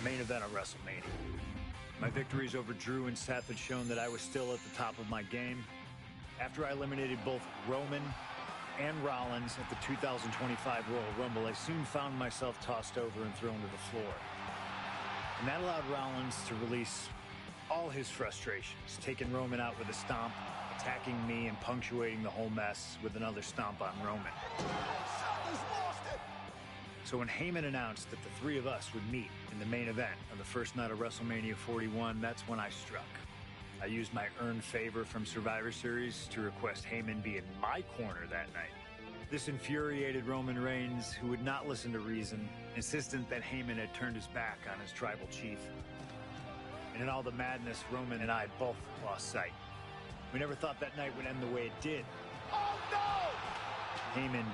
main event of WrestleMania. My victories over Drew and Seth had shown that I was still at the top of my game. After I eliminated both Roman and Rollins at the 2025 Royal Rumble, I soon found myself tossed over and thrown to the floor. And that allowed Rollins to release all his frustrations, taking Roman out with a stomp, attacking me, and punctuating the whole mess with another stomp on Roman. So when Heyman announced that the three of us would meet in the main event on the first night of WrestleMania 41, that's when I struck. I used my earned favor from Survivor Series to request Heyman be in my corner that night. This infuriated Roman Reigns, who would not listen to reason, insistent that Heyman had turned his back on his tribal chief. And in all the madness, Roman and I both lost sight. We never thought that night would end the way it did. Oh no! Heyman.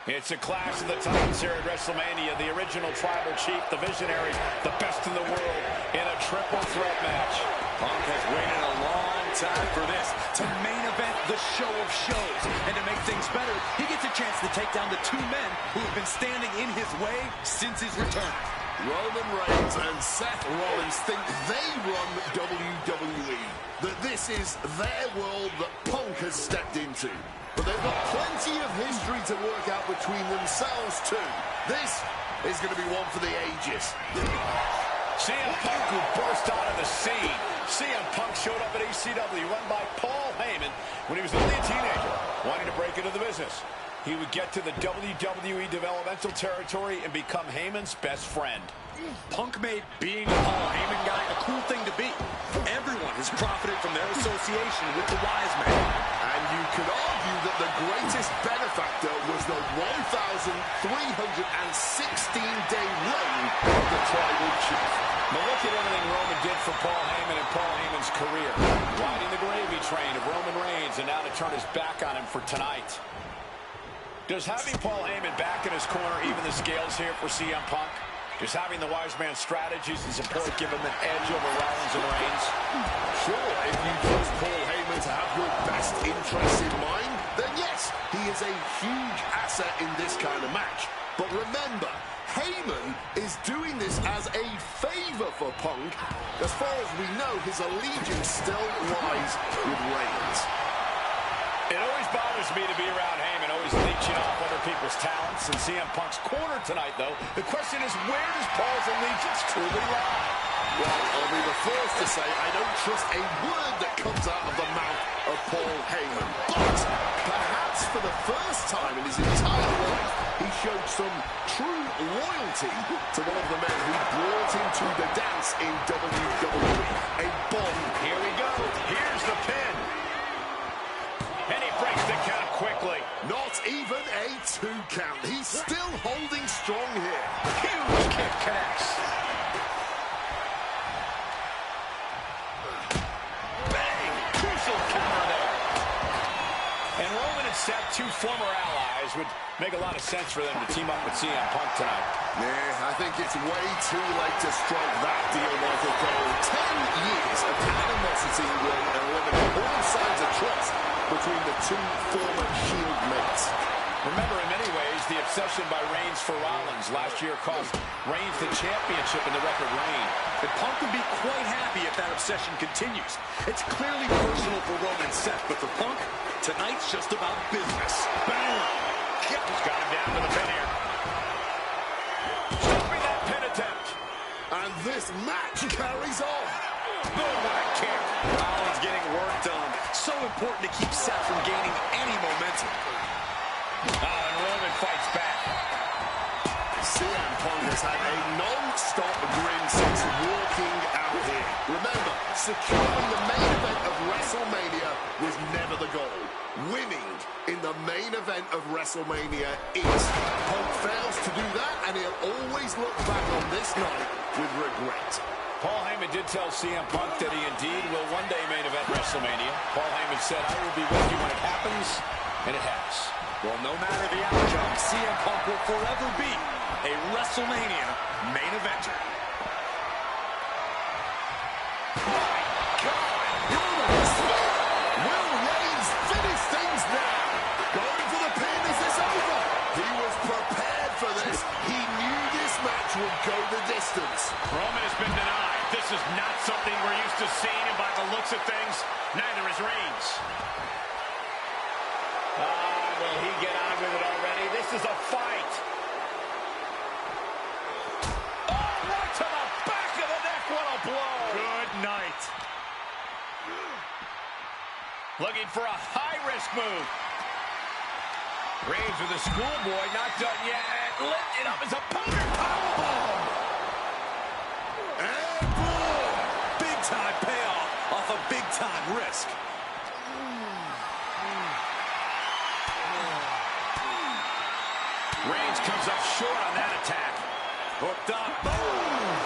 It's a clash of the titans here at WrestleMania. The original tribal chief, the visionary, the best in the world in a triple threat match. Punk has waited a long time for this, to main event the show of shows. And to make things better, he gets a chance to take down the two men who have been standing in his way since his return. Roman Reigns and Seth Rollins think they run WWE, that this is their world that Punk has stepped into. But they've got plenty of history to work out between themselves, too. This is going to be one for the ages. CM Punk, who burst out of the scene. CM Punk showed up at ECW, run by Paul Heyman, when he was only a teenager, wanting to break into the business. He would get to the WWE developmental territory and become Heyman's best friend. Punk made being a Paul Heyman guy a cool thing to be. Everyone has profited from their association with the wise man. And you could argue that the greatest benefactor was the 1,316-day reign of the tribal chief. But look at everything Roman did for Paul Heyman and Paul Heyman's career. Riding the gravy train of Roman Reigns, and now to turn his back on him for tonight. Does having Paul Heyman back in his corner even the scales here for CM Punk? Does having the wise man's strategies and support give him an edge over Rollins and Reigns? Sure, if you trust Paul Heyman to have your best interests in mind, then yes, he is a huge asset in this kind of match. But remember, Heyman is doing this as a favor for Punk. As far as we know, his allegiance still lies with Reigns. It always bothers me to be around Heyman, always leeching off other people's talents. In CM Punk's corner tonight, though, the question is, where does Paul's allegiance truly lie? Well, I'll be the first to say I don't trust a word that comes out of the mouth of Paul Heyman. But perhaps for the first time in his entire life, he showed some true loyalty to one of the men who brought him to the dance in WWE. A bomb. Here we go. Here's the pin. And he breaks the count quickly. Not even a 2 count. He's still holding strong here. Huge kick connects. Bang! Crucial counter there. And Roman and Seth, two former allies, would make a lot of sense for them to team up with CM Punk tonight. Yeah, I think it's way too late to strike that deal, Michael Cole. 10 years of animosity will eliminate all signs of trust between the two former Shield mates. Remember, in many ways, the obsession by Reigns for Rollins last year cost Reigns the championship in the record reign. And Punk would be quite happy if that obsession continues. It's clearly personal for Roman and Seth, but for Punk, tonight's just about business. Bam! He's got him down to the pin here. Stopping that pin attempt. And this match carries on. Boom, what a kick. Rollins getting work done. So important to keep Seth from gaining any momentum. And Roman fights back. CM Punk has had a non-stop grin since walking out here. Remember, securing the main event of WrestleMania was never the goal. Winning in the main event of WrestleMania is. Punk fails to do that, and he'll always look back on this night with regret. Paul Heyman did tell CM Punk that he indeed will one day main event WrestleMania. Paul Heyman said, I will be with you when it happens, and it has. Well, no matter the outcome, CM Punk will forever be a WrestleMania main eventer. My God! Will Reigns finish things now? Going for the pin. Is this over? He was prepared for this. He knew this match would go the distance. Roman has been denied. This is not something we're used to seeing, and by the looks of things, neither is Reigns. Will he get on with it already? This is a fight. Oh, right to the back of the neck. What a blow. Good night. Looking for a high-risk move. Reigns with a schoolboy, not done yet. And lifted up his opponent. Powerbomb. And boom! Big-time payoff off a big-time risk. Reigns comes up short on that attack. Hooked up. Boom!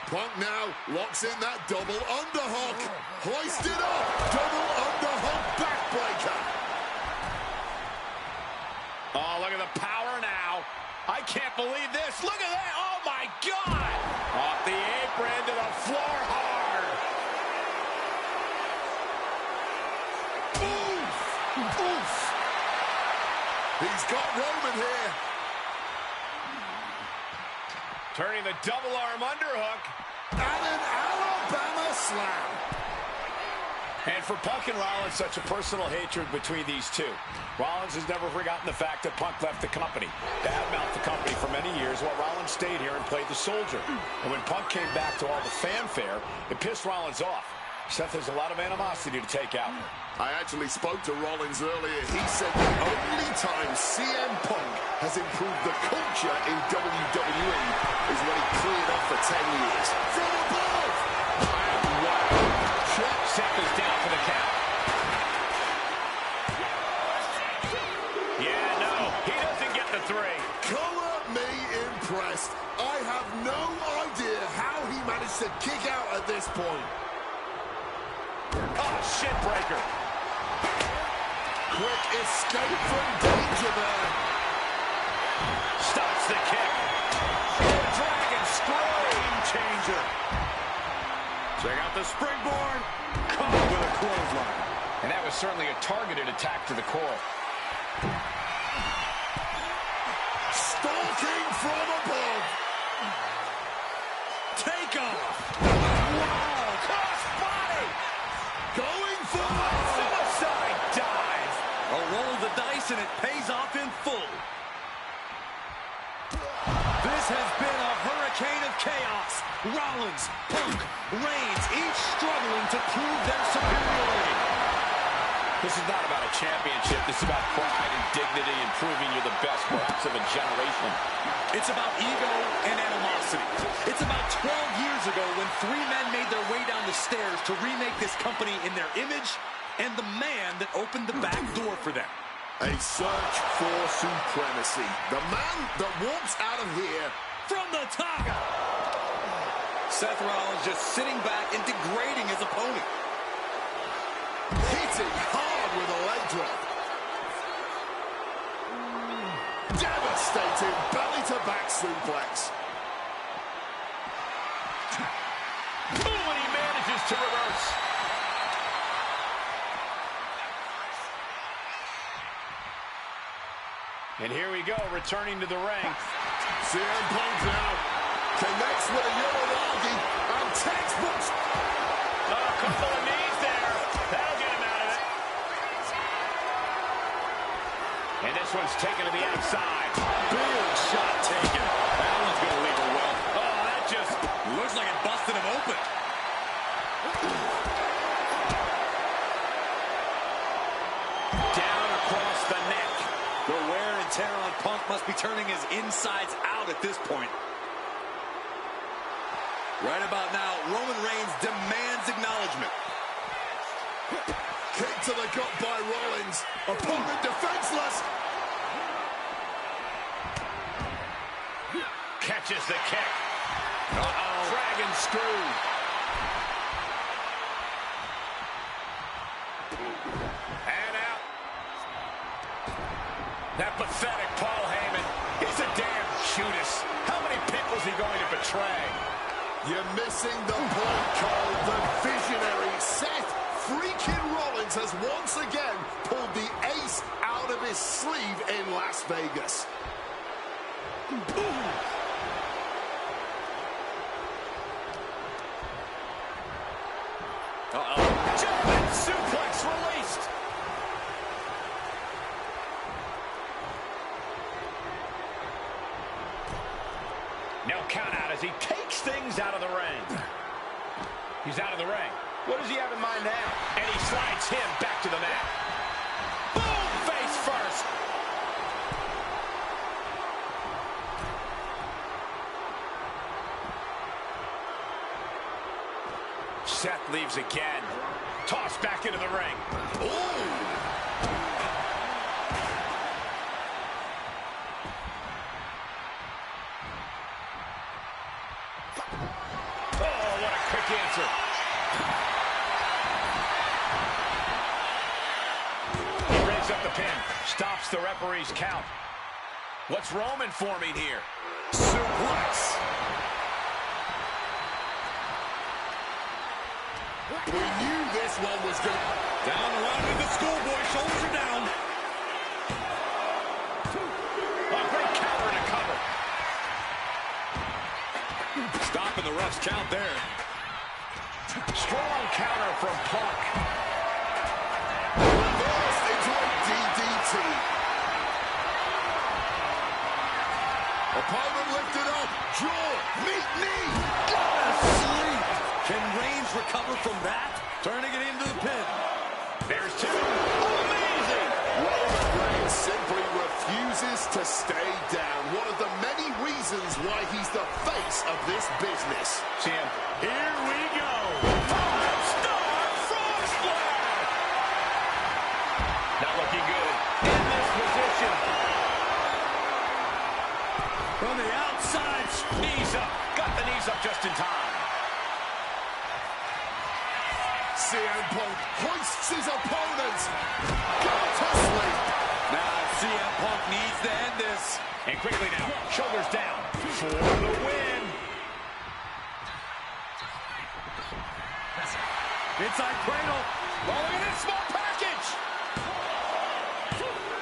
Punk now locks in that double underhook. Hoisted up. Double underhook backbreaker. Oh, look at the power now. I can't believe this. Look at that. Oh, my God. Off the apron to the floor hard. Oof. Oof. He's got Roman here. Turning the double arm underhook. And an Alabama slam. And for Punk and Rollins, such a personal hatred between these two. Rollins has never forgotten the fact that Punk left the company, badmouthed the company for many years, while Rollins stayed here and played the soldier. And when Punk came back to all the fanfare, it pissed Rollins off. Seth has a lot of animosity to take out. I actually spoke to Rollins earlier. He said the only time CM Punk has improved the culture in WWE is when he cleared up for 10 years. From above! Wow. Check. Seth is down for the count. Yeah, no, he doesn't get the three. Color me impressed. I have no idea how he managed to kick out at this point. Oh, shit breaker. Quick escape from danger there. Stops the kick. Dragon scream changer. Check out the springboard. Caught with a clothesline. And that was certainly a targeted attack to the core. Stalking from above. Take off. Wow, cross body. Going for Suicide dive. A roll of the dice and it pays off in full. This has been a hurricane of chaos. Rollins, Punk, Reigns, each struggling to prove their superiority. This is not about a championship. This is about pride and dignity and proving you're the best, perhaps, of a generation. It's about ego and animosity. It's about 12 years ago when three men made their way down the stairs to remake this company in their image and the man that opened the back door for them. a search for supremacy. The man that walks out of here From the top. Seth Rollins just sitting back and degrading his opponent. hitting hard with a leg drop. Devastating belly-to-back suplex. Boom, and he manages to reverse. And here we go, returning to the ring. CM Punk now connects with a Uranagi and textbooks. A couple of knees there. That'll get him out of it. And this one's taken to the outside. Big shot taken. That one's going to leave a well. Oh, that just Looks like it busted him open. down across the neck. The wear and tear on Punk must be turning his insides out at this point. Right about now, Roman Reigns demands acknowledgement. Kick to the gut by Rollins. Opponent defenseless. catches the kick. Uh-oh. Dragon screw. And out. That pathetic Paul Heyman. He's a damn Judas. How many people is he going to betray? You're missing the point, Cole. The visionary Seth freaking Rollins has once again pulled the ace out of his sleeve in Las Vegas. Uh-oh. German suplex released. No count out as he takes things out of the ring. He's out of the ring. What does he have in mind now? And he slides him back to the mat. Boom! Face first. Seth leaves again. Tossed back into the ring. Ooh! Answer. He brings up the pin. Stops the referee's count. What's Roman forming here? Suplex. We knew this one was good. Down around with the schoolboy. Shoulders are down. A great counter and a cover. Stopping the ref's count there. Strong counter from Punk. Reversed into a DDT. Opponent lifted up. Jaw. Meet knee. Sleep. Can Reigns recover from that? Turning it into the pin. There's two. Amazing. Roman Reigns simply refuses to stay down. One of the many reasons why he's the face of this business. Sam, here we go. Five-star frog splash. Not looking good in this position. From the outside. Knees up. Got the knees up just in time. CM Punk hoists his opponent. Got to sleep. Now CM Punk needs to end this. And quickly now, shoulders down for the win. Inside cradle. Rolling in a small package.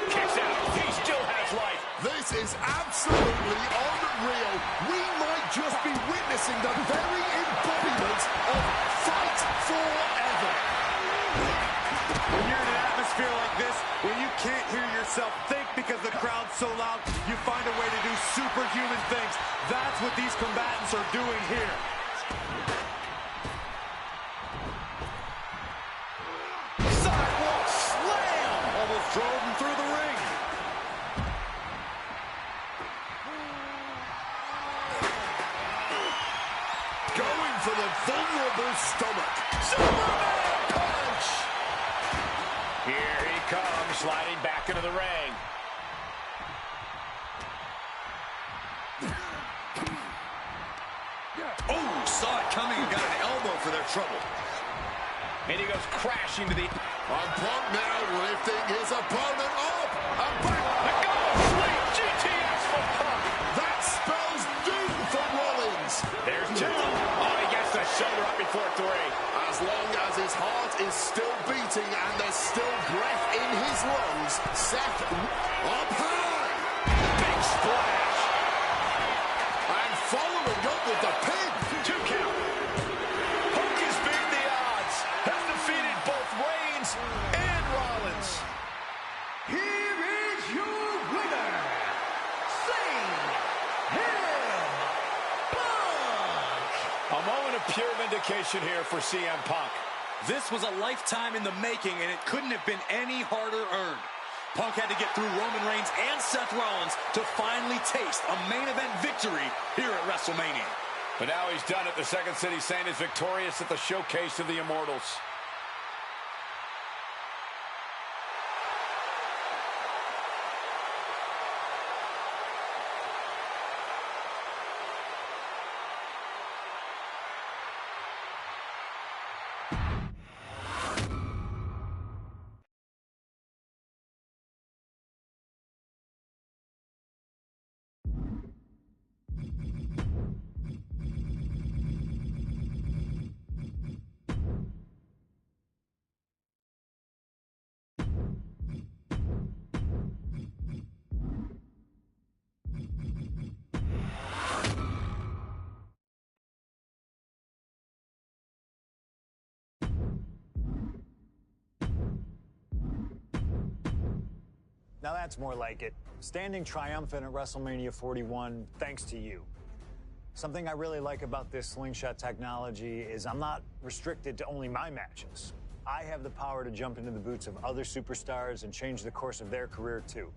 Kicks out. He still has life. This is absolutely unreal. We might just be witnessing the very embodiment of fight forever. When you're in an atmosphere like this, when you can't hear yourself think because the crowd's so loud, you find a way to do superhuman things. That's what these combatants are doing here. Sidewalk slam. Almost drove him through the ring. Going for the vulnerable stomach. Superman punch. Here he comes, sliding back into the ring. Oh, saw it coming and got an elbow for their trouble. And he goes crashing to the... And Punk now lifting his opponent up. And back. The go sweep GTS for Punk. That spells doom for Rollins. There's two. Oh, he gets the shoulder up before three. As long as his heart is still beating and there's still breath in his lungs, Seth up high. Big splash. And following up with the pin. 2 count. Punk has beaten the odds. Has defeated both Reigns and Rollins. Here is your winner, A moment of pure vindication here for CM Punk. This was a lifetime in the making, and it couldn't have been any harder earned. Punk had to get through Roman Reigns and Seth Rollins to finally taste a main event victory here at WrestleMania. But now he's done it. The Second City Saint is victorious at the Showcase of the Immortals. Now that's more like it. Standing triumphant at WrestleMania 41 thanks to you. Something I really like about this slingshot technology is I'm not restricted to only my matches. I have the power to jump into the boots of other superstars and change the course of their career too.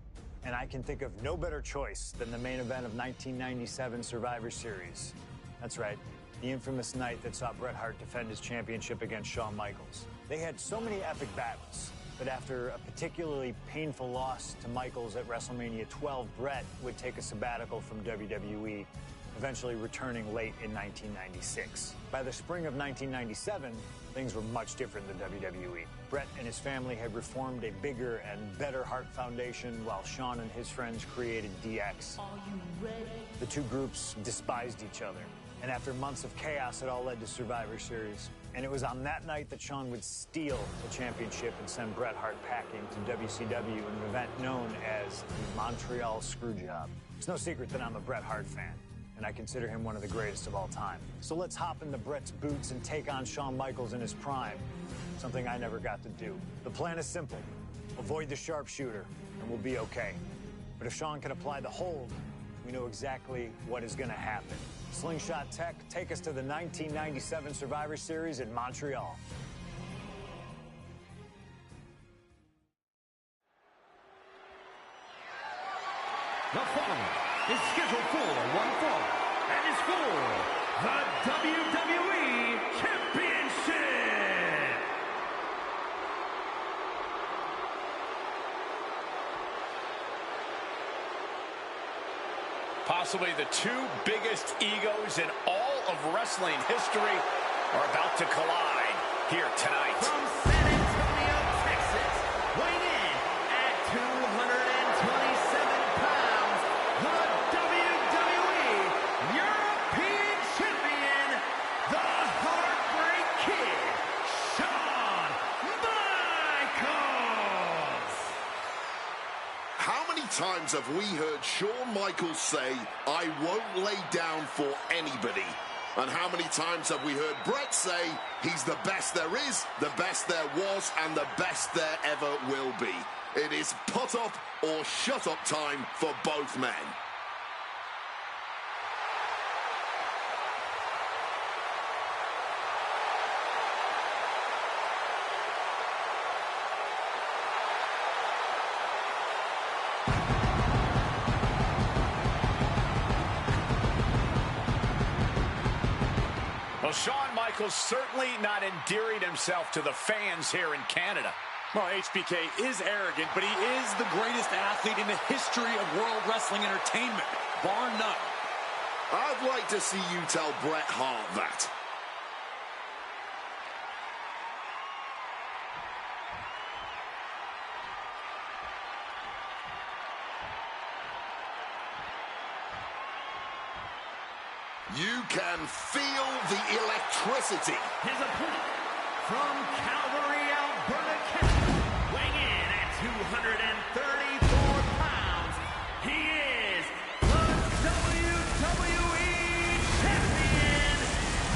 And I can think of no better choice than the main event of 1997 Survivor Series. That's right, the infamous night that saw Bret Hart defend his championship against Shawn Michaels. They had so many epic battles, but after a particularly painful loss to Michaels at WrestleMania 12, Bret would take a sabbatical from WWE, eventually returning late in 1996. By the spring of 1997, things were much different than WWE. Bret and his family had reformed a bigger and better Hart Foundation, while Shawn and his friends created DX. Are you ready? The two groups despised each other, and after months of chaos, it all led to Survivor Series. And it was on that night that Shawn would steal the championship and send Bret Hart packing to WCW in an event known as the Montreal Screwjob. It's no secret that I'm a Bret Hart fan, and I consider him one of the greatest of all time. So let's hop into Bret's boots and take on Shawn Michaels in his prime, something I never got to do. The plan is simple. Avoid the sharpshooter, and we'll be okay. But if Shawn can apply the hold, we know exactly what is going to happen. Slingshot Tech, take us to the 1997 Survivor Series in Montreal. The following is scheduled for one fall and is for the WWE Championship. Possibly the two biggest egos in all of wrestling history are about to collide here tonight. From San Antonio, Texas, weighing in at 227 pounds, the WWE European Champion, the Heartbreak Kid, Shawn Michaels. How many times have we heard Shawn Michaels say, "I won't lay down for anybody"? And how many times have we heard Bret say, he's the best there is, the best there was, and the best there ever will be? It is put up or shut up time for both men. Well, Shawn Michaels certainly not endearing himself to the fans here in Canada. Well, HBK is arrogant, but he is the greatest athlete in the history of World Wrestling Entertainment, bar none. I'd like to see you tell Bret Hart that. You can feel the electricity. His opponent from Calgary, Alberta, Canada, weighing in at 234 pounds, he is the WWE Champion,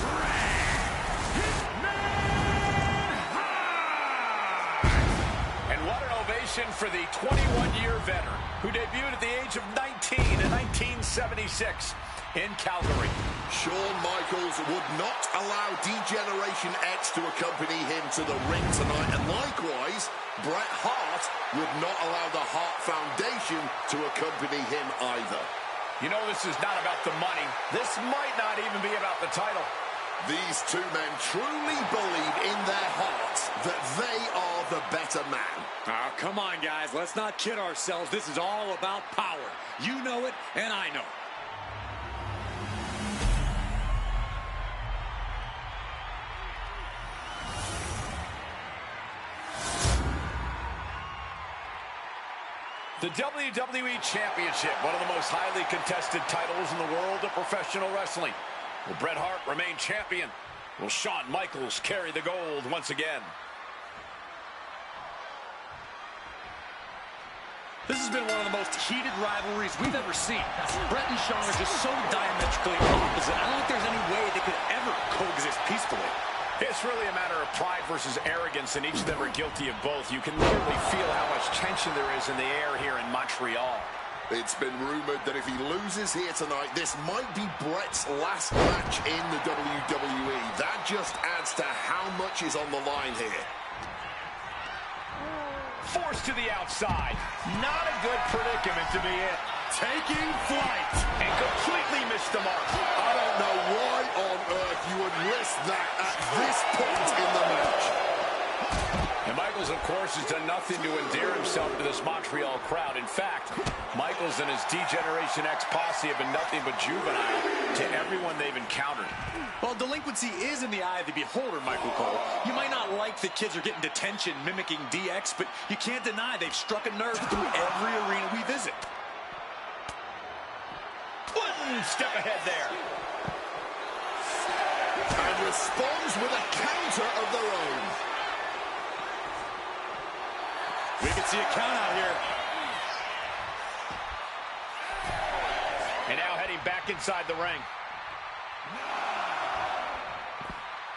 Bret Hitman Hart! And what an ovation for the 21-year veteran who debuted at the age of 19 in 1976 in Calgary. Shawn Michaels would not allow D-Generation X to accompany him to the ring tonight, and likewise, Bret Hart would not allow the Hart Foundation to accompany him either. You know, this is not about the money. This might not even be about the title. These two men truly believe in their hearts that they are the better man. Oh, come on, guys. Let's not kid ourselves. This is all about power. You know it, and I know it. The WWE Championship, one of the most highly contested titles in the world of professional wrestling. Will Bret Hart remain champion? Will Shawn Michaels carry the gold once again? This has been one of the most heated rivalries we've ever seen. Bret and Shawn are just so diametrically opposite. I don't think there's any way they could ever coexist peacefully. It's really a matter of pride versus arrogance, and each of them are guilty of both. You can literally feel how much tension there is in the air here in Montreal. It's been rumored that if he loses here tonight, this might be Brett's last match in the WWE. That just adds to how much is on the line here. Forced to the outside. Not a good predicament to be in. Taking flight. And completely missed the mark. I don't know why on earth you would risk that at this point in the match. And Michaels, of course, has done nothing to endear himself to this Montreal crowd. In fact, Michaels and his D-Generation X posse have been nothing but juvenile to everyone they've encountered. Well, delinquency is in the eye of the beholder, Michael Cole. You might not like the kids are getting detention mimicking DX, but you can't deny they've struck a nerve through every arena we visit. One step ahead there. And responds with a counter of their own. We can see a count out here. And now heading back inside the ring.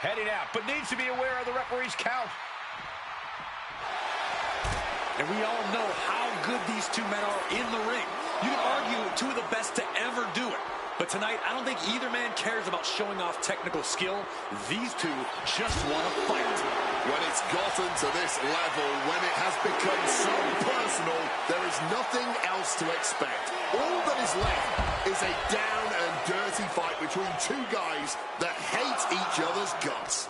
Heading out, but needs to be aware of the referee's count. And we all know how good these two men are in the ring. You can argue two of the best to ever do it. But tonight, I don't think either man cares about showing off technical skill. These two just want to fight. When it's gotten to this level, when it has become so personal, there is nothing else to expect. All that is left is a down and dirty fight between two guys that hate each other's guts.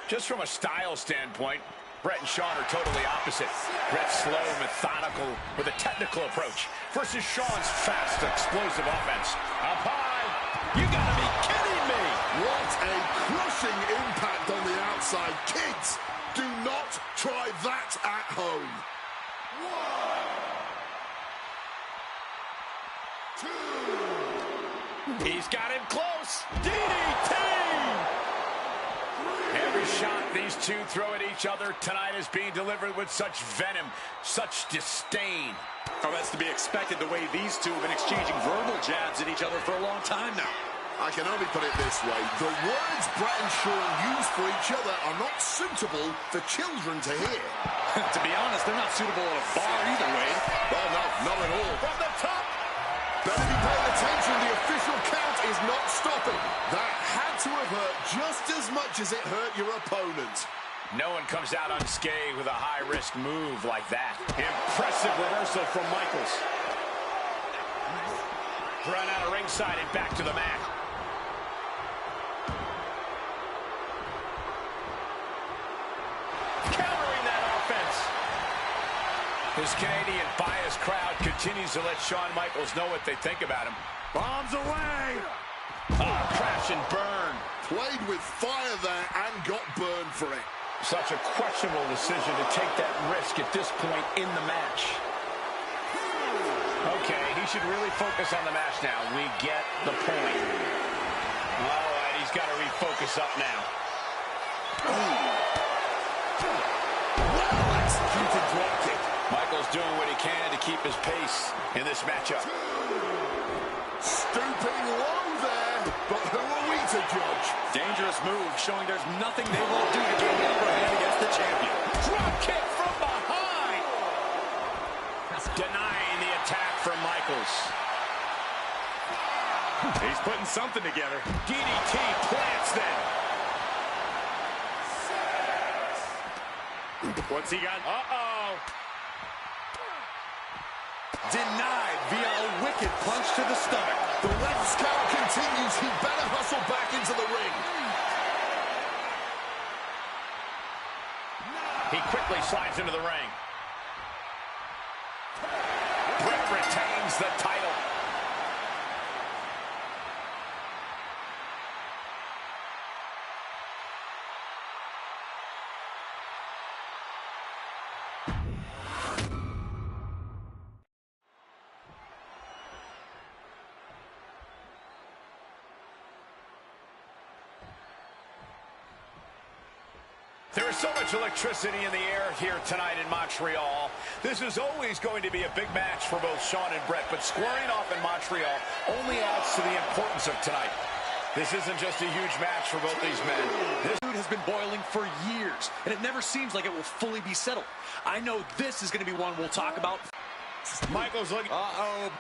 Just from a style standpoint, Brett and Shawn are totally opposite. Brett's slow, methodical, with a technical approach, versus Shawn's fast, explosive offense. Up high, you gotta be kidding me! What a crushing impact on the outside. Kids, do not try that at home. 1, 2. He's got him close. DDT! Every shot these two throw at each other tonight is being delivered with such venom, such disdain. Oh, that's to be expected the way these two have been exchanging verbal jabs at each other for a long time now. I can only put it this way. The words Brett and Shawn use for each other are not suitable for children to hear. To be honest, they're not suitable at a bar either way. Well, no, not at all. From the top. Better be paying attention. The official count is not stopping. That had to have hurt just as much as it hurt your opponent. No one comes out unscathed with a high-risk move like that. Impressive reversal from Michaels. Run out of ringside and back to the mat. Countering that offense. This Canadian biased crowd continues to let Shawn Michaels know what they think about him. Bombs away! Crash and burn. Played with fire there and got burned for it. Such a questionable decision to take that risk at this point in the match. Okay, he should really focus on the match now. We get the point. All right, he's got to refocus up now. Well executed drop kick. Michaels doing what he can to keep his pace in this matchup. Stooping low there, but who are we to judge? Dangerous move, showing there's nothing they won't do to gain the upper hand against the champion. Drop kick from behind. Denying the attack from Michaels. He's putting something together. DDT plants them. What's he got? Uh-oh. Denied via a wicked punch to the stomach. The ref's count continues. He better hustle back into the ring. He quickly slides into the ring. Brett retains the title. There is so much electricity in the air here tonight in Montreal. This is always going to be a big match for both Shawn and Brett, but squaring off in Montreal only adds to the importance of tonight. This isn't just a huge match for both these men. This feud has been boiling for years, and it never seems like it will fully be settled. I know this is going to be one we'll talk about. Michaels looking. Uh-oh.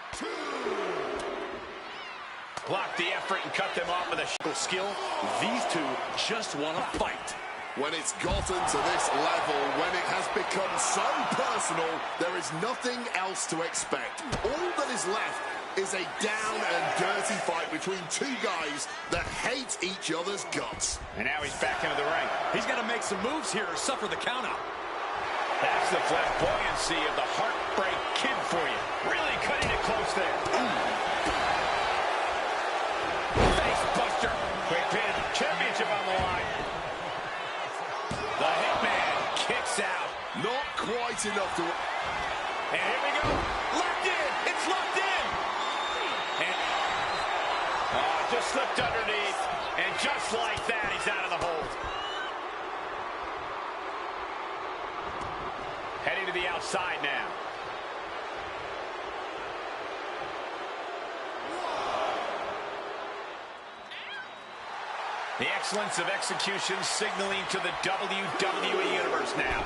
Block the effort and cut them off with a skill. These two just want to fight. When it's gotten to this level, when it has become so personal, there is nothing else to expect. All that is left is a down and dirty fight between two guys that hate each other's guts. And now he's back into the ring. He's got to make some moves here or suffer the countout. That's the flamboyancy of the Heartbreak Kid for you. Really cutting it close there. Face buster. Quick pin. Championship on the line. The Hitman kicks out. Not quite enough to... And here we go. Locked in. It's locked in. And just slipped underneath. And just like that, he's out of the hold. Heading to the outside now. The excellence of execution signaling to the WWE Universe now.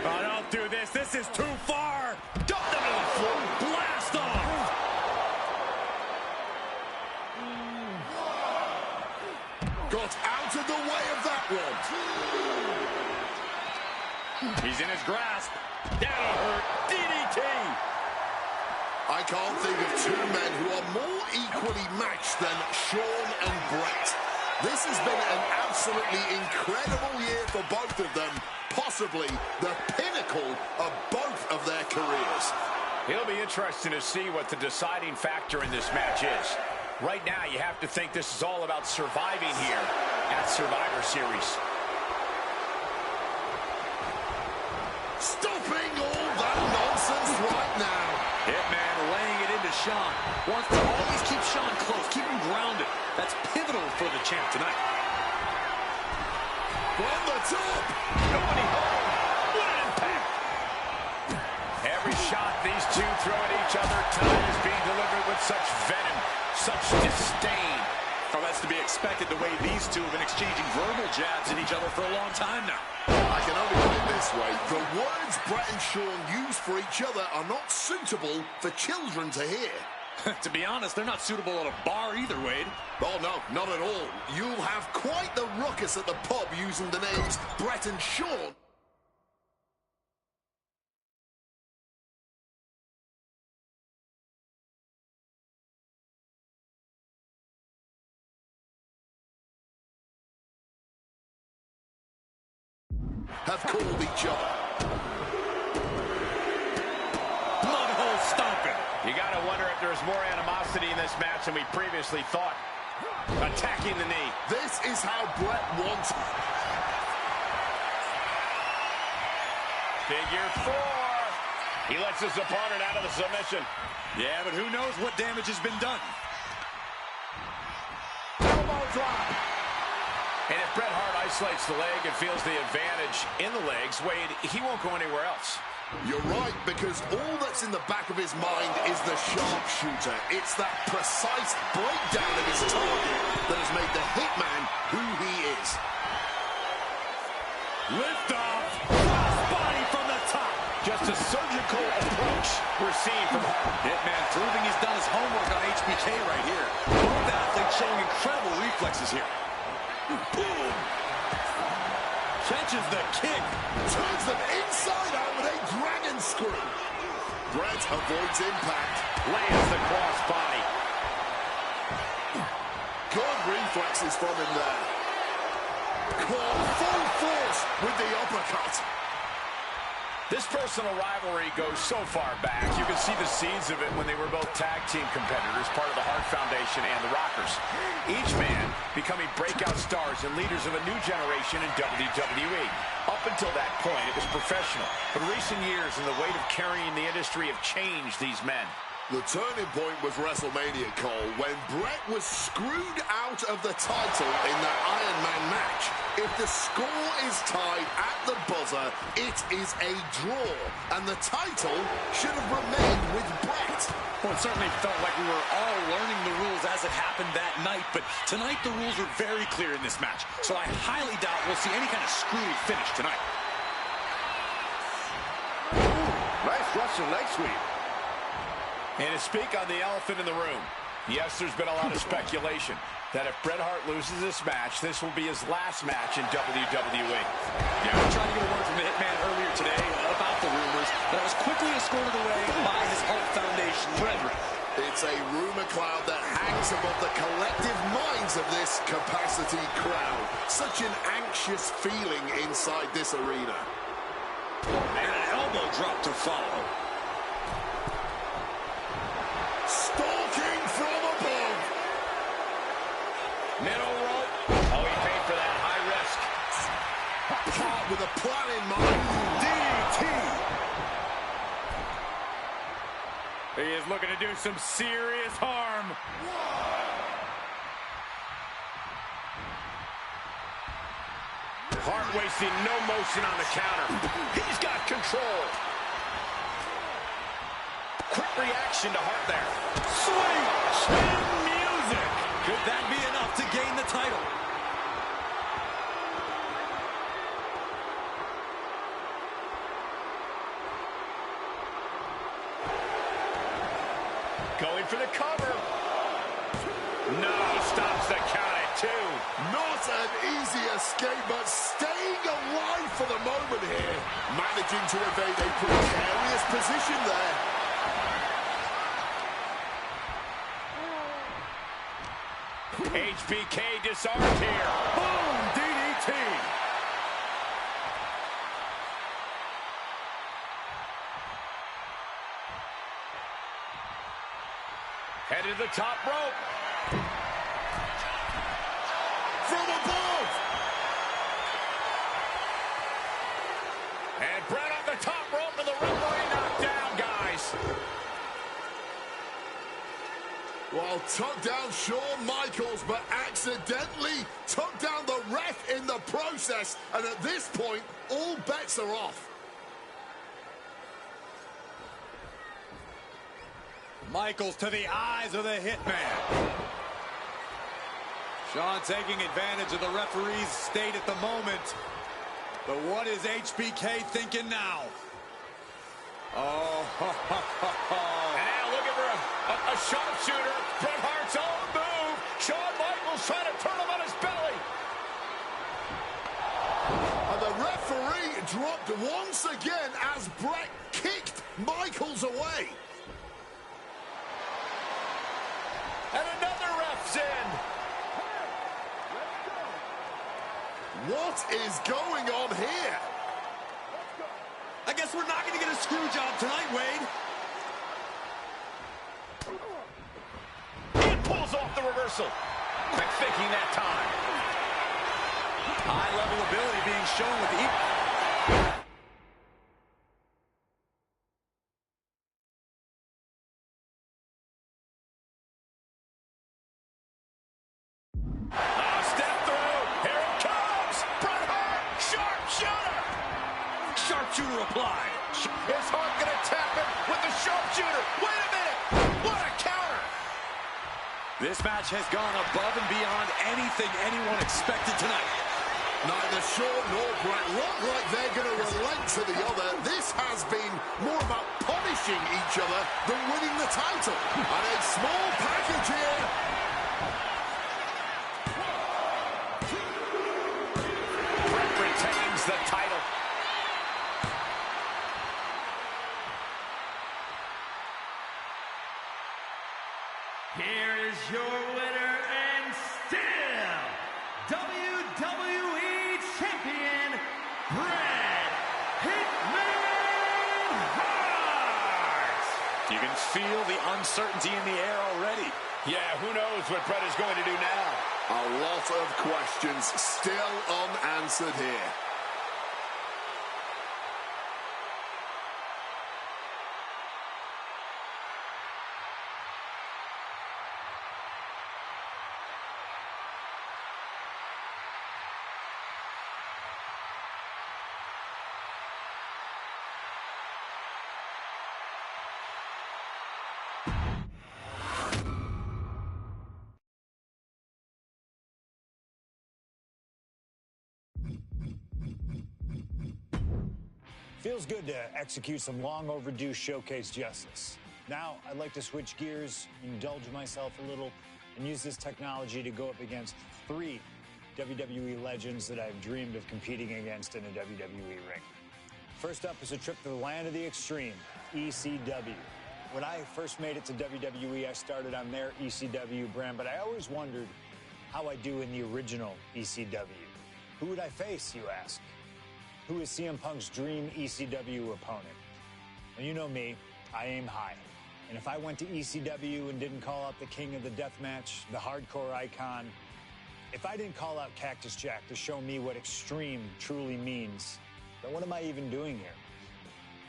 Oh, don't do this. This is too far. Dump them to the floor. Blast off. Got out of the way of that one. He's in his grasp. That'll hurt. DDT. I can't think of two men who are more equally matched than Shawn and Brett. This has been an absolutely incredible year for both of them, possibly the pinnacle of both of their careers. It'll be interesting to see what the deciding factor in this match is. Right now, you have to think this is all about surviving here at Survivor Series. Stopping all that nonsense right now. Hitman laying it into Shawn. Wants to always keep Shawn close, keep him grounded. That's pivotal for the champ tonight. From the top. Nobody home. What an impact. Every shot these two throw at each other tonight is being delivered with such venom, such disdain. Oh, that's to be expected the way these two have been exchanging verbal jabs at each other for a long time now. I can only put it this way. The words Brett and Shawn use for each other are not suitable for children to hear. To be honest, they're not suitable at a bar either, Wade. Oh, no, not at all. You'll have quite the ruckus at the pub using the names Brett and Shawn. Have called each other. Blood hole stomping. You got to wonder if there's more animosity in this match than we previously thought. Attacking the knee. This is how Brett wants. Figure 4. He lets his opponent out of the submission. Yeah, but who knows what damage has been done. Elbow drop. And if Bret Hart isolates the leg and feels the advantage in the legs, Wade, he won't go anywhere else. You're right, because all that's in the back of his mind is the sharpshooter. It's that precise breakdown of his target that has made the Hitman who he is. Lift off. Crossbody from the top. Just a surgical approach we're seeing from Hart. Hitman proving he's done his homework on HBK right here. Both athletes showing incredible reflexes here. Boom! Catches the kick. Turns them inside out with a dragon screw. Brett avoids impact. Lands the crossbody. Good reflexes from him there. Caught full force with the uppercut. This personal rivalry goes so far back. You can see the seeds of it when they were both tag team competitors, part of the Hart Foundation and the Rockers. Each man becoming breakout stars and leaders of a new generation in WWE. Up until that point, it was professional. But recent years and the weight of carrying the industry have changed these men. The turning point was WrestleMania, Cole, when Brett was screwed out of the title in that Iron Man match. If the score is tied at the buzzer, it is a draw, and the title should have remained with Brett. right. Well, it certainly felt like we were all learning the rules as it happened that night, but tonight the rules are very clear in this match, so I highly doubt we'll see any kind of screwy finish tonight. Ooh, nice Russian leg sweep. And to speak on the elephant in the room, yes, there's been a lot of speculation that if Bret Hart loses this match, this will be his last match in WWE. Yeah, we tried to get a word from the Hitman earlier today about the rumors, but it was quickly escorted away by his Hart Foundation brethren. It's a rumor cloud that hangs above the collective minds of this capacity crowd. Such an anxious feeling inside this arena. And an elbow drop to follow. Stalking from above. Middle rope. Oh, he paid for that. High risk. Hart with a plan in mind. DDT. He is looking to do some serious harm. Hart wasting no motion on the counter. He's got control. Quick reaction to Hart there. Sweet chin music. Could that be enough to gain the title? Going for the cover. No, stops the count at 2. Not an easy escape, but staying alive for the moment here. Managing to evade a precarious position there. HBK disarmed here. Boom, DDT. Headed to the top rope. From above. And Bret on the top rope and the referee knocked down, guys. Well, took down Shawn Michaels, but accidentally took down the ref in the process. And at this point, all bets are off. Michaels to the eyes of the Hitman. Shawn taking advantage of the referee's state at the moment. But what is HBK thinking now? Oh, And now looking for a sharpshooter. Bret Hart's own move. Shawn Michaels trying to turn him on his belly. And the referee dropped once again as Bret kicked Michaels away. And another ref's in. What is going on here? I guess we're not going to get a screw job tonight, Wade. He pulls off the reversal. Quick thinking that time. High-level ability being shown with the... Step through. Here it comes. Bret Hart. Sharpshooter. Sharpshooter applied. Is Hart going to tap him with the sharpshooter? Wait a minute. What a counter. This match has gone above and beyond anything anyone expected tonight. Neither Shawn nor Bret look like they're going to relent to the other. This has been more about punishing each other than winning the title. And a small package here. Bret retains the title. Here is your winner and still WWE Champion, Bret Hitman Hart. You can feel the uncertainty in the air already. Yeah, who knows what Bret is going to do now. A lot of questions still unanswered here. Feels good to execute some long overdue showcase justice. Now, I'd like to switch gears, indulge myself a little, and use this technology to go up against 3 WWE legends that I've dreamed of competing against in a WWE ring. First up is a trip to the land of the extreme, ECW. When I first made it to WWE, I started on their ECW brand, but I always wondered how I do in the original ECW. Who would I face, you ask? Who is CM Punk's dream ECW opponent? Well, you know me, I aim high. And if I went to ECW and didn't call out the king of the deathmatch, the hardcore icon, if I didn't call out Cactus Jack to show me what extreme truly means, then what am I even doing here?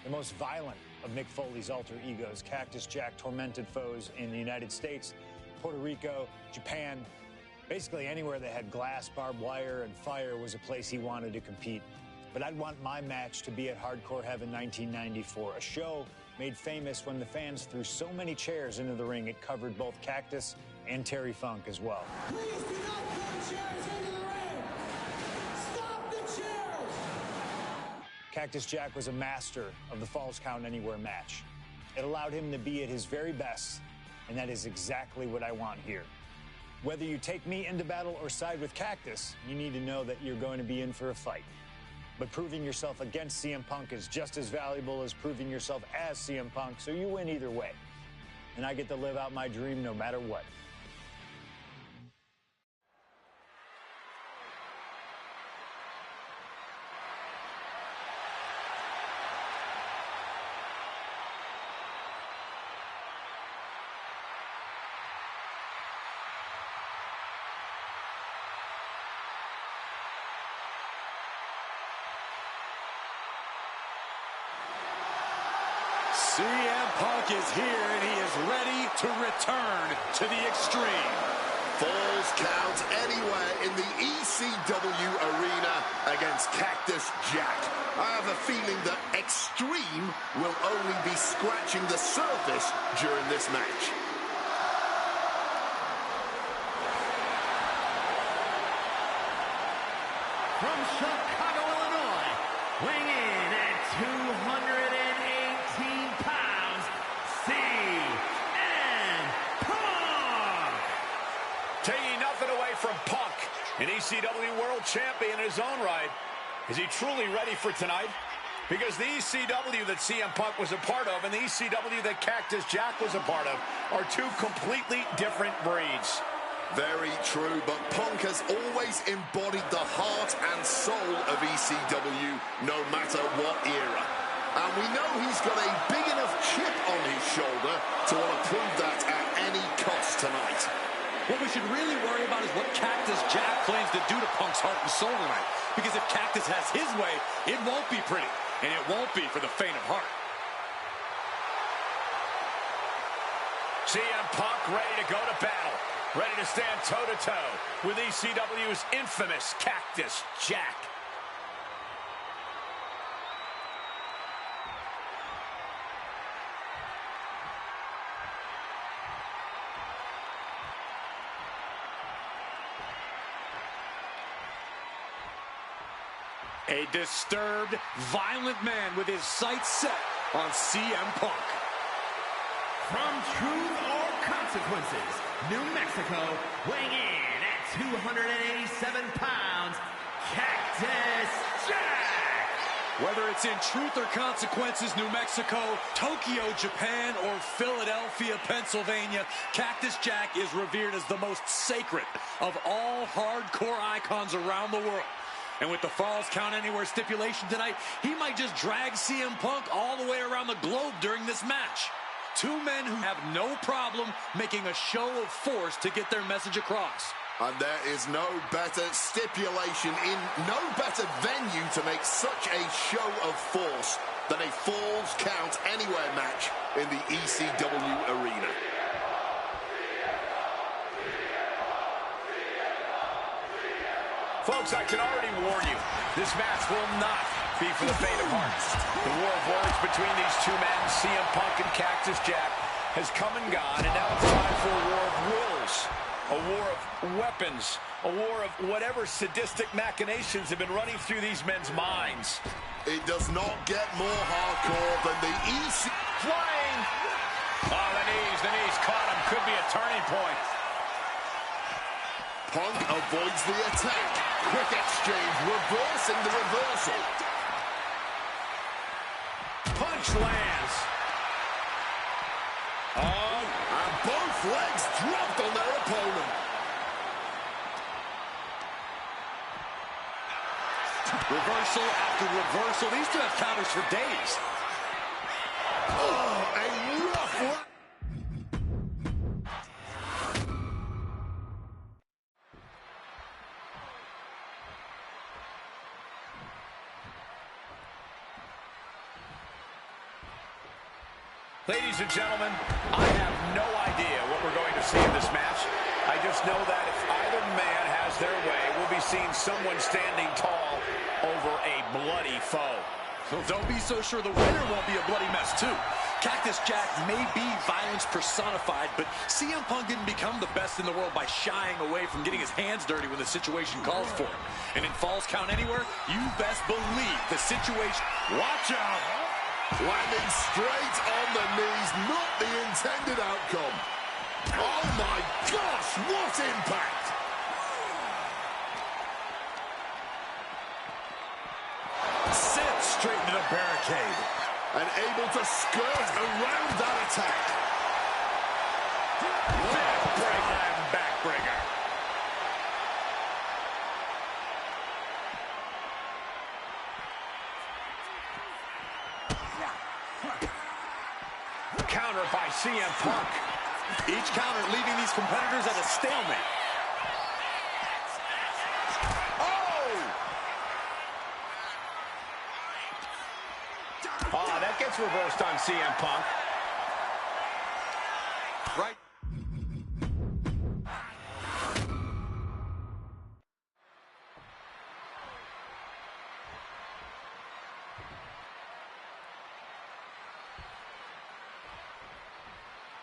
The most violent of Mick Foley's alter egos, Cactus Jack tormented foes in the United States, Puerto Rico, Japan, basically anywhere that had glass, barbed wire, and fire was a place he wanted to compete. But I'd want my match to be at Hardcore Heaven 1994, a show made famous when the fans threw so many chairs into the ring it covered both Cactus and Terry Funk as well. Please do not throw chairs into the ring! Stop the chairs! Cactus Jack was a master of the Falls Count Anywhere match. It allowed him to be at his very best, and that is exactly what I want here. Whether you take me into battle or side with Cactus, you need to know that you're going to be in for a fight. But proving yourself against CM Punk is just as valuable as proving yourself as CM Punk, so you win either way. And I get to live out my dream no matter what. CM Punk is here, and he is ready to return to the extreme. Falls Count Anywhere in the ECW arena against Cactus Jack. I have a feeling that extreme will only be scratching the surface during this match. From Chicago, Illinois, weighing in at 218 pounds, CM Punk! Taking nothing away from Punk, an ECW World Champion in his own right. Is he truly ready for tonight? Because the ECW that CM Punk was a part of and the ECW that Cactus Jack was a part of are two completely different breeds. Very true, but Punk has always embodied the heart and soul of ECW, no matter what era. And we know he's got a big enough chip on his shoulder to want to prove that at any cost tonight. What we should really worry about is what Cactus Jack plans to do to Punk's heart and soul tonight. Because if Cactus has his way, it won't be pretty. And it won't be for the faint of heart. CM Punk ready to go to battle. Ready to stand toe-to-toe with ECW's infamous Cactus Jack. A disturbed, violent man with his sights set on CM Punk. From Truth or Consequences, New Mexico, weighing in at 287 pounds, Cactus Jack! Whether it's in Truth or Consequences, New Mexico, Tokyo, Japan, or Philadelphia, Pennsylvania, Cactus Jack is revered as the most sacred of all hardcore icons around the world. And with the Falls Count Anywhere stipulation tonight, he might just drag CM Punk all the way around the globe during this match. Two men who have no problem making a show of force to get their message across. And there is no better stipulation in no better venue to make such a show of force than a Falls Count Anywhere match in the ECW arena. Folks, I can already warn you, this match will not be for the faint of heart. The war of words between these two men, CM Punk and Cactus Jack, has come and gone, and now it's time for a war of wills. A war of weapons. A war of whatever sadistic machinations have been running through these men's minds. It does not get more hardcore than the EC. Flying! Oh, the knees caught him. Could be a turning point. Punk avoids the attack. Quick exchange, reversing the reversal. Punch lands. Oh, and both legs dropped on their opponent. Reversal after reversal. These two have counters for days. Oh, a rough one. ladies and gentlemen, I have no idea what we're going to see in this match. I just know that if either man has their way, we'll be seeing someone standing tall over a bloody foe. Well, don't be so sure the winner won't be a bloody mess, too. Cactus Jack may be violence personified, but CM Punk didn't become the best in the world by shying away from getting his hands dirty when the situation calls for him. And in Falls Count Anywhere, you best believe the situation... Watch out! Landing straight on the knees, not the intended outcome. Oh my gosh, what impact! Sent straight into the barricade. And able to skirt around that attack. Backbreaker. Counter by CM Punk. Each counter leaving these competitors at a stalemate. Oh, that gets reversed on CM Punk. Right.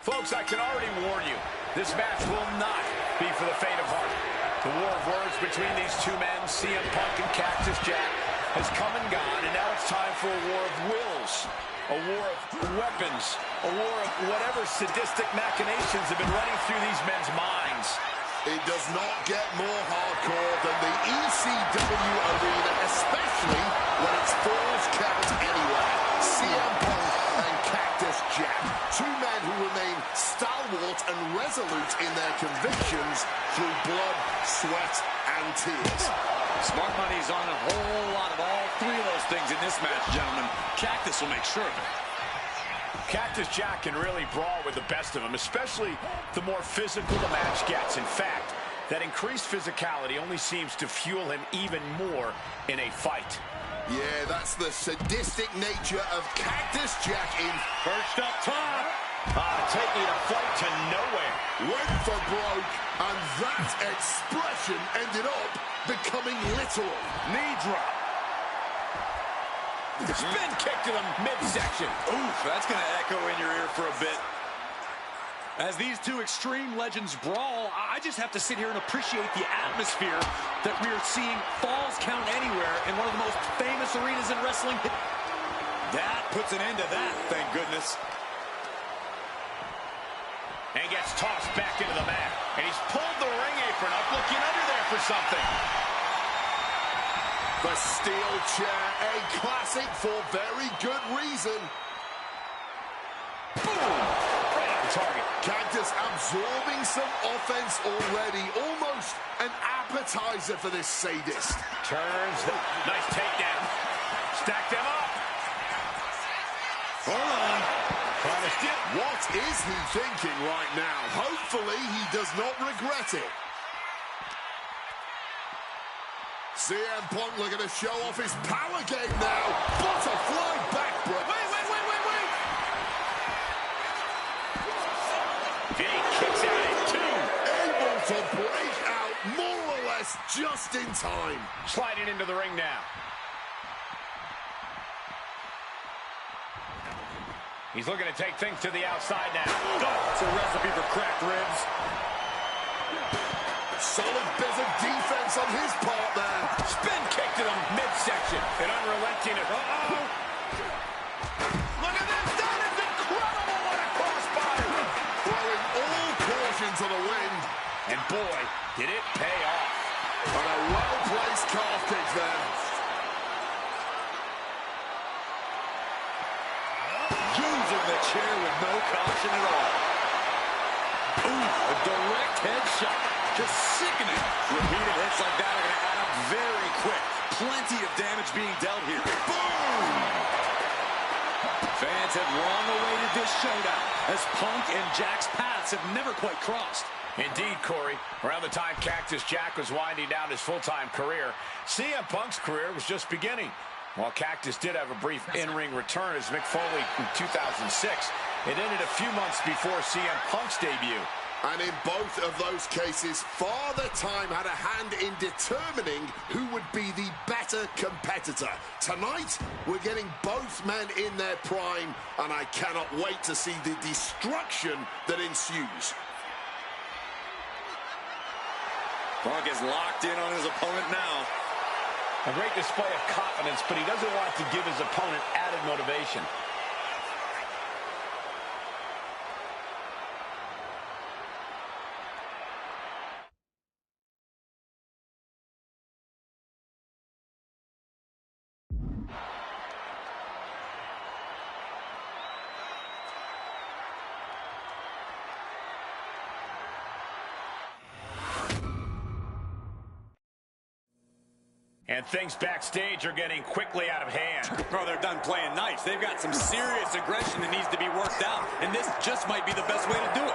Folks, I can already warn you, this match will not be for the faint of heart. The war of words between these two men, CM Punk and Cactus Jack, has come and gone, and now it's time for a war of wills, a war of weapons, a war of whatever sadistic machinations have been running through these men's minds. It does not get more hardcore than the ECW arena, especially when it's Falls Count Anywhere. CM Punk and Cactus Jack, two men who remain stalwart and resolute in their convictions through blood, sweat, and tears. Smart money's on a whole lot of all three of those things in this match, gentlemen. Cactus will make sure of it. Cactus Jack can really brawl with the best of them, especially the more physical the match gets. In fact, that increased physicality only seems to fuel him even more in a fight. Yeah, that's the sadistic nature of Cactus Jack in Perched up top. Taking a fight to nowhere. Went for broke, and that expression ended up becoming literal. Knee drop. Spin kick to the midsection. Oof, that's going to echo in your ear for a bit. As these two extreme legends brawl, I just have to sit here and appreciate the atmosphere that we are seeing Falls Count Anywhere in one of the most famous arenas in wrestling. That puts an end to that, thank goodness. And gets tossed back into the mat. And he's pulled the ring apron up, looking under there for something. The steel chair, a classic for very good reason. Boom! Right on target. Cactus absorbing some offense already. Almost an appetizer for this sadist. Turns. Nice takedown. Stack them up. Hold on. Promised it. What is he thinking right now? Hopefully he does not regret it. CM Punk looking to show off his power game now. Butterfly backbreaker. Wait. He kicks out at two. Able to break out more or less just in time. Sliding into the ring now. He's looking to take things to the outside now. Oh, it's a recipe for cracked ribs. Solid bit of defense on his part there. Spin kick to the midsection. An unrelenting. Uh-oh. Look at this. That is incredible. What a crossbody. Throwing all caution to the wind. And boy, did it pay off. And a well-placed calf kick there. Using the chair with no caution at all. Ooh, a direct headshot. Just sickening. Repeated hits like that are going to add up very quick. Plenty of damage being dealt here. Boom! Fans have long awaited this showdown, as Punk and Jack's paths have never quite crossed. Indeed, Corey. Around the time Cactus Jack was winding down his full-time career, CM Punk's career was just beginning. While Cactus did have a brief in-ring return as Mick Foley in 2006, it ended a few months before CM Punk's debut. And in both of those cases, Father Time had a hand in determining who would be the better competitor. Tonight, we're getting both men in their prime, and I cannot wait to see the destruction that ensues. Punk is locked in on his opponent now. A great display of confidence, but he doesn't want to give his opponent added motivation. And things backstage are getting quickly out of hand. Oh, they're done playing nice. They've got some serious aggression that needs to be worked out, and this just might be the best way to do it.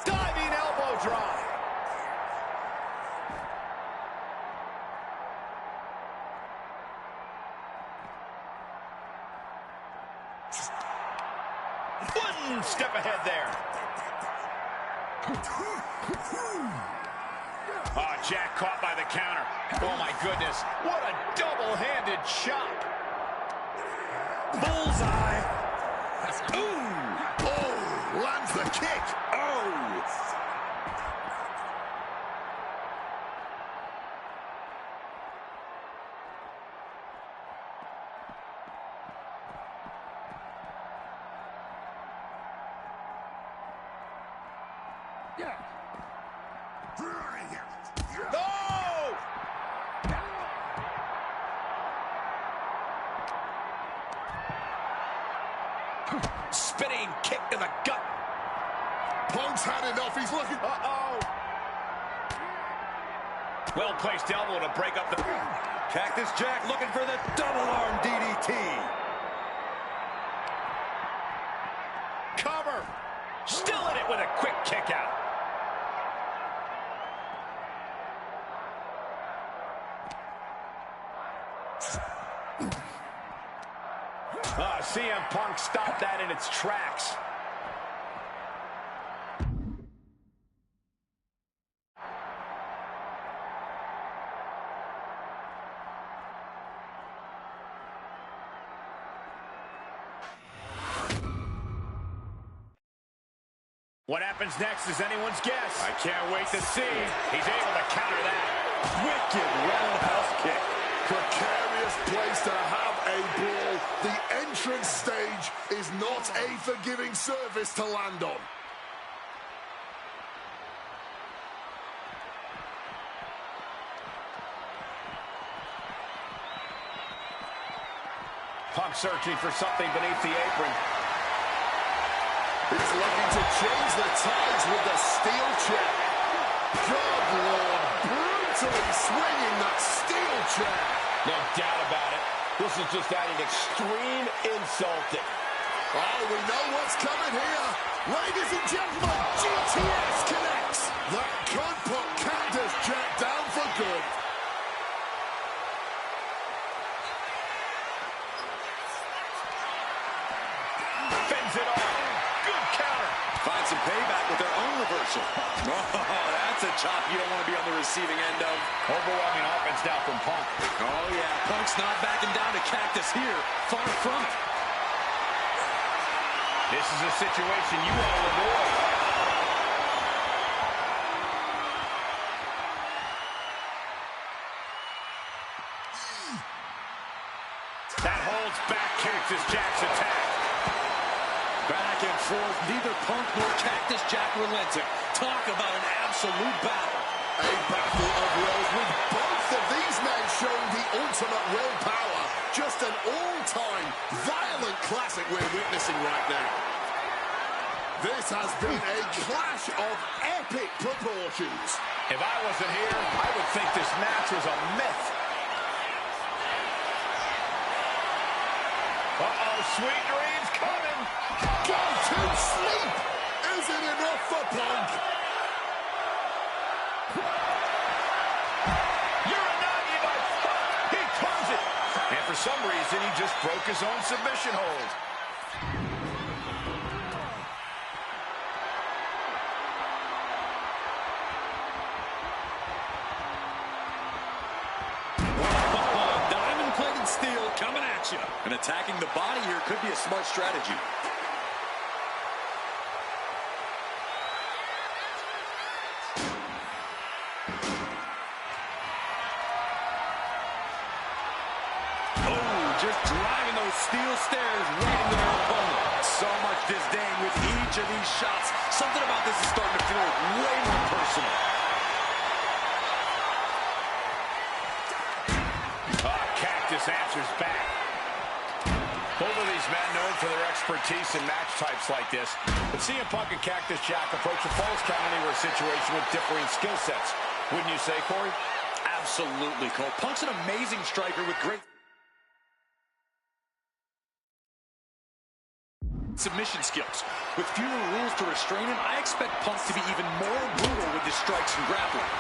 Diving elbow drop. One step ahead there. Oh, Jack caught by the counter. Oh, my goodness. What a double-handed chop. Bullseye. Ooh! Oh, lands the kick. Oh! Yeah. No! Spinning kick to the gut. Punk's had enough. He's looking. Uh-oh. Well-placed elbow to break up the... Cactus Jack looking for the double-arm DDT. Cover. Still in it with a quick kick out. CM Punk stopped that in its tracks. What happens next is anyone's guess. I can't wait to see. He's able to counter that. Wicked roundhouse kick. Precarious place to have a brawl. The entrance stage is not a forgiving surface to land on. Punk searching for something beneath the apron. He's looking to change the tides with the steel chair. Good Lord, brutally swinging that steel chair. No doubt about it. This is just adding extreme insult. Oh, we know what's coming here. Ladies and gentlemen, GTS connects. That could put Cactus Jack down for good. Fends it off. Good counter. Find some payback with their own reversal. Oh, that's a chop you don't want to be on the receiving end of. Overwhelming offense now from Punk. Oh, yeah. Punk's not backing down to Cactus here. Far from it. This is a situation you want to avoid. Fights back Cactus Jack's attack. Back and forth, neither Punk nor Cactus Jack relenting. Talk about an absolute battle. A battle of wills with both of these men showing the ultimate willpower. Just an all-time violent classic we're witnessing right now. This has been a clash of epic proportions. If I wasn't here, I would think this match was a myth. Uh-oh, sweet dreams coming. Go to sleep. Is it enough for Punk? You're a nugget, my fuck. He turns it. And for some reason, he just broke his own submission hold. Diamond-plated steel coming at you. And attacking the body here could be a smart strategy. Just driving those steel stairs right into their opponent. So much disdain with each of these shots. Something about this is starting to feel way more personal. Cactus answers back. Both of these men known for their expertise in match types like this. But CM Punk and Cactus Jack approach a Falls Count Anywhere situation with differing skill sets. Wouldn't you say, Corey? Absolutely, Cole. Punk's an amazing striker with great submission skills. With fewer rules to restrain him, I expect Punk to be even more brutal with his strikes and grappling.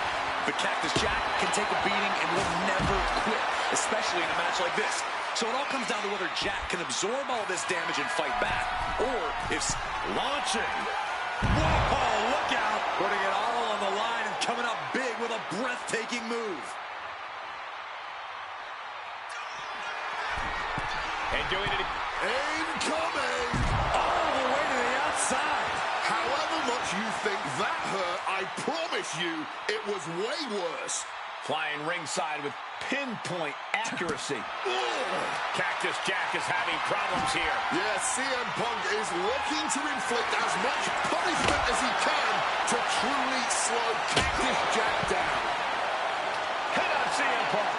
But Cactus Jack can take a beating and will never quit, especially in a match like this. So it all comes down to whether Jack can absorb all this damage and fight back, or if launching. Whoa, look out! Putting it all on the line and coming up big with a breathtaking move. And doing it Incoming! All the way to the outside. However much you think that hurt, I promise you, it was way worse. flying ringside with pinpoint accuracy. Cactus Jack is having problems here. Yeah, CM Punk is looking to inflict as much punishment as he can to truly slow Cactus Jack down. Hit on CM Punk.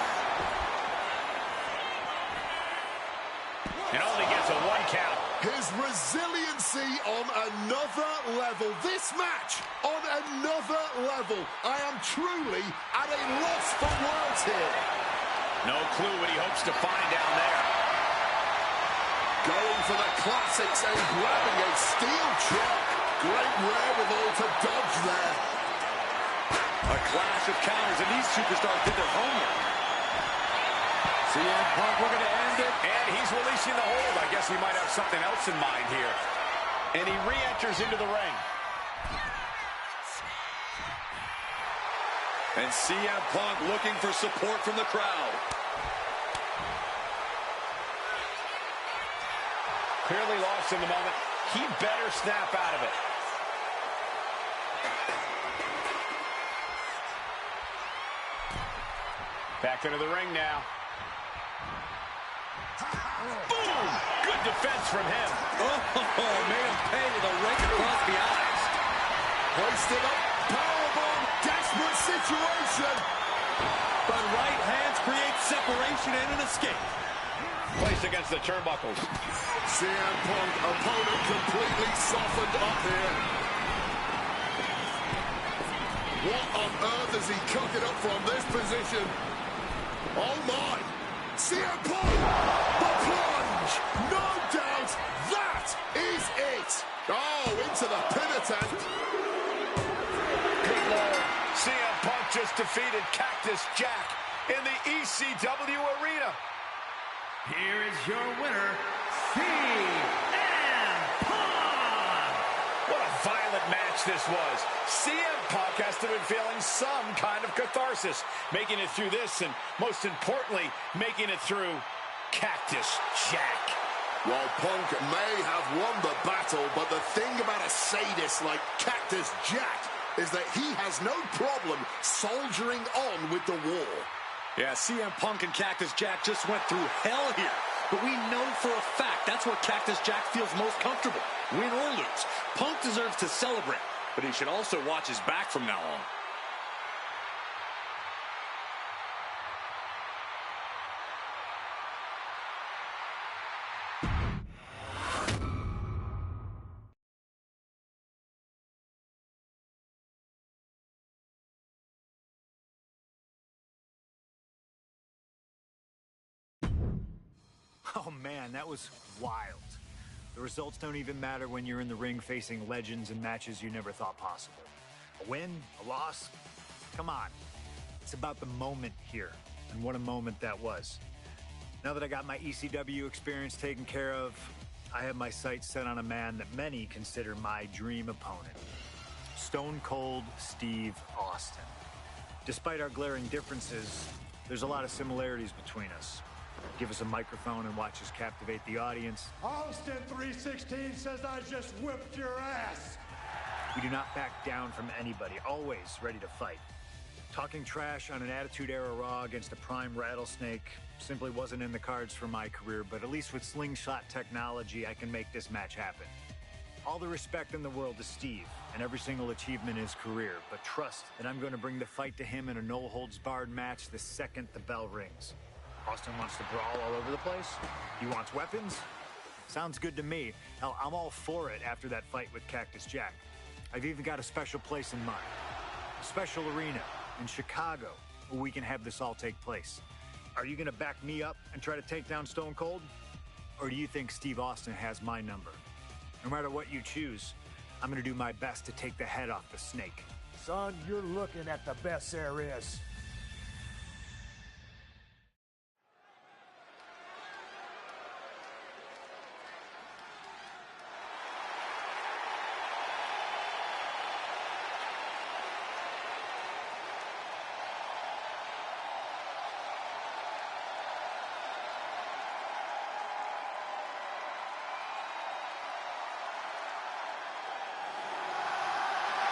And only gets a 1 count. His resiliency on another level. This match on another level. I am truly at a loss for words here. No clue what he hopes to find down there. Going for the classics and grabbing a steel choke. Great wherewithal to dodge there. A clash of counters, and these superstars did their homework. CM Punk, we're going to end it. And he's releasing the hold. I guess he might have something else in mind here. And he re-enters into the ring. And CM Punk looking for support from the crowd. Clearly lost in the moment. He better snap out of it. Back into the ring now. Boom! Good defense from him. Oh, made him pay with a rake across the eyes. Hoisted up, powerbomb, desperate situation. But right hands create separation and an escape. Placed against the turnbuckles. CM Punk, opponent completely softened up here. What on earth is he cooking up from this position? Oh my! CM Punk! The plunge! No doubt that is it! Oh, into the pin attempt. Good Lord. CM Punk just defeated Cactus Jack in the ECW arena. Here is your winner, CM Punk! What a violent match this was. CM Punk has to be feeling some kind of catharsis, making it through this, and most importantly, making it through Cactus Jack. Well, Punk may have won the battle, but the thing about a sadist like Cactus Jack is that he has no problem soldiering on with the war. Yeah, CM Punk and Cactus Jack just went through hell here. but we know for a fact that's what Cactus Jack feels most comfortable, win or lose. Punk deserves to celebrate, but he should also watch his back from now on. Oh man, that was wild. The results don't even matter when you're in the ring facing legends in matches you never thought possible. A win, a loss, come on. It's about the moment here, and what a moment that was. Now that I got my ECW experience taken care of, I have my sights set on a man that many consider my dream opponent. Stone Cold Steve Austin. Despite our glaring differences, there's a lot of similarities between us. Give us a microphone and watch us captivate the audience. Austin 316 says I just whipped your ass. We do not back down from anybody, always ready to fight. Talking trash on an Attitude Era Raw against a prime Rattlesnake simply wasn't in the cards for my career, but at least with slingshot technology, I can make this match happen. All the respect in the world to Steve and every single achievement in his career, but trust that I'm going to bring the fight to him in a no-holds-barred match the second the bell rings. Austin wants to brawl all over the place? He wants weapons? Sounds good to me. Hell, I'm all for it after that fight with Cactus Jack. I've even got a special place in mind. A special arena in Chicago where we can have this all take place. Are you going to back me up and try to take down Stone Cold? Or do you think Steve Austin has my number? No matter what you choose, I'm going to do my best to take the head off the snake. Son, you're looking at the best there is.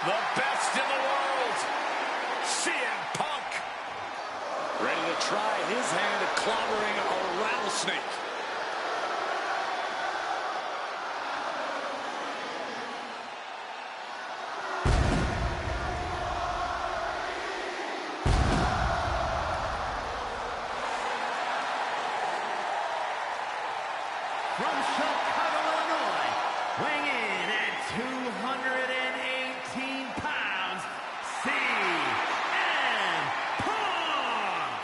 The best in the world, CM Punk. Ready to try his hand at clobbering a rattlesnake. From Chicago, Illinois, weighing in at 218 pounds, CM Punk.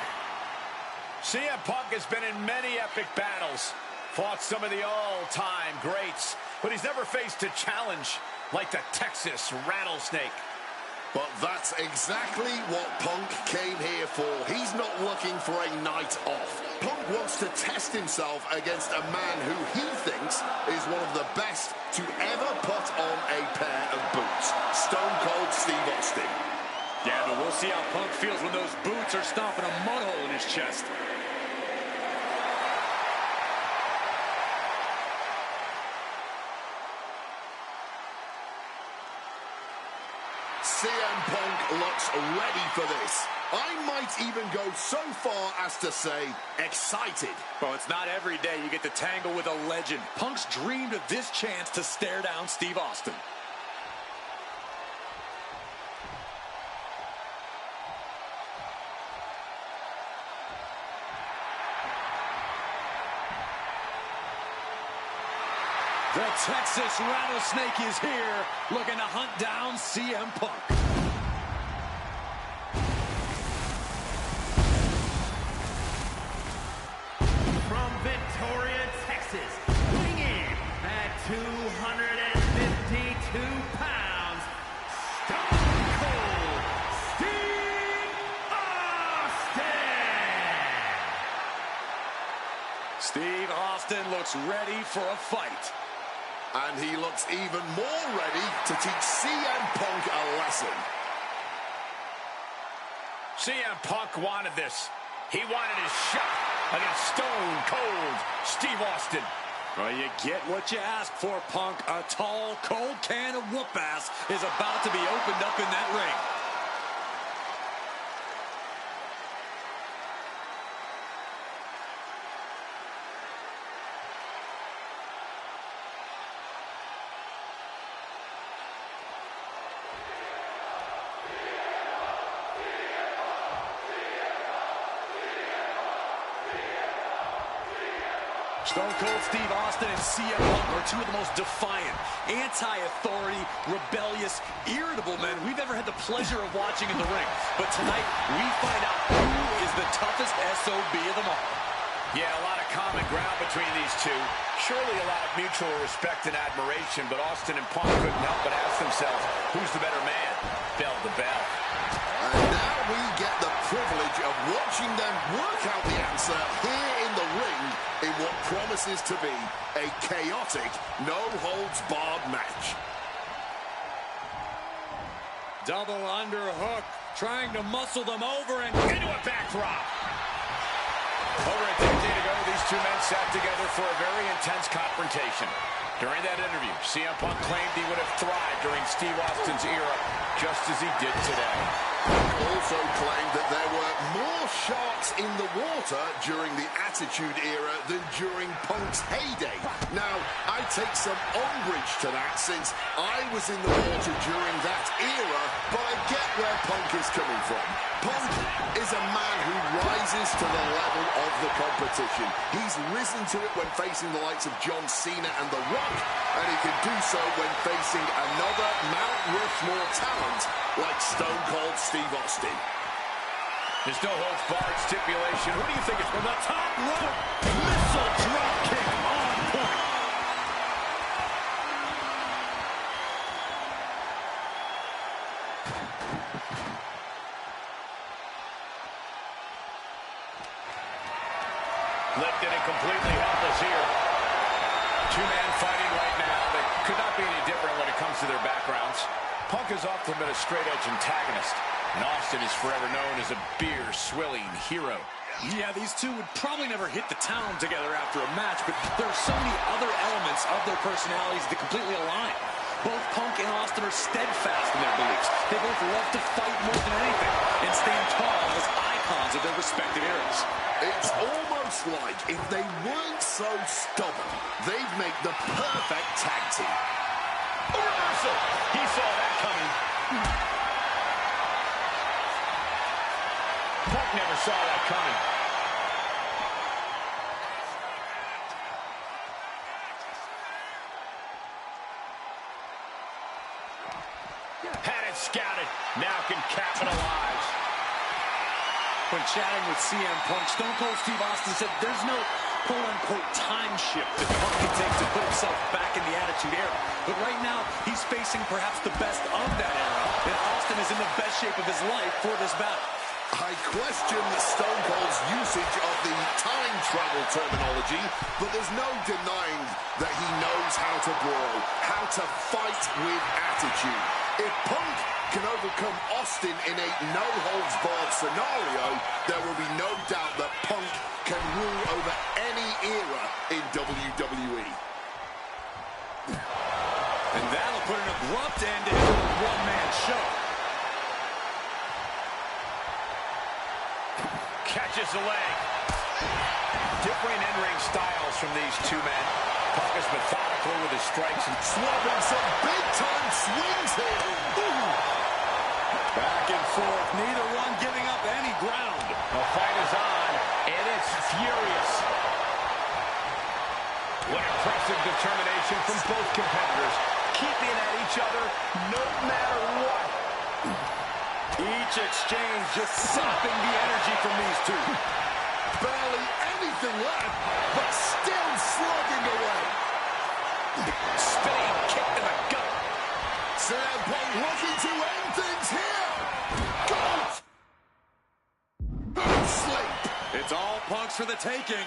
CM Punk has been in many epic battles, fought some of the all-time greats, but he's never faced a challenge like the Texas Rattlesnake. But that's exactly what Punk came here for. He's not looking for a night off. Punk wants to test himself against a man who he thinks is one of the best to ever put on a pair of boots. Stone Cold Steve Austin. Yeah, but we'll see how Punk feels when those boots are stomping a mud hole in his chest. CM Punk looks ready for this. I might even go so far as to say excited. Well, it's not every day you get to tangle with a legend. Punk's dreamed of this chance to stare down Steve Austin. The Texas Rattlesnake is here, looking to hunt down CM Punk. From Victoria, Texas, weighing in at 252 pounds, Stone Cold Steve Austin. Steve Austin looks ready for a fight. And he looks even more ready to teach CM Punk a lesson. CM Punk wanted this. He wanted his shot against Stone Cold Steve Austin. Well, you get what you ask for, Punk. A tall, cold can of whoop ass is about to be opened up in that ring. Stone Cold Steve Austin and CM Punk are two of the most defiant, anti-authority, rebellious, irritable men we've ever had the pleasure of watching in the ring. But tonight, we find out who is the toughest SOB of them all. Yeah, a lot of common ground between these two. Surely a lot of mutual respect and admiration, but Austin and Punk couldn't help but ask themselves, who's the better man? Bell to bell. And now we get the privilege of watching them work out the answer here in the ring in what promises to be a chaotic, no-holds-barred match. Double underhook, trying to muscle them over and into a backdrop. Over a decade ago, these two men sat together for a very intense confrontation. During that interview, CM Punk claimed he would have thrived during Steve Austin's era, just as he did today. Also claimed that there were more sharks in the water during the Attitude Era than during Punk's heyday. Now, I take some umbrage to that since I was in the water during that era, but I get where Punk is coming from. Punk is a man who rises to the level of the competition. He's risen to it when facing the likes of John Cena and The Rock, and he can do so when facing another Mount Rushmore talent like Stone Cold Steve Austin. There's no holds barred stipulation. Who do you think is from the top rope? Missile drop kick on point. Lifted and completely helpless here. Two-man fighting right now that could not be any different when it comes to their backgrounds. Punk has often been a straight-edge antagonist, and Austin is forever known as a beer-swilling hero. Yeah, these two would probably never hit the town together after a match, but there are so many other elements of their personalities that completely align. Both Punk and Austin are steadfast in their beliefs. They both love to fight more than anything and stand tall as icons of their respective eras. It's almost like if they weren't so stubborn, they'd make the perfect tag team. A reversal! He saw that coming. Punk never saw that coming. Had it scouted. Now can capitalize. When chatting with CM Punk, Stone Cold Steve Austin said there's no quote-unquote time shift that Punk can take to put himself back in the Attitude Era. But right now, he's facing perhaps the best of that era, and Austin is in the best shape of his life for this battle. I question Stone Cold's usage of the time travel terminology, but there's no denying that he knows how to brawl, how to fight with attitude. If Punk can overcome Austin in a no-holds-barred scenario, there will be no doubt that Punk can rule over any era in WWE. And that'll put an abrupt end to the one-man show. Catches the leg. Differing in-ring styles from these two men. Punk is methodical with his strikes and Swapping some big-time swings here. Ooh. Back and forth, neither one giving up any ground. The fight is on, and it's furious. What impressive determination from both competitors, keeping at each other no matter what. Each exchange just sapping the energy from these two. Barely anything left, but still slugging away. Spinning kick to the gut. CM Punk looking to end things here. Goat. Boot sleep. It's all Punks for the taking.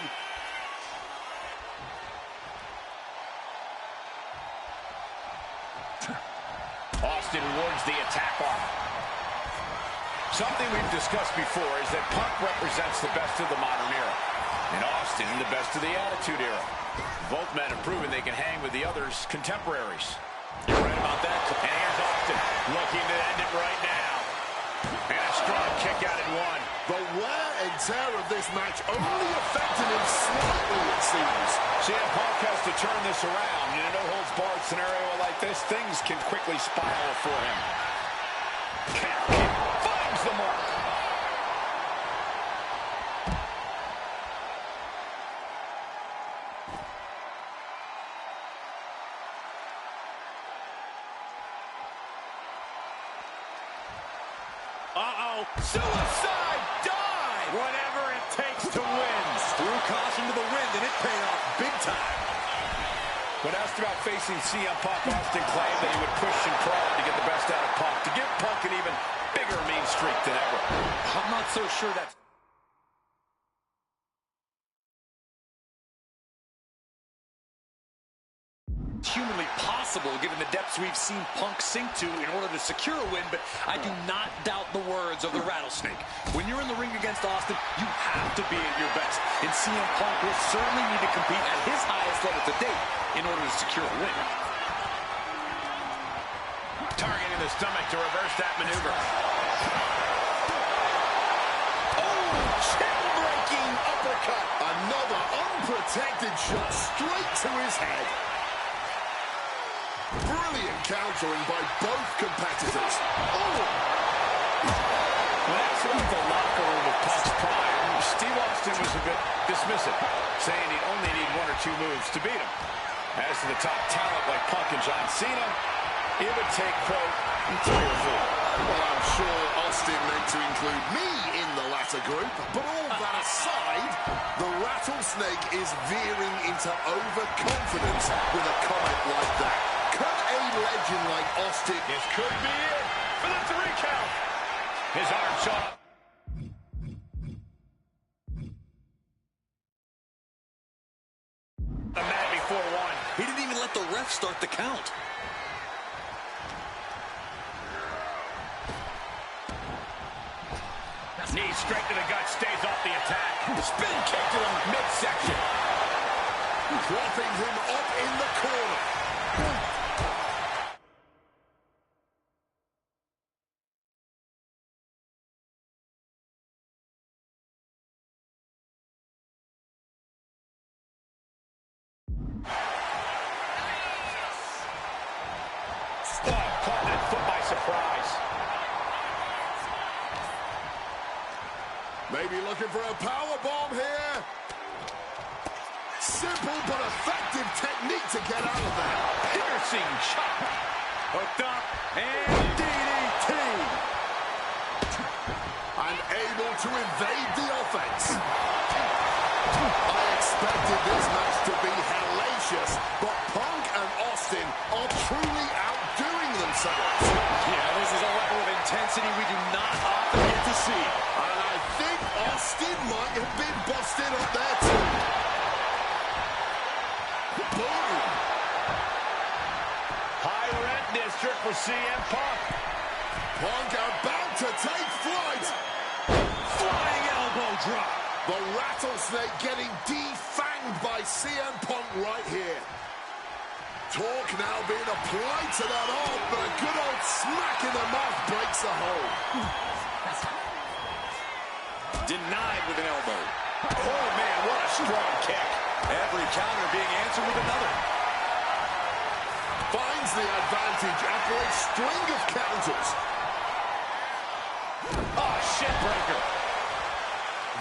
Austin wards the attack off. Something we've discussed before is that Punk represents the best of the modern era, and Austin the best of the Attitude Era. Both men have proven they can hang with the others' contemporaries. You're right about that. And here's Austin looking to end it right now. And a strong kick out at one. The wear and tear of this match only affected him slightly, it seems. CM Punk has to turn this around. In a no-holds-barred scenario like this, things can quickly spiral for him. Calf kick finds the mark. Suicide dive! Whatever it takes to win. Threw caution to the wind, and it paid off big time. When asked about facing CM Punk, Austin claimed that he would push and prod to get the best out of Punk, to give Punk an even bigger mean streak than ever. I'm not so sure that's humanly possible given the depths we've seen Punk sink to in order to secure a win, but I do not doubt the words of the Rattlesnake. When you're in the ring against Austin, you have to be at your best, and CM Punk will certainly need to compete at his highest level to date in order to secure a win. Targeting the stomach to reverse that maneuver. Oh, chin-breaking uppercut. Another unprotected shot straight to his head. Brilliant countering by both competitors. Oh! When asked about the locker room of Punk's prime, Steve Austin was a bit dismissive, saying he'd only need one or two moves to beat him. As to the top talent like Punk and John Cena, it would take, quote, 3 or 4. Well, I'm sure Austin meant to include me in the latter group, but all that aside, the Rattlesnake is veering into overconfidence with a comment like that. Could a legend like Austin... This could be it for the 3 count. His arm shot. The man before one. He didn't even let the ref start the count. Knee straight to the gut, stays off the attack. Spin kick to the midsection. Propping him up in the corner. Caught that foot by surprise. Maybe looking for a power bomb here. Simple but effective technique to get out of that. Piercing chop. Hooked up and DDT. And able to evade the offense. I expected this match to be hellacious, but Punk and Austin are truly outdoing themselves. Yeah, this is a level of intensity we do not often get to see. And I think Austin might have been busted up there too. Boom! High rent district for CM Punk. Punk about to take flight. Flying elbow drop. The Rattlesnake getting defanged by CM Punk right here. Torque now being applied to that arm, but a good old smack in the mouth breaks the hold. Denied with an elbow. Oh, man, what a strong kick. Every counter being answered with another. Finds the advantage after a string of counters. Oh, shit breaker.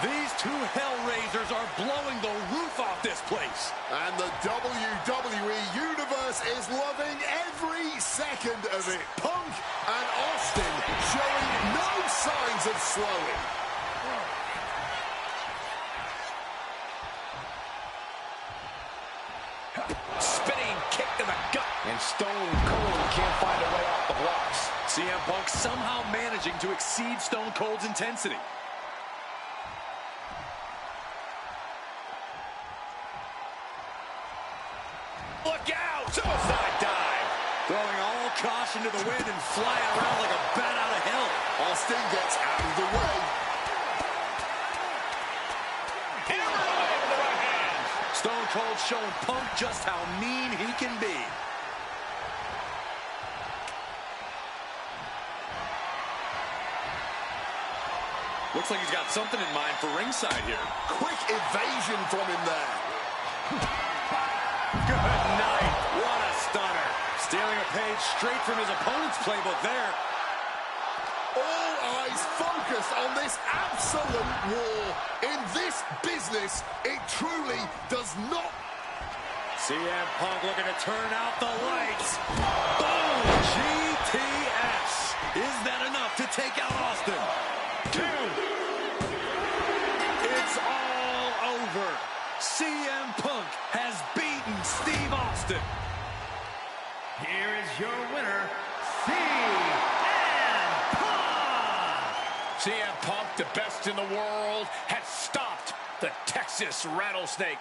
These two Hellraisers are blowing the roof off this place. And the WWE Universe is loving every second of it. Punk and Austin showing no signs of slowing. Spinning kick to the gut. And Stone Cold can't find a way off the blocks. CM Punk somehow managing to exceed Stone Cold's intensity. Look out! Suicide dive! Throwing all caution to the wind and flying around like a bat out of hell. Austin gets out of the way. Hammered away with the right hand. Stone Cold showing Punk just how mean he can be. Looks like he's got something in mind for ringside here. Quick evasion from him there. Good night. What a stunner. Stealing a page straight from his opponent's playbook there. All eyes focused on this absolute war. In this business, it truly does not. CM Punk looking to turn out the lights. Boom! GTS. Is that enough to take out Austin? 2. It's all over. CM Punk has beaten Steve Austin. Here is your winner, CM Punk. CM Punk, the best in the world, has stopped the Texas Rattlesnake.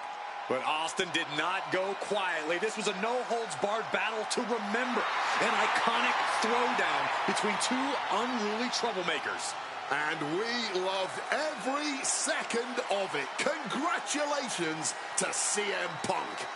But Austin did not go quietly. This was a no-holds-barred battle to remember. An iconic throwdown between two unruly troublemakers. And we loved every second of it. Congratulations to CM Punk.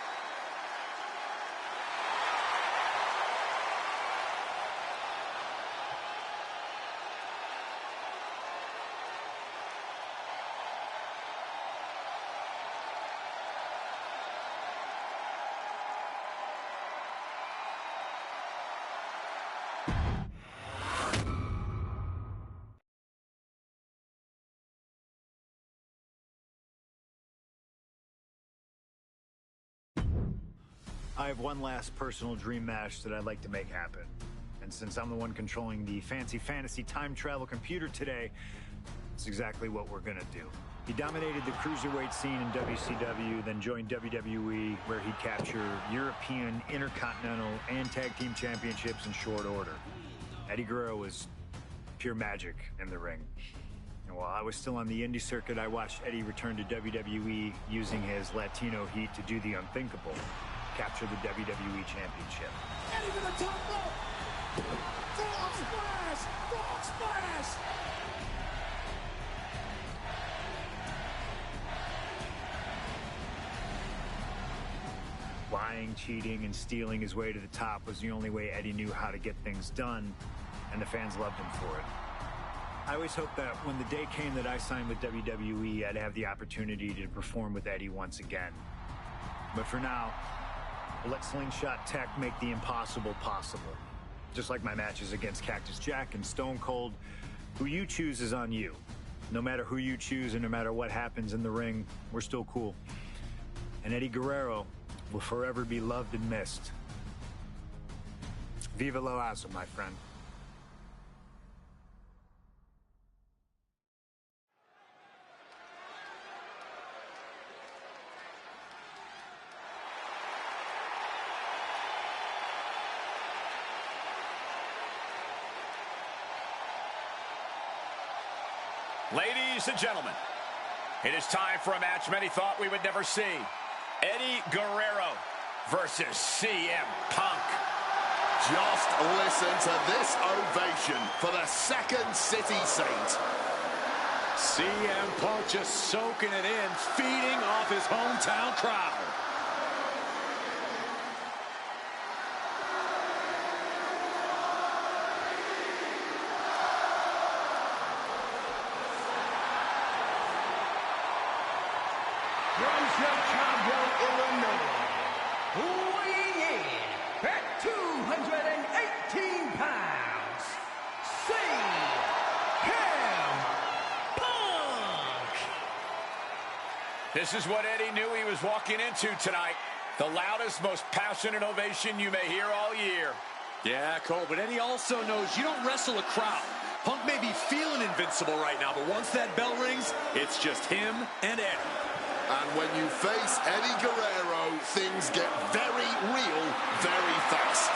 I have one last personal dream match that I'd like to make happen. And since I'm the one controlling the fancy fantasy time travel computer today, it's exactly what we're gonna do. He dominated the cruiserweight scene in WCW, then joined WWE, where he'd capture European, Intercontinental, and Tag Team Championships in short order. Eddie Guerrero was pure magic in the ring. And while I was still on the indie circuit, I watched Eddie return to WWE using his Latino heat to do the unthinkable. Capture the WWE Championship. Eddie to the top rope. Frog splash! Frog splash! Lying, cheating, and stealing his way to the top was the only way Eddie knew how to get things done, and the fans loved him for it. I always hoped that when the day came that I signed with WWE, I'd have the opportunity to perform with Eddie once again. But for now, we'll let Slingshot Tech make the impossible possible. Just like my matches against Cactus Jack and Stone Cold, who you choose is on you. No matter who you choose and no matter what happens in the ring, we're still cool. And Eddie Guerrero will forever be loved and missed. Viva Lo Asa, my friend. Ladies and gentlemen, it is time for a match many thought we would never see. Eddie Guerrero versus CM Punk. Just listen to this ovation for the Second City Saint. CM Punk just soaking it in, feeding off his hometown crowd. From Chicago, Illinois, weighing in at 218 pounds, CM Punk. This is what Eddie knew he was walking into tonight. The loudest, most passionate ovation you may hear all year. Yeah, Cole, but Eddie also knows you don't wrestle a crowd. Punk may be feeling invincible right now, but once that bell rings, it's just him and Eddie. And when you face Eddie Guerrero, things get very real very fast.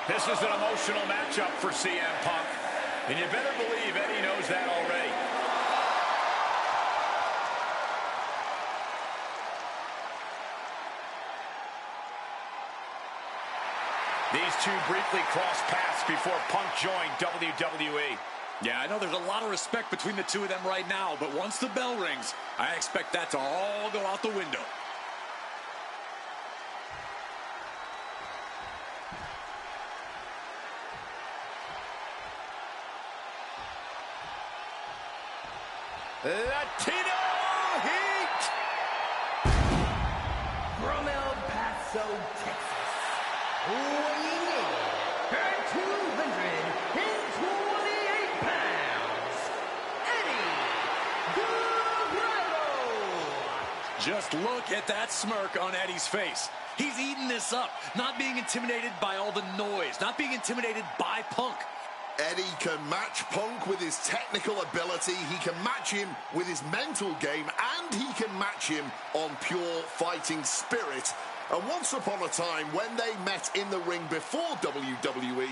This is an emotional matchup for CM Punk, and you better believe Eddie knows that already. These two briefly crossed paths before Punk joined WWE. Yeah, I know there's a lot of respect between the two of them right now, but once the bell rings, I expect that to all go out the window. Latino Heat! From El Paso, Texas, weighing in at 228 pounds, Eddie Guerrero. Just look at that smirk on Eddie's face. He's eating this up, not being intimidated by all the noise, not being intimidated by Punk. Eddie can match Punk with his technical ability, he can match him with his mental game, and he can match him on pure fighting spirit. And once upon a time, when they met in the ring before WWE,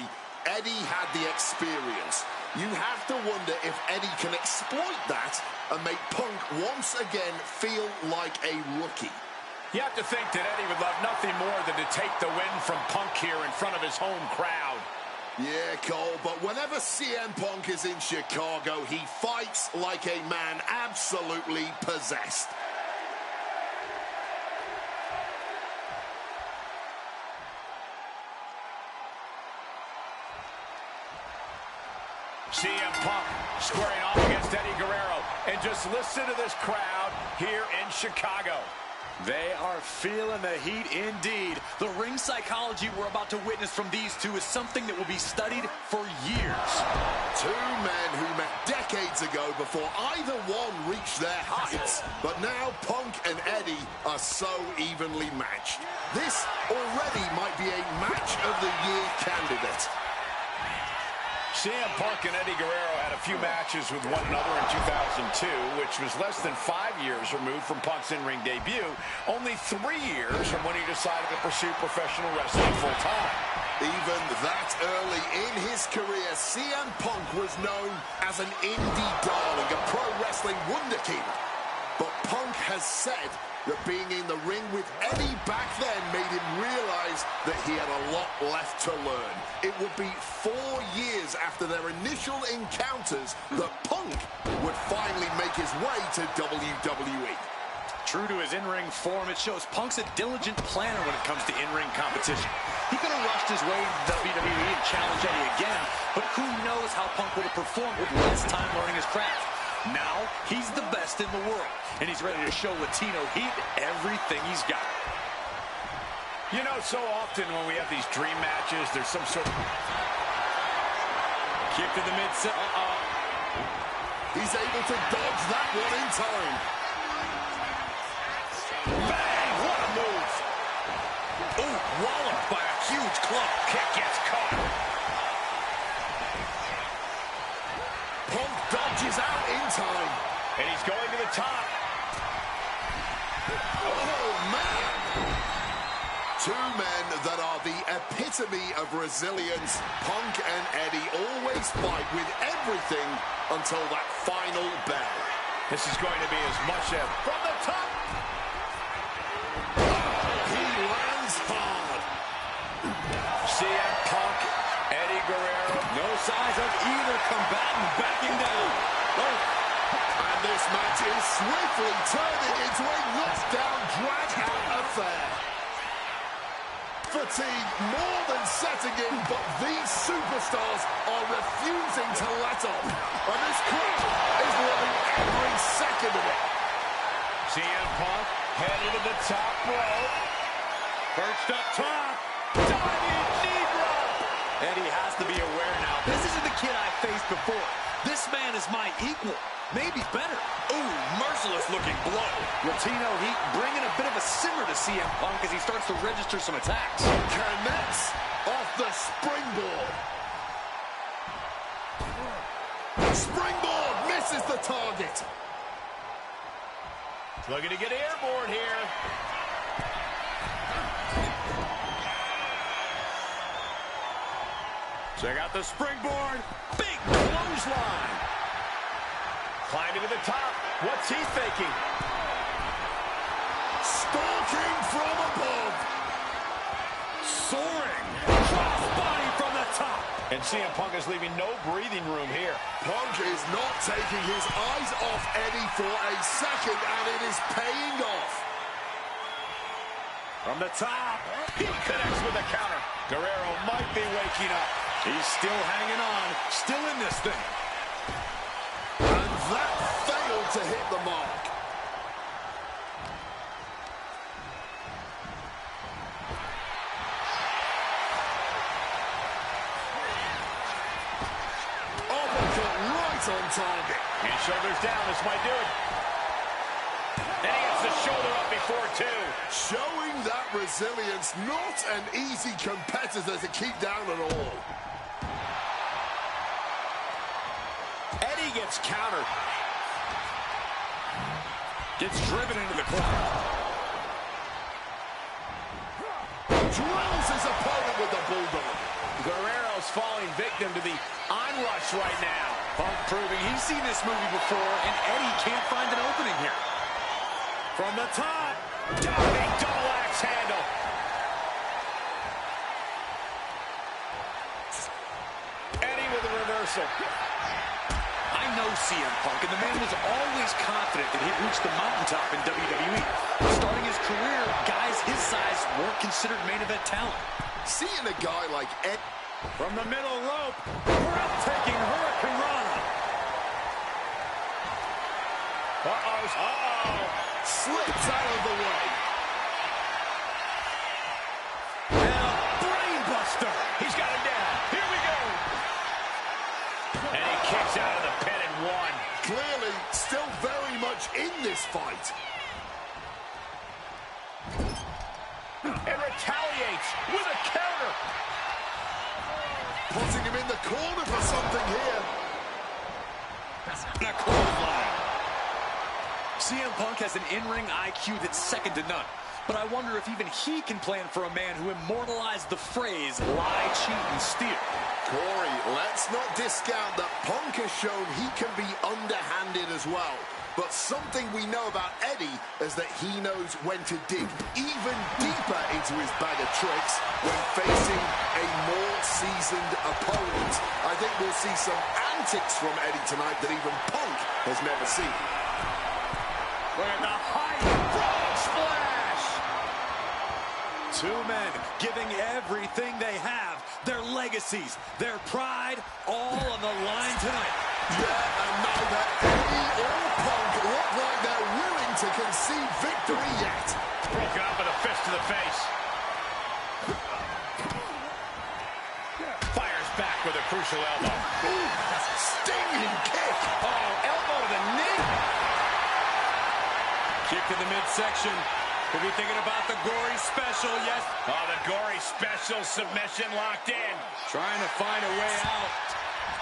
Eddie had the experience. You have to wonder if Eddie can exploit that and make Punk once again feel like a rookie. You have to think that Eddie would love nothing more than to take the win from Punk here in front of his home crowd. Yeah, Cole, but whenever CM Punk is in Chicago, he fights like a man absolutely possessed. CM Punk squaring off against Eddie Guerrero. And just listen to this crowd here in Chicago. They are feeling the heat indeed. The ring psychology we're about to witness from these two is something that will be studied for years. Two men who met decades ago before either one reached their heights. But now Punk and Eddie are so evenly matched. This already might be a match of the year candidate. CM Punk and Eddie Guerrero had a few matches with one another in 2002, which was less than 5 years removed from Punk's in-ring debut, only 3 years from when he decided to pursue professional wrestling full-time. Even that early in his career, CM Punk was known as an indie darling, a pro wrestling wunderkind. But Punk has said that being in the ring with Eddie back then made him realize that he had a lot left to learn. It would be 4 years after their initial encounters that Punk would finally make his way to WWE. True to his in-ring form, it shows Punk's a diligent planner when it comes to in-ring competition. He could have rushed his way into WWE and challenged Eddie again, but who knows how Punk would have performed with less time learning his craft. Now, he's the best in the world, and he's ready to show Latino Heat everything he's got. You know, so often when we have these dream matches, there's some sort of kick to the mid-set. He's able to dodge that one in time. Bang! What a move! Ooh, walloped by a huge club. Kick gets caught. Punk dodges out in time. And he's going to the top. Oh, man! Two men that are the epitome of resilience. Punk and Eddie always fight with everything until that final bell. This is going to be as much as from the top. He lands hard. CM Punk, Eddie Guerrero. No signs of either combatant backing down. Oh. And this match is swiftly turning into a knockdown, drag-out affair. Fatigue more than setting in, but these superstars are refusing to let up. And this crowd is loving every second of it. CM Punk headed to the top rope. Perched up top. Diving knee drop. Eddie has to be aware now. This isn't the kid I faced before. This man is my equal. Maybe better. Ooh, merciless looking blow. Latino Heat bringing a bit of a simmer to CM Punk as he starts to register some attacks. Connects off the springboard. Springboard misses the target. Looking to get airborne here. Check out the springboard. Big clothesline. Climbing to the top. What's he thinking? Stalking from above. Soaring. Crossbody from the top. And CM Punk is leaving no breathing room here. Punk is not taking his eyes off Eddie for a second, and it is paying off. From the top. He connects with a counter. Guerrero might be waking up. He's still hanging on. Still in this thing. And that failed to hit the mark. Uppercut right on target. And shoulders down. This might do it. And he gets the shoulder up before two. Showing that resilience, not an easy competitor to keep down at all. gets countered. Gets driven into the corner. Drills his opponent with the bulldog. Guerrero's falling victim to the onrush right now. Punk proving he's seen this movie before, and Eddie can't find an opening here. From the top, diving double axe handle. Eddie with a reversal. I know CM Punk, and the man was always confident that he'd reach the mountaintop in WWE. Starting his career, guys his size weren't considered main event talent. Seeing a guy like Ed From the middle rope, breathtaking Hurricane Rana. slips out of the way. And a brain buster. He's got him down. Here we go. And he kicks out of the pin and one. Clearly, still very much in this fight. And retaliates with a counter. Putting him in the corner for something here. And a clothesline. CM Punk has an in-ring IQ that's second to none. But I wonder if even he can plan for a man who immortalized the phrase, lie, cheat, and steal. Corey, let's not discount that Punk has shown he can be underhanded as well. But something we know about Eddie is that he knows when to dig even deeper into his bag of tricks when facing a more seasoned opponent. I think we'll see some antics from Eddie tonight that even Punk has never seen. Look at the height. Frog splash. Two men giving everything they have, their legacies, their pride, all on the line tonight. Yeah, and neither Eddie or Punk look like they're willing to concede victory yet. Broken up with a fist to the face. Fires back with a crucial elbow. Ooh, stinging kick. Oh, elbow to the knee. Kick to the midsection. Could be thinking about the gory special, yes. Oh, the gory special submission locked in. Trying to find a way out.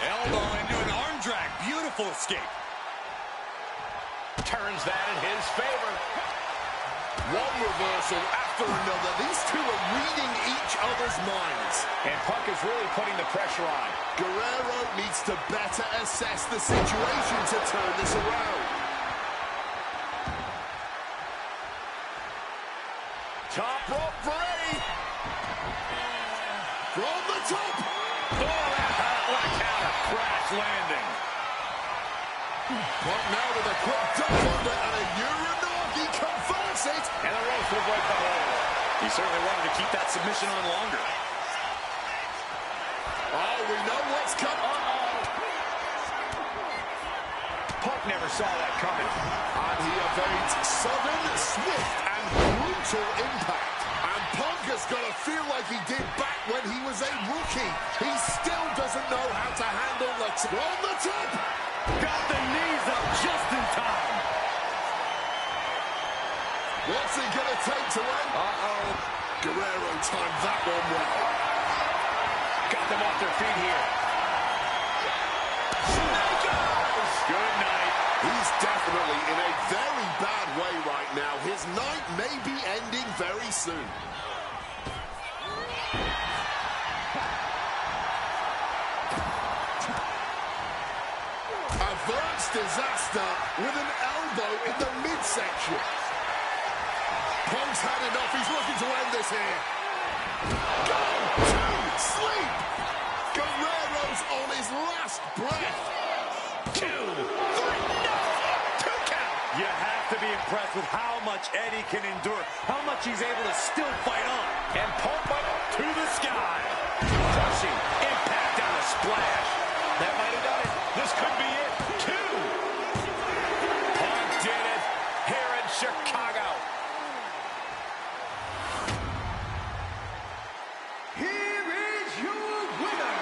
Elbow into an arm drag. Beautiful escape. Turns that in his favor. One reversal after another. These two are reading each other's minds. And Punk is really putting the pressure on. Guerrero needs to better assess the situation to turn this around. Top rope for Eddie. From the top. Oh, that hot counter. Crash landing. Punk now with a quick double under and a Uranagi converts it. And the ropes will break the hold. He certainly wanted to keep that submission on longer. Oh, we know what's coming. Punk never saw that coming. And he evades sudden, swift, and brutal impact. And Punk has got to feel like he did back when he was a rookie. He still doesn't know how to handle the on the top. Got the knees up just in time. What's he going to take to win? Guerrero timed that one well. Got them off their feet here. Good night. He's definitely in a very bad way right now. His night may be ending very soon. Averts disaster with an elbow in the midsection. Punk's had enough. He's looking to end this here. Go to sleep. Guerrero's on his last breath. 2, 3, no! 2 count. You have to be impressed with how much Eddie can endure, how much he's able to still fight on. And Punk up To the sky. crushing impact on the splash. That might have done it. This could be it. 2. Punk did it here in Chicago. Here is your winner,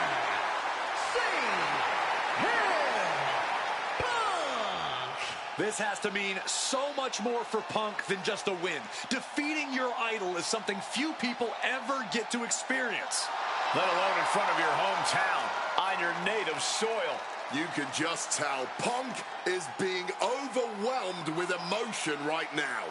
Punk! This has to mean so much more for Punk than just a win. Defeating your idol is something few people ever get to experience. Let alone in front of your hometown, on your native soil. You can just tell Punk is being overwhelmed with emotion right now.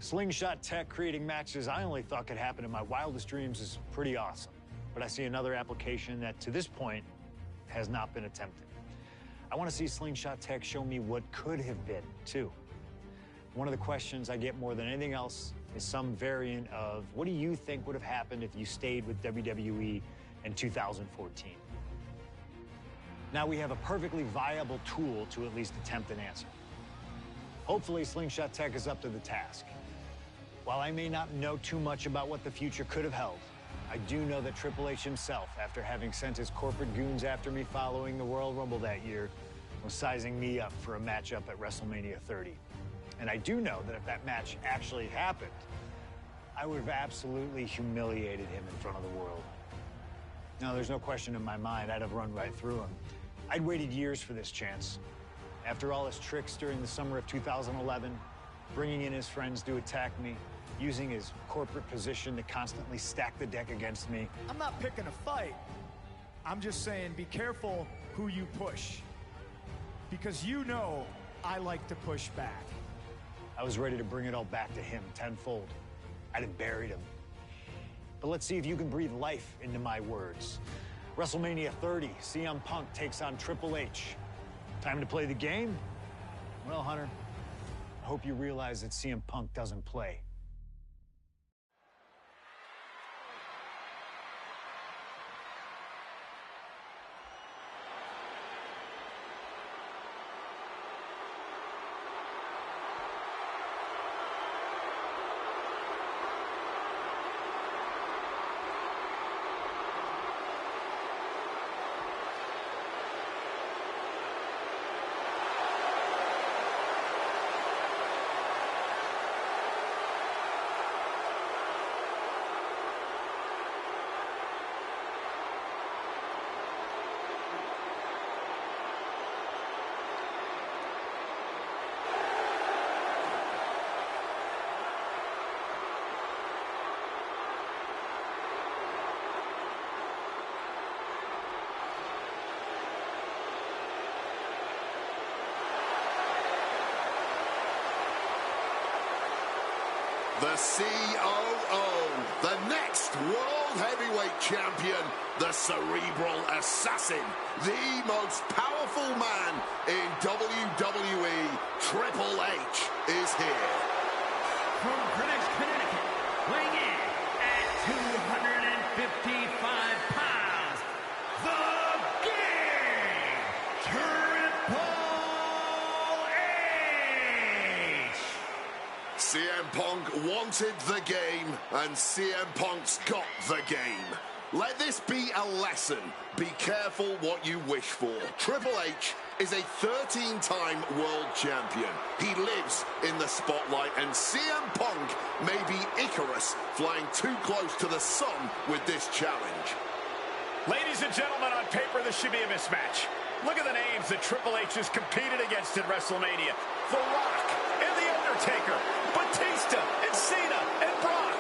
Slingshot tech creating matches I only thought could happen in my wildest dreams is pretty awesome. But I see another application that, to this point, has not been attempted. I want to see Slingshot tech show me what could have been, too. One of the questions I get more than anything else is some variant of, what do you think would have happened if you stayed with WWE in 2014? Now we have a perfectly viable tool to at least attempt an answer. Hopefully, Slingshot tech is up to the task. While I may not know too much about what the future could have held, I do know that Triple H himself, after having sent his corporate goons after me following the Royal Rumble that year, was sizing me up for a matchup at WrestleMania 30. And I do know that if that match actually happened, I would have absolutely humiliated him in front of the world. Now, there's no question in my mind I'd have run right through him. I'd waited years for this chance. After all his tricks during the summer of 2011, bringing in his friends to attack me, using his corporate position to constantly stack the deck against me. I'm not picking a fight. I'm just saying be careful who you push. Because you know I like to push back. I was ready to bring it all back to him tenfold. I'd have buried him. But let's see if you can breathe life into my words. WrestleMania 30, CM Punk takes on Triple H. Time to play the game? Well, Hunter, I hope you realize that CM Punk doesn't play. The COO, the next World Heavyweight Champion, the Cerebral Assassin, the most powerful man in WWE, Triple H, is here. From Greenwich, Connecticut, weighing in at 255 pounds, the King, Triple H! CM Punk wanted the game, and CM Punk's got the game. Let this be a lesson. Be careful what you wish for. Triple H is a 13-time world champion. He lives in the spotlight, and CM Punk may be Icarus flying too close to the sun with this challenge. Ladies and gentlemen, on paper, this should be a mismatch. Look at the names that Triple H has competed against at WrestleMania. The Rock and The Undertaker, Batista and Cena and Brock.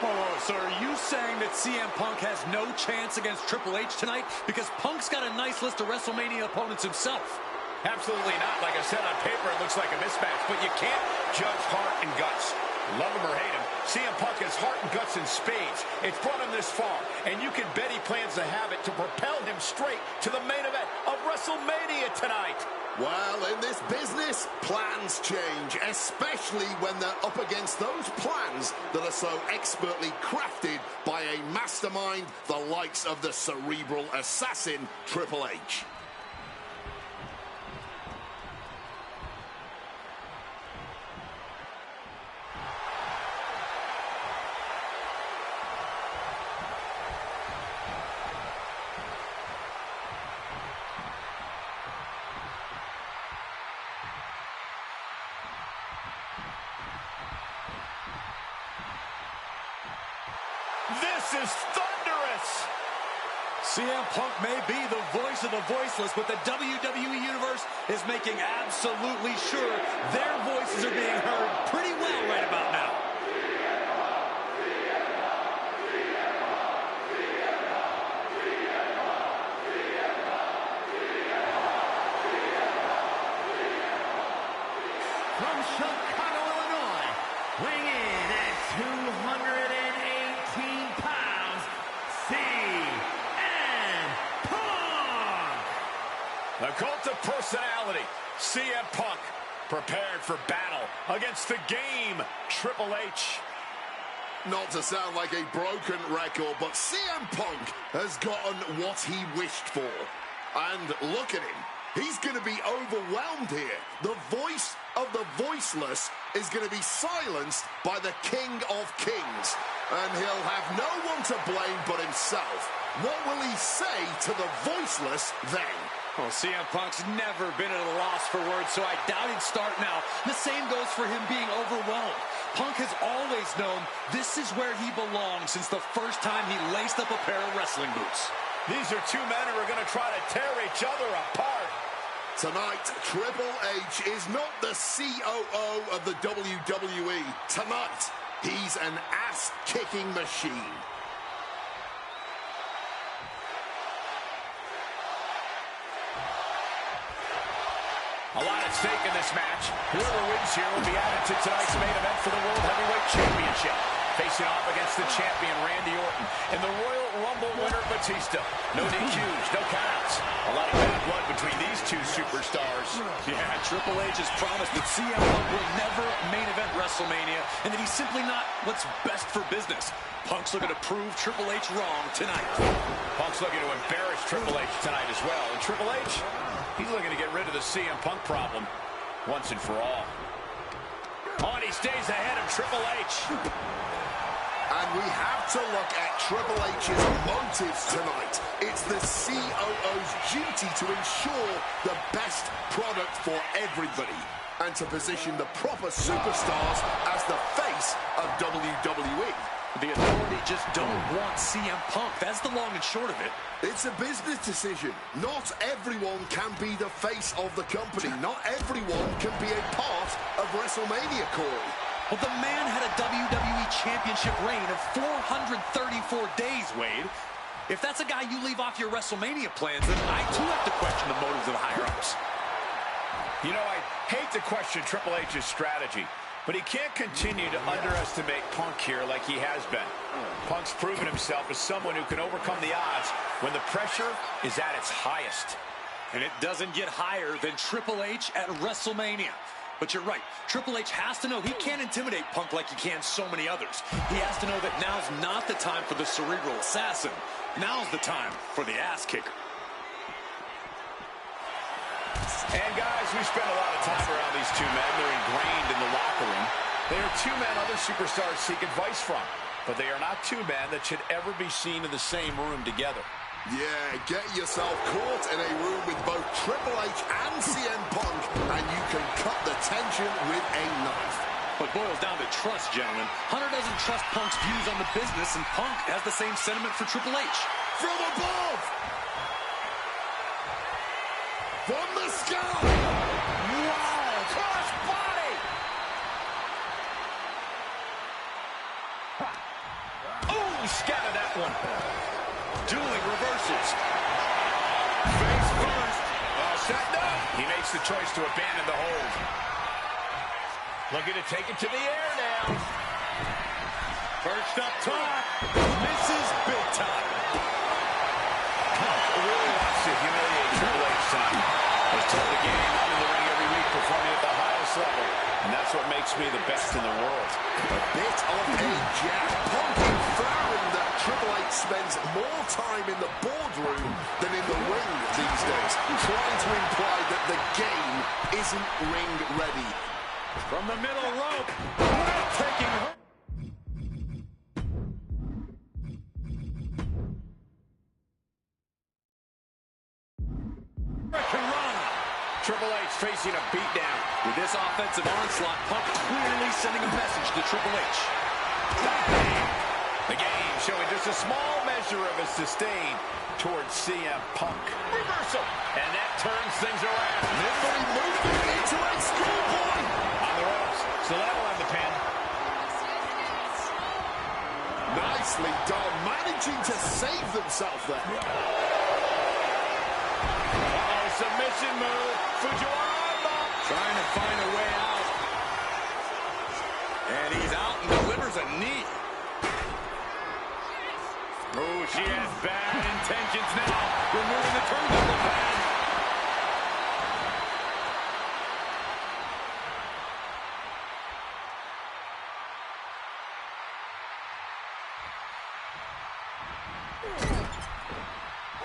Oh, so are you saying that CM Punk has no chance against Triple H tonight? Because Punk's got a nice list of WrestleMania opponents himself. Absolutely not. Like I said, on paper, it looks like a mismatch, but you can't judge heart and guts. Love him or hate him, CM Punk has heart and guts in spades. It's brought him this far, and you can bet he plans to have it to propel him straight to the main event of WrestleMania tonight. Well, in this business, plans change, especially when they're up against those plans that are so expertly crafted by a mastermind, the likes of the Cerebral Assassin, Triple H. This is thunderous! CM Punk may be the voice of the voiceless, but the WWE Universe is making absolutely sure their voices are being heard pretty well right about now. From Chicago, Illinois, weighing in at 218 pounds, CM Punk! The cult of personality, CM Punk, prepared for battle against the game, Triple H. Not to sound like a broken record, but CM Punk has gotten what he wished for. And look at him. He's going to be overwhelmed here. The voice of the voiceless is going to be silenced by the King of Kings. And he'll have no one to blame but himself. What will he say to the voiceless then? Well, CM Punk's never been at a loss for words, so I doubt he'd start now. The same goes for him being overwhelmed. Punk has always known this is where he belongs since the first time he laced up a pair of wrestling boots. These are two men who are going to try to tear each other apart. Tonight, Triple H is not the COO of the WWE. Tonight, he's an ass-kicking machine. A lot at stake in this match. Whoever wins here will be added to tonight's main event for the World Heavyweight Championship. Facing off against the champion, Randy Orton, and the Royal Rumble winner, Batista. No DQs, no counts. A lot of bad blood between these two superstars. Yeah, Triple H has promised that CM Punk will never main event WrestleMania, and that he's simply not what's best for business. Punk's looking to prove Triple H wrong tonight. Punk's looking to embarrass Triple H tonight as well. And Triple H, he's looking to get rid of the CM Punk problem once and for all. Oh, and he stays ahead of Triple H. And we have to look at Triple H's motives tonight. It's the COO's duty to ensure the best product for everybody and to position the proper superstars as the face of WWE. The authority just don't want CM Punk. That's the long and short of it. It's a business decision. Not everyone can be the face of the company. Not everyone can be a part of WrestleMania, Corey. Well, the man had a WWE Championship reign of 434 days, Wade. If that's a guy you leave off your WrestleMania plans, then I too have to question the motives of the higher-ups. You know, I hate to question Triple H's strategy, But he can't continue to underestimate Punk here like he has been. Punk's proven himself as someone who can overcome the odds when the pressure is at its highest. And it doesn't get higher than Triple H at WrestleMania. But you're right, Triple H has to know he can't intimidate Punk like he can so many others. He has to know that now's not the time for the cerebral assassin. Now's the time for the ass kicker. And guys, we spend a lot of time around these two men. They're ingrained in the locker room. They are two men other superstars seek advice from. But they are not two men that should ever be seen in the same room together. Yeah, get yourself caught in a room with both Triple H and CM Punk, and you can cut the tension with a knife. But boils down to trust, gentlemen. Hunter doesn't trust Punk's views on the business, and Punk has the same sentiment for Triple H. From above! From the sky! Wow! Cross body! Oh, scattered that one. Dueling reversals. Face first. All set up. He makes the choice to abandon the hold. Looking to take it to the air now. Perched up top. Misses big time. Really wants to humiliate Triple H tonight. Has told the game I'm in the ring every week performing at the highest level. And that's what makes me the best in the world. A bit of a jab. Punk inferring that Triple H spends more time in the boardroom than in the ring these days, trying to imply that the game isn't ring ready. From the middle rope. Breathtaking. Triple H facing a beatdown. With this offensive onslaught, Punk clearly sending a message to Triple H. The game showing just a small measure of his disdain towards CM Punk. Reversal. And that turns things around. Nimbly moving into a schoolboy. On the ropes. So that'll have the pin. Nicely done. Managing to save themselves there. Submission move. Fujiwara. Trying to find a way out. And he's out and delivers a knee. Oh, she has bad intentions now. Removing the turnbuckle pad.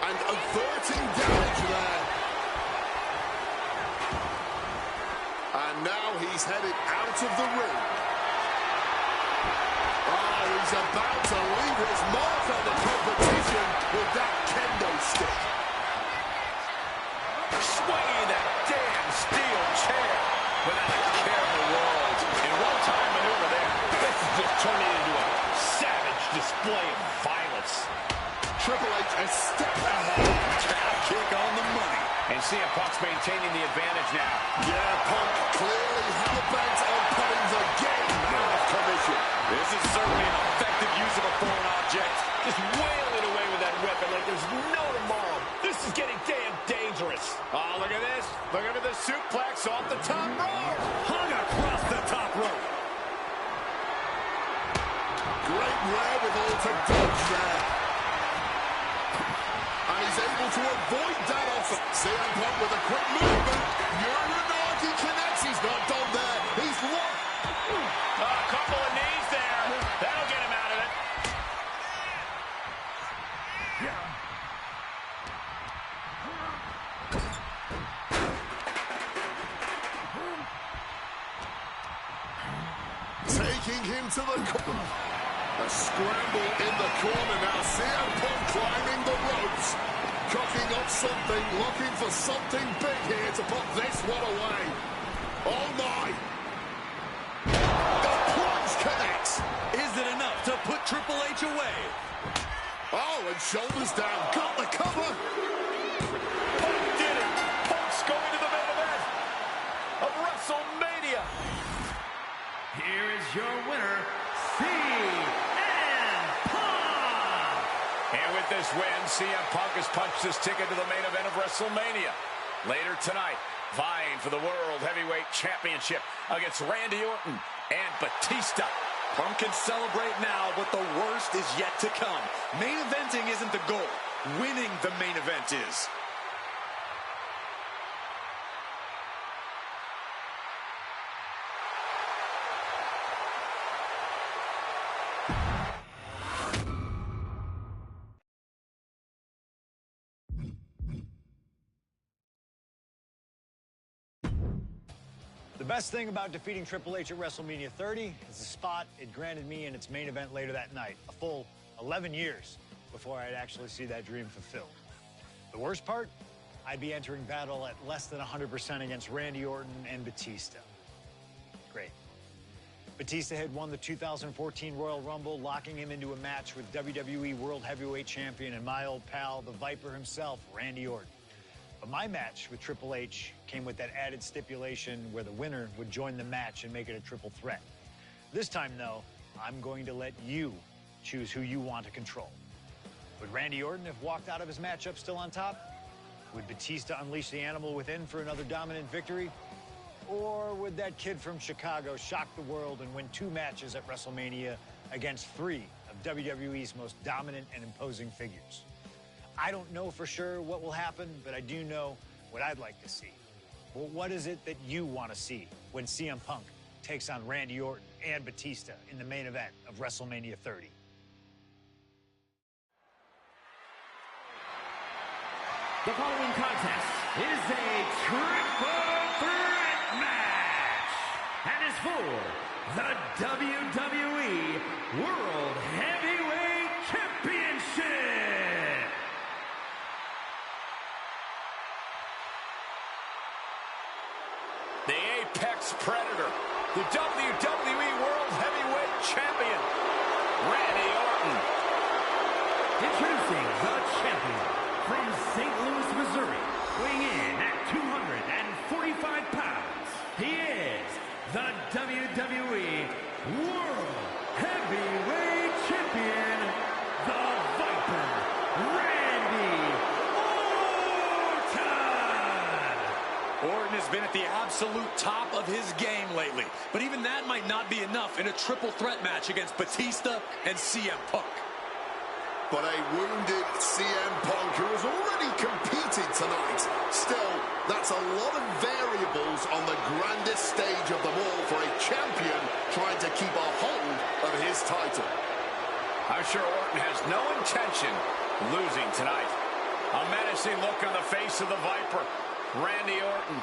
And averting damage there. And now he's headed out of the ring. Oh, he's about to leave his mark on the competition with that kendo stick. Swinging that damn steel chair without a care in the world. In one-time maneuver there, this is just turning into a savage display of violence. Triple H a step ahead. Calf kick on the money. And CM Punk's maintaining the advantage now. Yeah, Punk clearly hell-bent on putting the game out of commission. This is certainly an effective use of a foreign object. Just wailing away with that weapon like there's no tomorrow. This is getting damn dangerous. Oh, look at this. Look at the suplex off the top rope. Hung across the top rope. Great wherewithal to dodge there. And he's able to avoid that offer. CM Punk with a quick movement. Uranagi connects. He's not done there. He's locked. A couple of knees there. That'll get him out of it. Taking him to the corner. A scramble in the corner now. CM Punk climbing the ropes. Cocking up something, looking for something big here to put this one away. Oh my! The plunge connects. Is it enough to put Triple H away? Oh, and shoulders down. Got the cover. Punk did it. Punk's going to the main event of WrestleMania. Here is your winner, CM Punk! And with this win, CM Punk has punched his ticket to the main event of WrestleMania. Later tonight, vying for the World Heavyweight Championship against Randy Orton And Batista. Punk can celebrate now, but the worst is yet to come. Main eventing isn't the goal. Winning the main event is. The best thing about defeating Triple H at WrestleMania 30 is the spot it granted me in its main event later that night, a full 11 years before I'd actually see that dream fulfilled. The worst part? I'd be entering battle at less than 100% against Randy Orton and Batista. Great. Batista had won the 2014 Royal Rumble, locking him into a match with WWE World Heavyweight Champion and my old pal, the Viper himself, Randy Orton. But my match with Triple H came with that added stipulation where the winner would join the match and make it a triple threat. This time, though, I'm going to let you choose who you want to control. Would Randy Orton have walked out of his matchup still on top? Would Batista unleash the animal within for another dominant victory? Or would that kid from Chicago shock the world and win 2 matches at WrestleMania against 3 of WWE's most dominant and imposing figures? I don't know for sure what will happen, but I do know what I'd like to see. Well, what is it that you want to see when CM Punk takes on Randy Orton and Batista in the main event of WrestleMania 30? The following contest is a triple threat match and is for the WWE World Heavyweight Championship. The Apex Predator, the WWE World Heavyweight Champion, Randy Orton. Introducing the champion from St. Louis, Missouri, weighing in at 245 pounds. He is the WWE World Heavyweight Champion, the Viper, Randy Orton. Orton has been at the absolute top of his game lately, but even that might not be enough in a triple threat match against Batista and CM Punk. But a wounded CM Punk who has already competed tonight. Still, that's a lot of variables on the grandest stage of them all for a champion trying to keep a hold of his title. I'm sure Orton has no intention of losing tonight. A menacing look on the face of the Viper, Randy Orton.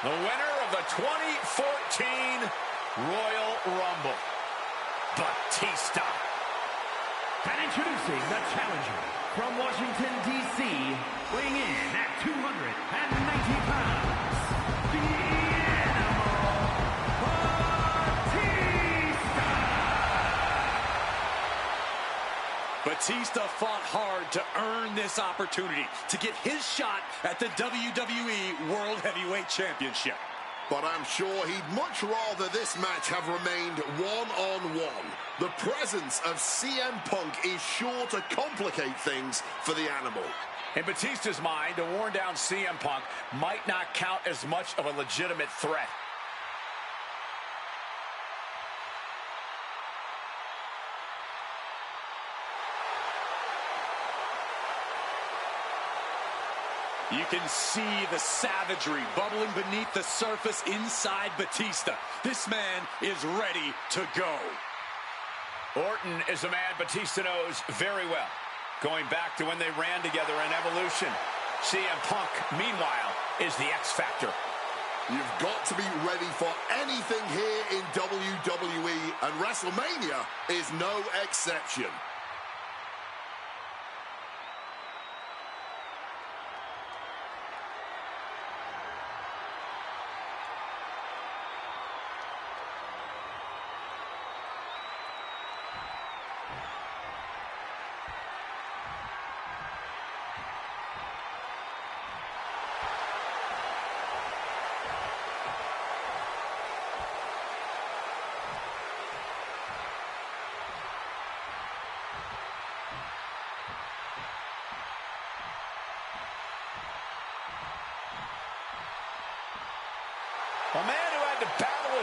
The winner of the 2014 Royal Rumble, Batista. And introducing the challenger from Washington, D.C., weighing in at 290 pounds, the Animal, Batista. Batista fought hard to earn this opportunity to get his shot at the WWE World Heavyweight Championship. But I'm sure he'd much rather this match have remained one-on-one. The presence of CM Punk is sure to complicate things for the Animal. In Batista's mind, a worn-down CM Punk might not count as much of a legitimate threat. You can see the savagery bubbling beneath the surface inside Batista. This man is ready to go. Orton is a man Batista knows very well, going back to when they ran together in Evolution. CM Punk, meanwhile, is the X Factor. You've got to be ready for anything here in WWE, and WrestleMania is no exception.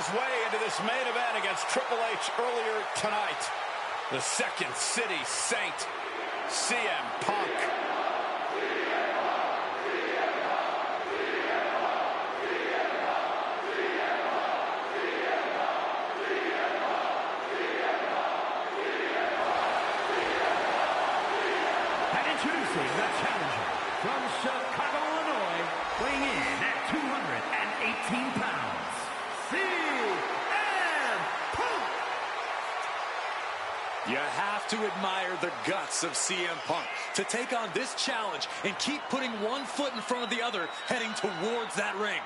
his way into this main event against Triple H earlier tonight. The Second City Saint, CM Punk. Introducing the challenger from Chicago, Illinois, weighing in at 218 pounds, CM Punk! You have to admire the guts of CM Punk to take on this challenge and keep putting one foot in front of the other, heading towards that ring.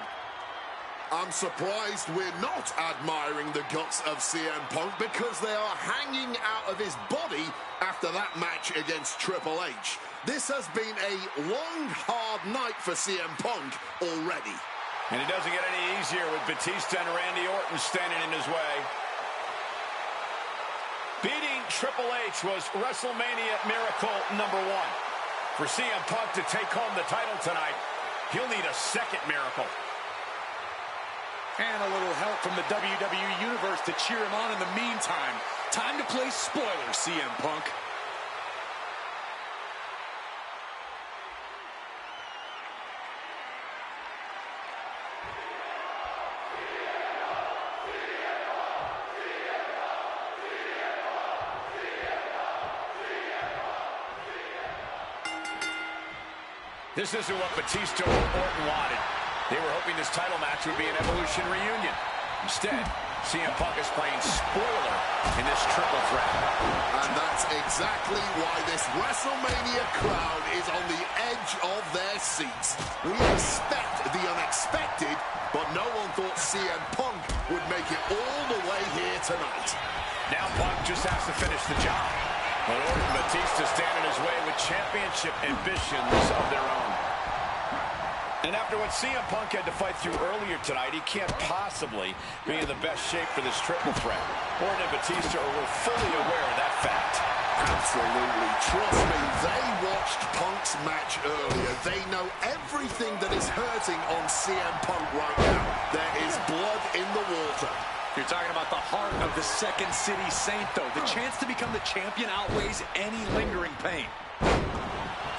I'm surprised we're not admiring the guts of CM Punk because they are hanging out of his body after that match against Triple H. This has been a long, hard night for CM Punk already. And it doesn't get any easier with Batista and Randy Orton standing in his way. Beating Triple H was WrestleMania Miracle #1. For CM Punk to take home the title tonight, he'll need a second miracle. And a little help from the WWE Universe to cheer him on in the meantime. Time to play spoiler, CM Punk. This isn't what Batista or Orton wanted. They were hoping this title match would be an Evolution reunion. Instead, CM Punk is playing spoiler in this triple threat. And that's exactly why this WrestleMania crowd is on the edge of their seats. We expect the unexpected, but no one thought CM Punk would make it all the way here tonight. Now Punk just has to finish the job. But Orton and Batista stand in his way with championship ambitions of their own. And after what CM Punk had to fight through earlier tonight, he can't possibly be in the best shape for this triple threat. Orton and Batista were fully aware of that fact. Absolutely. Trust me, they watched Punk's match earlier. They know everything that is hurting on CM Punk right now. There is blood in the water. You're talking about the heart of the Second City Saint, though. The chance to become the champion outweighs any lingering pain.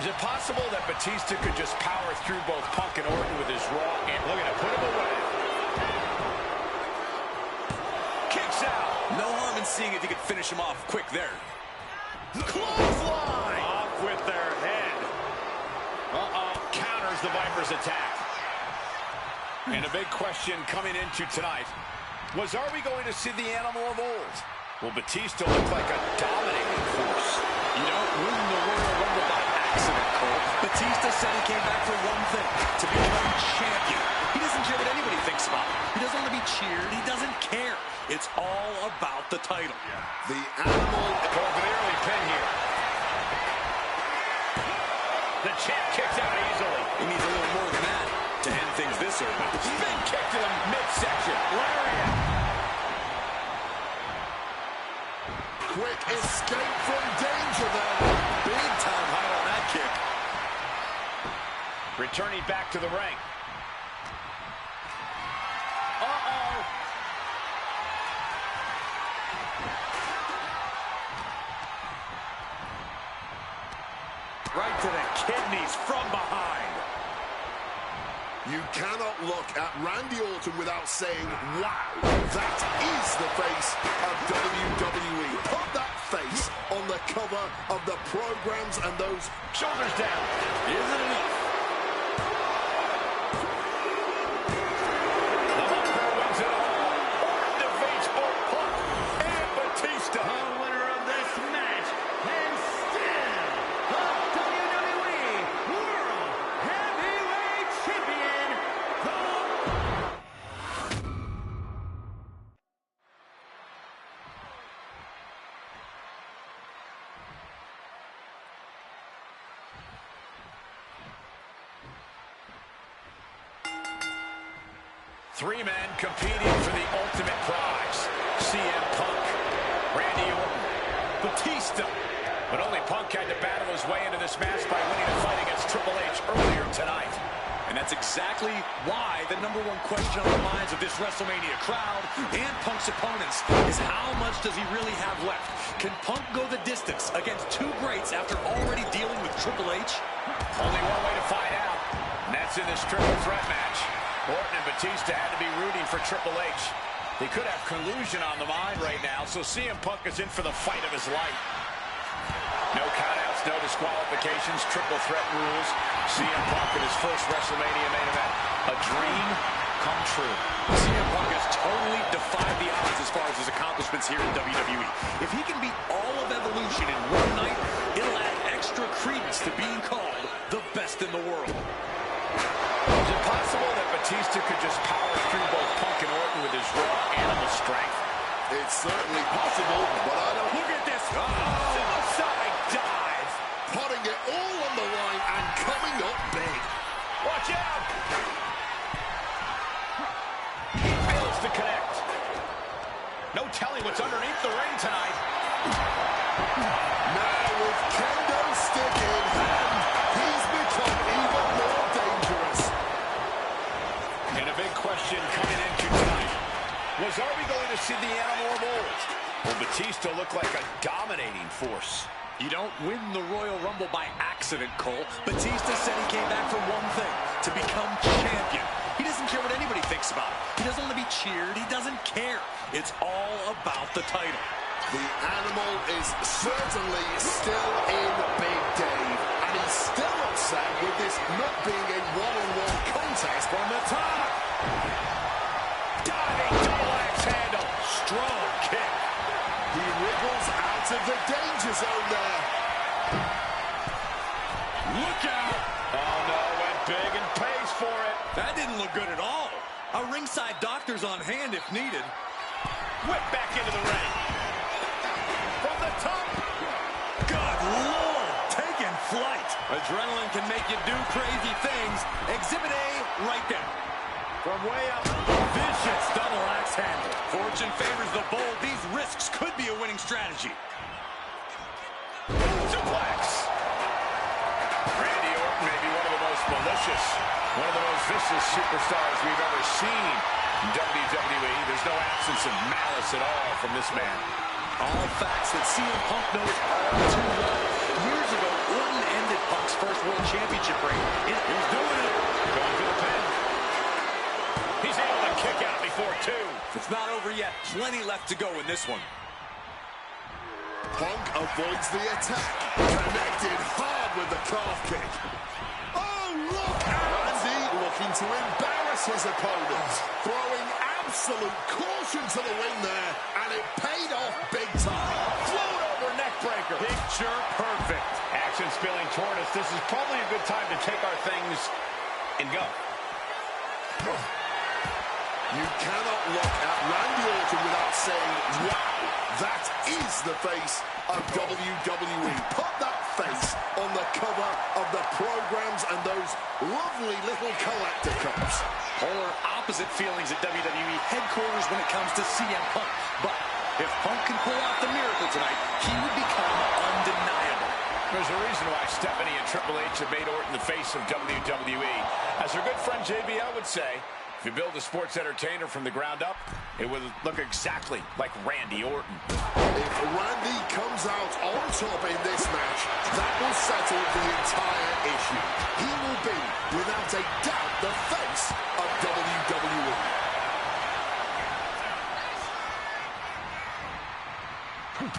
Is it possible that Batista could just power through both Punk and Orton with his raw and looking to put him away? Kicks out. No harm in seeing if you could finish him off quick there. Clothesline. Off with their head. Counters the Viper's attack. And a big question coming into tonight was, are we going to see the animal of old? Will Batista look like a dominating force? You don't win the Royal Rumble by accident, Cole. Batista said he came back for one thing, to become champion. He doesn't care what anybody thinks about him. He doesn't want to be cheered. He doesn't care. It's all about the title. The animal... Going for the early pin here. The champ kicks out easily. He needs a little more than that to end things this early. Spin kick to the midsection. Lariat. Quick escape from danger there. Big time high on that kick. Returning back to the ring. Uh-oh. Right to the kidneys from behind. You cannot look at Randy Orton without saying, wow, that is the face of WWE. Put that face on the cover of the programs and those Shoulders down. Isn't it enough? The Viper wins it all. Orton defeats both Punk and Batista. The winner of this match, and still the WWE World Heavyweight Champion, Three men competing for the ultimate prize. CM Punk, Randy Orton, Batista. But only Punk had to battle his way into this match by winning a fight against Triple H earlier tonight. And that's exactly exactly why the #1 question on the minds of this WrestleMania crowd and Punk's opponents is how much does he really have left? Can Punk go the distance against two greats after already dealing with Triple H? Only one way to find out, and that's in this triple threat match. Orton and Batista had to be rooting for Triple H. They could have collusion on the mind right now, so CM Punk is in for the fight of his life. No countouts, no disqualifications, triple threat rules. CM Punk in his first WrestleMania main event. A dream come true. CM Punk has totally defied the odds as far as his accomplishments here in WWE. If he can beat all of Evolution in one night, it'll add extra credence to being called the best in the world. Is it possible that Batista could just power through both Punk and Orton with his raw animal strength? It's certainly possible, but I don't... Look at this! Suicide dive! Putting it all on the line and coming up big. Watch out! He fails to connect. No telling what's underneath the ring tonight. Now with kendo stick in hand, he's become even more dangerous. And a big question coming into tonight was, are we going to see the animal of old? Will Batista look like a dominating force? You don't win the Royal Rumble by accident, Cole. Batista said he came back for one thing, to become champion. He doesn't care what anybody thinks about him. He doesn't want to be cheered. He doesn't care. It's all about the title. The animal is certainly still in Big Dave, and he's still upset with this not being a one-on-one contest from the top. Diving double axe handle. Strong kick. He wriggles out of the danger zone there. Look out! Oh no, went big and pays for it. That didn't look good at all. A ringside doctor's on hand if needed. Whip back into the ring. From the top. Good Lord, taking flight. Adrenaline can make you do crazy things. Exhibit A right there. From way up. Vicious double axe handle. Fortune favors the bold. These risks could be a winning strategy. Suplex. Randy Orton may be one of the most malicious, one of the most vicious superstars we've ever seen in WWE. There's no absence of malice at all from this man. All facts that CM Punk knows all too well. Years ago, Orton ended Punk's first World Championship reign. He's doing it. Going for the pin. He's able to kick out before two. It's not over yet. Plenty left to go in this one. Punk avoids the attack. Connected hard with the calf kick. Oh, look! Randy looking to embarrass his opponent. Throwing absolute caution to the ring there, and it paid off big time. Float over neck breaker. Picture perfect. Action spilling toward us. This is probably a good time to take our things and go. You cannot look at Randy Orton without saying, wow, that is the face of WWE. Put that face on the cover of the programs and those lovely little collector cups. Polar opposite feelings at WWE headquarters when it comes to CM Punk. But if Punk can pull out the miracle tonight, he would become undeniable. There's a reason why Stephanie and Triple H have made Orton the face of WWE. As our good friend JBL would say, if you build a sports entertainer from the ground up, it will look exactly like Randy Orton. If Randy comes out on top in this match, that will settle the entire issue. He will be, without a doubt, the face of WWE.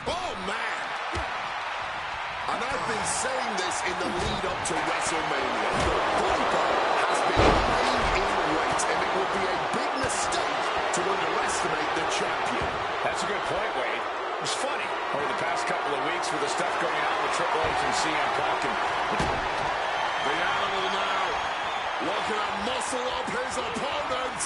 Oh, man! And I've been saying this in the lead-up to WrestleMania. The Viper has been laying in wait, and it would be a big mistake to underestimate the champion. That's a good point, Wade. It was funny over the past couple of weeks with the stuff going on with Triple H and CM Punk. The animal now looking to muscle up his opponent.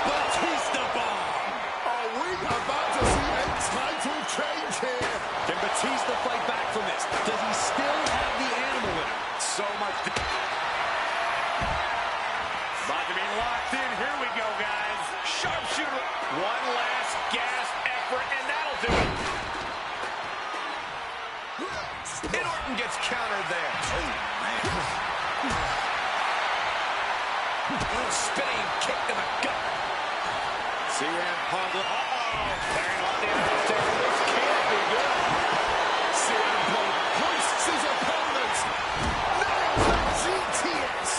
Batista bomb! Are we about to see a title change here? Can Batista fight back from this? Does he still have the animal in him? So much. About to be locked in. Here we go, guys. Sharpshooter. One last gasp effort, and that'll do it. And Orton gets countered there. Oh, man. Spinning kick to the gut. CM Punk. Tearing off the outside. This can't be good. CM Punk hoists his opponent. Nails the GTS.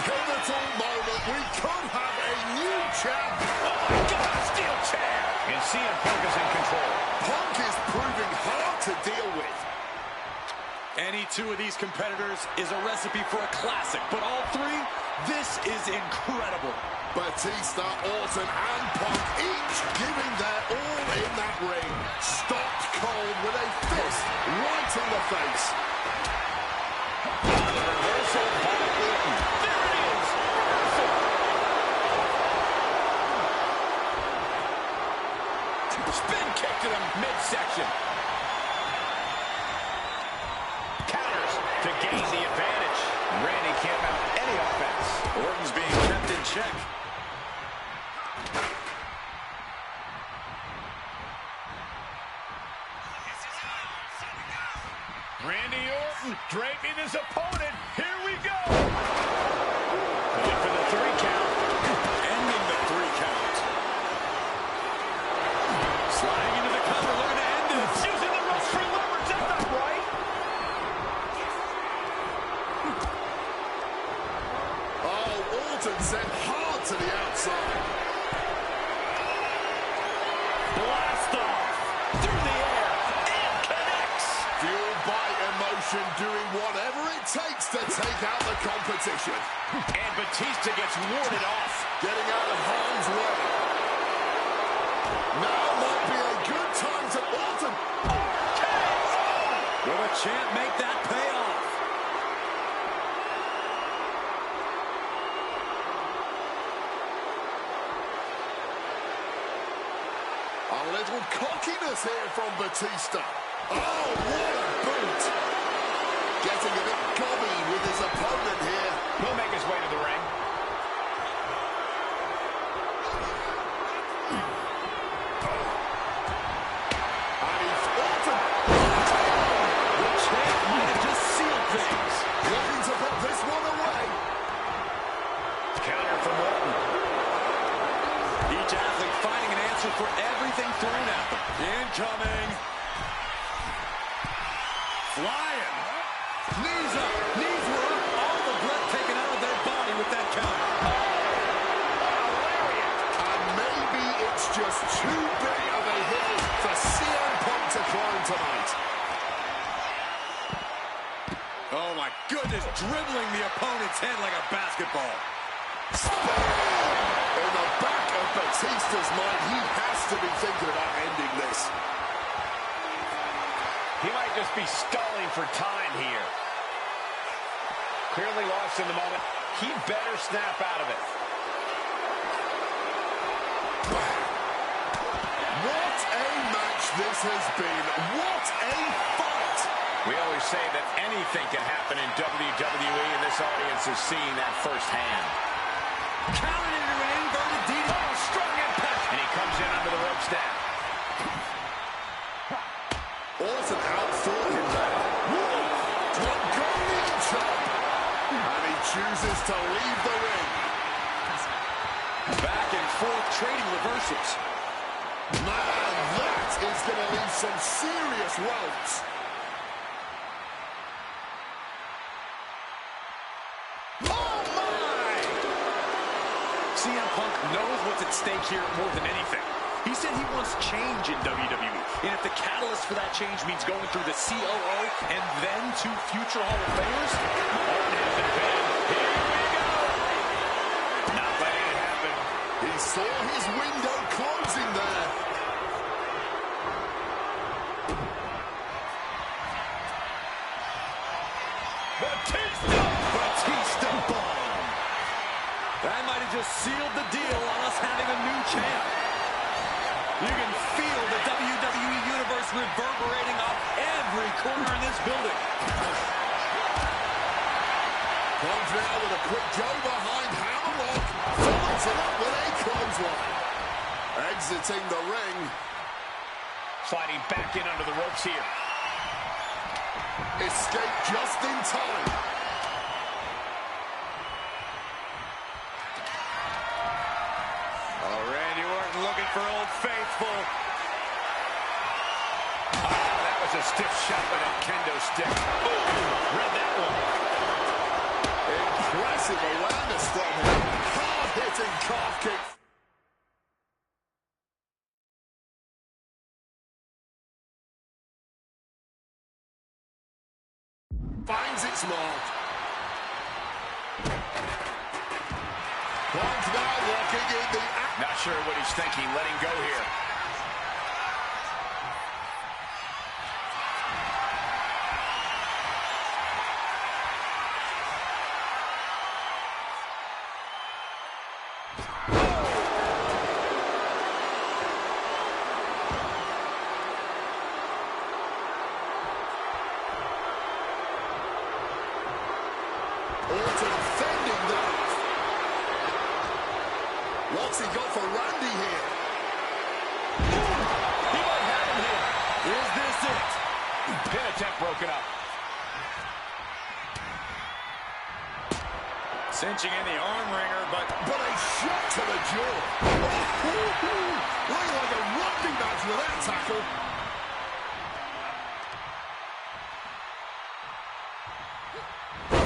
Pivotal moment. We could have a new champ. Oh my God, steel chair. And CM Punk is in control. Punk is proving hard to deal with. Any two of these competitors is a recipe for a classic, but all three, this is incredible. Batista, Orton, and Punk each giving their all in that ring. Stopped cold with a fist right in the face. The reversal by Orton. There it is. Reversal. Spin kick to the midsection. Counters to gain the advantage. Randy can't mount any offense. Orton's being kept in check. Randy Orton draping his opponent. Here we go. Going for the 3 count. Ending the 3 count. Sliding into the cover, looking to end it. Using the ropes for leverage. That's not right. Oh, Orton sent hard to the outside. Blast off through the air and connects. Fueled by emotion, doing whatever it takes to take out the competition. And Batista gets warded off. Getting out of harm's way. Now might be a good time to Orton. Will the champ make that pay off? A little cockiness here from Batista. Oh, what a boot. Getting a bit gobby with his opponent here. He'll make his way to the ring. And he's Orton. The champ might have just sealed things. Looking to put this one away. Counter from Orton. Each athlete finding an answer for everything thrown at them. Incoming. Flying. Knees up. Knees were up. All the breath taken out of their body with that counter. And maybe it's just too big of a hill for CM Punk to climb tonight. Oh my goodness, dribbling the opponent's head like a basketball. In the back of Batista's mind, he has to be thinking about ending this. He might just be stalling for time here. Clearly lost in the moment. He better snap out of it. What a match this has been. What a fight. We always say that anything can happen in WWE, and this audience is seeing that firsthand. Counted into an inverted DDT. Oh, strong impact. And he comes in under the ropes now. Orton outthought him there. Mongolian chop. And he chooses to leave the ring. Back and forth, trading reversals. Man, that is going to leave some serious welts. Oh my! CM Punk knows what's at stake here more than anything. He said he wants change in WWE. And if the catalyst for that change means going through the COO and then to future Hall of Famers, Here we go. Not letting it happen. He saw his window closing there. Batista bomb. That might have just sealed the deal on us having a new champ. You can feel the WWE Universe reverberating off every corner in this building. Comes now with a quick go behind Hammerlock. Follows it up with a clothesline. Exiting the ring. Sliding back in under the ropes here. Escape just in time. Orton looking for Old Faithful. That was a stiff shot with that kendo stick. Ooh, read that one. Impressive awareness from him. Hard-hitting calf kick. Finds its mark. Bond's now walking in the... Not sure what he's thinking, letting go here. Orton fending that. What's he got for Randy here? He might have him here. Is this it? Pin attempt broken up. Cinching in the arm wringer, but a shot to the jaw. Looking like a rugby match with that tackle.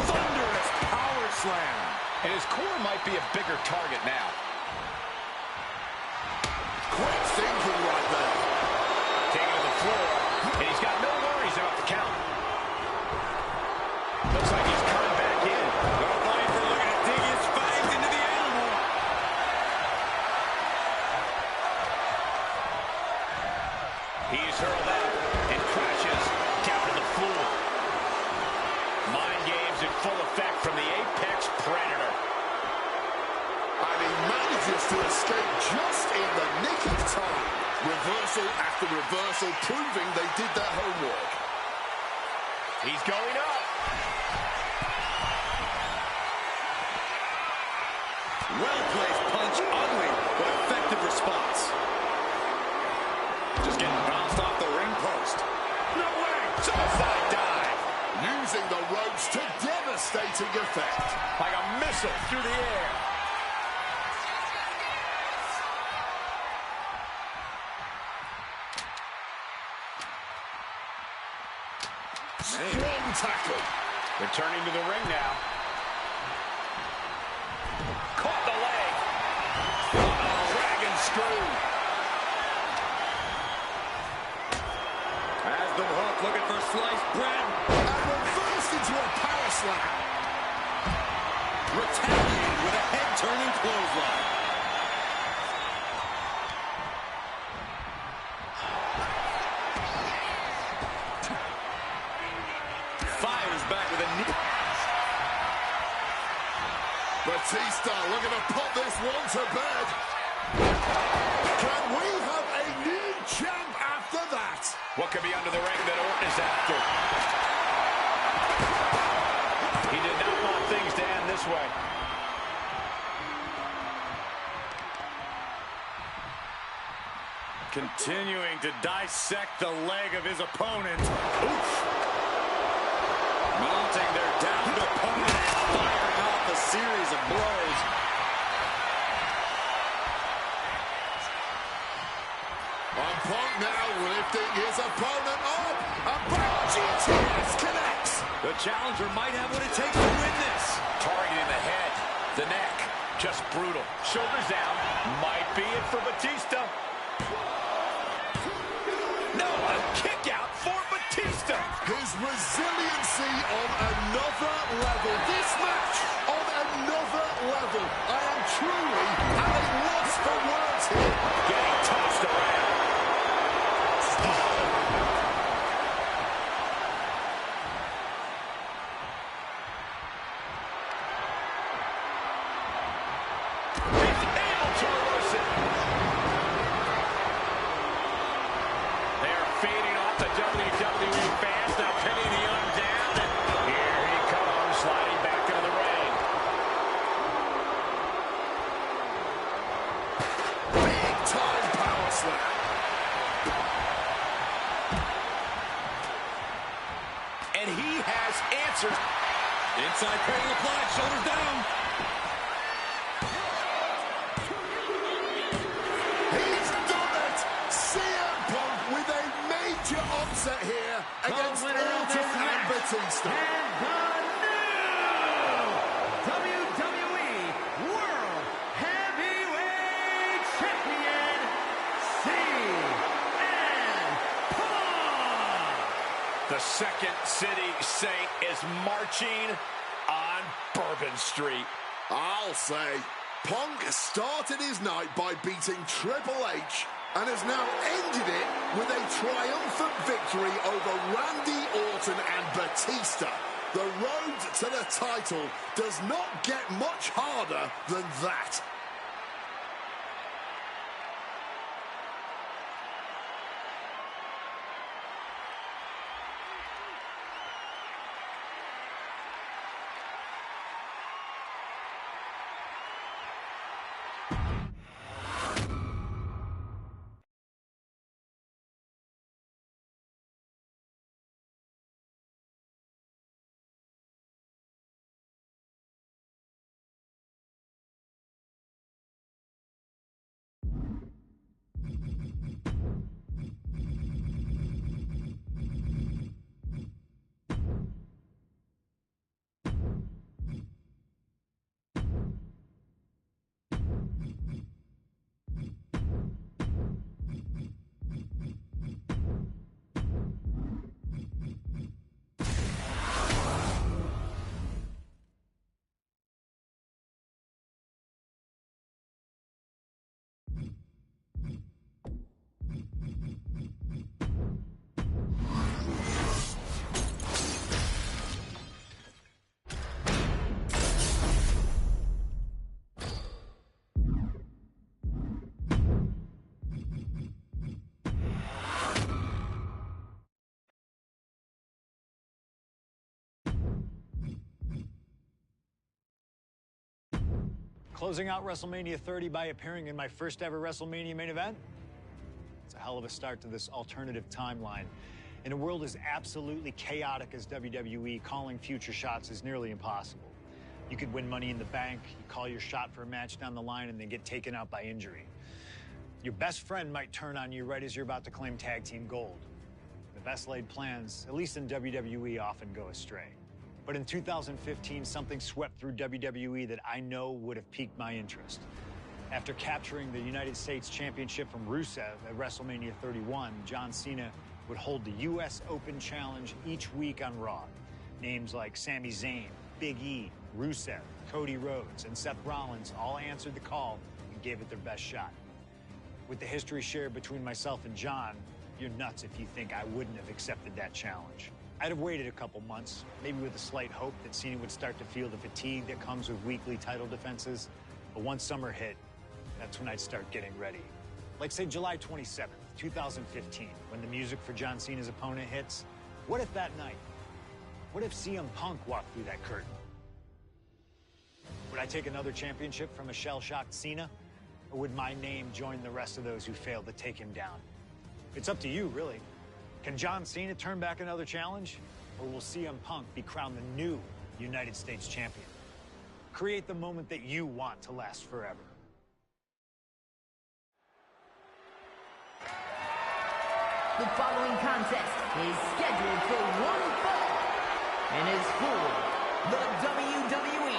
thunderous power slam. And his core might be a bigger target now. Quick thinking right there. Taking to the floor, and he's got no worries about the count. Looks like he's coming back in. Don't blame for looking to dig his fangs into the animal. He's hurled out and crashes down to the floor. Mind games in full effect from the Apex Predator. And he manages to escape just in the nick of time. Reversal after reversal, proving they did their homework. He's going up. Well-placed punch, ugly, but effective response. Just getting bounced off the ring post. No way. Suicide dive. Using the ropes to devastating effect. Like a missile through the air. Strong tackle. Returning to the ring now. Caught the leg. Dragon screw. Has the hook, looking for sliced bread. And reversed into a power slam. Retaliating with a head-turning clothesline. Fires back with a knee. Batista looking to put this one to bed. Can we have a new champ after that? What could be under the ring that Orton is after? He did not want things to end this way. Continuing to dissect the leg of his opponent. Oof. Mounting their downed opponent and firing off a series of blows. Punk now lifting his opponent up. A back GTS connects. The challenger might have what it takes to win this. Targeting the head, the neck, just brutal. Shoulders down, might be it for Batista. No, a kick out for Batista. His resiliency on another level. This match on another level. I am truly at a loss for words here. Getting tossed around. WWE fans now pinning the arm down, and here he comes, sliding back into the ring. Big time power slam. And he has answers. Inside cradle applied, shoulders down. He Batista. And the new WWE World Heavyweight Champion, CM Punk. The Second City Saint is marching on Bourbon Street. I'll say, Punk started his night by beating Triple H and has now ended it with a triumphant victory over Randy Orton and Batista. The road to the title does not get much harder than that. Closing out WrestleMania 30 by appearing in my first ever WrestleMania main event? It's a hell of a start to this alternative timeline. In a world as absolutely chaotic as WWE, calling future shots is nearly impossible. You could win Money in the Bank, you call your shot for a match down the line, and then get taken out by injury. Your best friend might turn on you right as you're about to claim tag team gold. The best laid plans, at least in WWE, often go astray. But in 2015, something swept through WWE that I know would have piqued my interest. After capturing the United States Championship from Rusev at WrestleMania 31, John Cena would hold the U.S. Open Challenge each week on Raw. Names like Sami Zayn, Big E, Rusev, Cody Rhodes, and Seth Rollins all answered the call and gave it their best shot. With the history shared between myself and John, you're nuts if you think I wouldn't have accepted that challenge. I'd have waited a couple months, maybe with a slight hope that Cena would start to feel the fatigue that comes with weekly title defenses. But once summer hit, that's when I'd start getting ready. Like, say, July 27th, 2015, when the music for John Cena's opponent hits. What if that night? What if CM Punk walked through that curtain? Would I take another championship from a shell-shocked Cena? Or would my name join the rest of those who failed to take him down? It's up to you, really. Can John Cena turn back another challenge? Or will CM Punk be crowned the new United States champion? Create the moment that you want to last forever. The following contest is scheduled for one fall and is for the WWE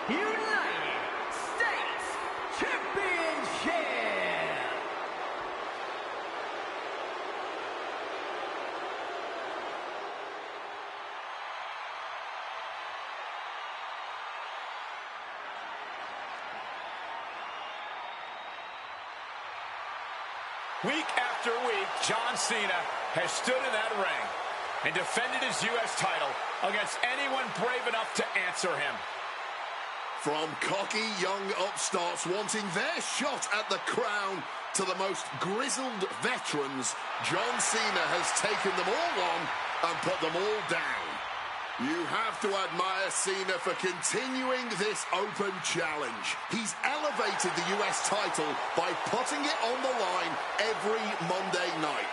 United States Championship. Week after week, John Cena has stood in that ring and defended his U.S. title against anyone brave enough to answer him. From cocky young upstarts wanting their shot at the crown to the most grizzled veterans, John Cena has taken them all on and put them all down. You have to admire Cena for continuing this open challenge. He's elevated the US title by putting it on the line every Monday night.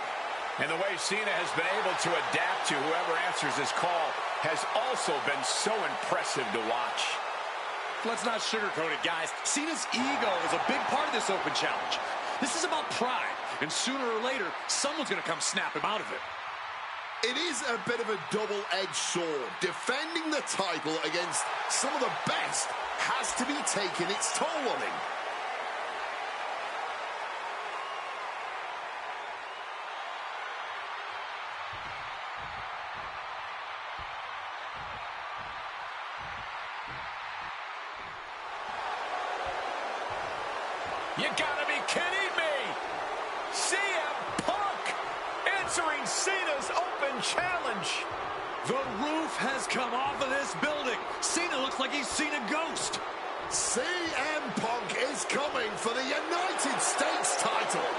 And the way Cena has been able to adapt to whoever answers his call has also been so impressive to watch. Let's not sugarcoat it, guys. Cena's ego is a big part of this open challenge. This is about pride, and sooner or later, someone's going to come snap him out of it. It is a bit of a double-edged sword. Defending the title against some of the best has to be taking its toll on him. You gotta be kidding me! CM Punk answering Cena's open challenge. The roof has come off of this building. Cena looks like he's seen a ghost. CM Punk is coming for the United States title.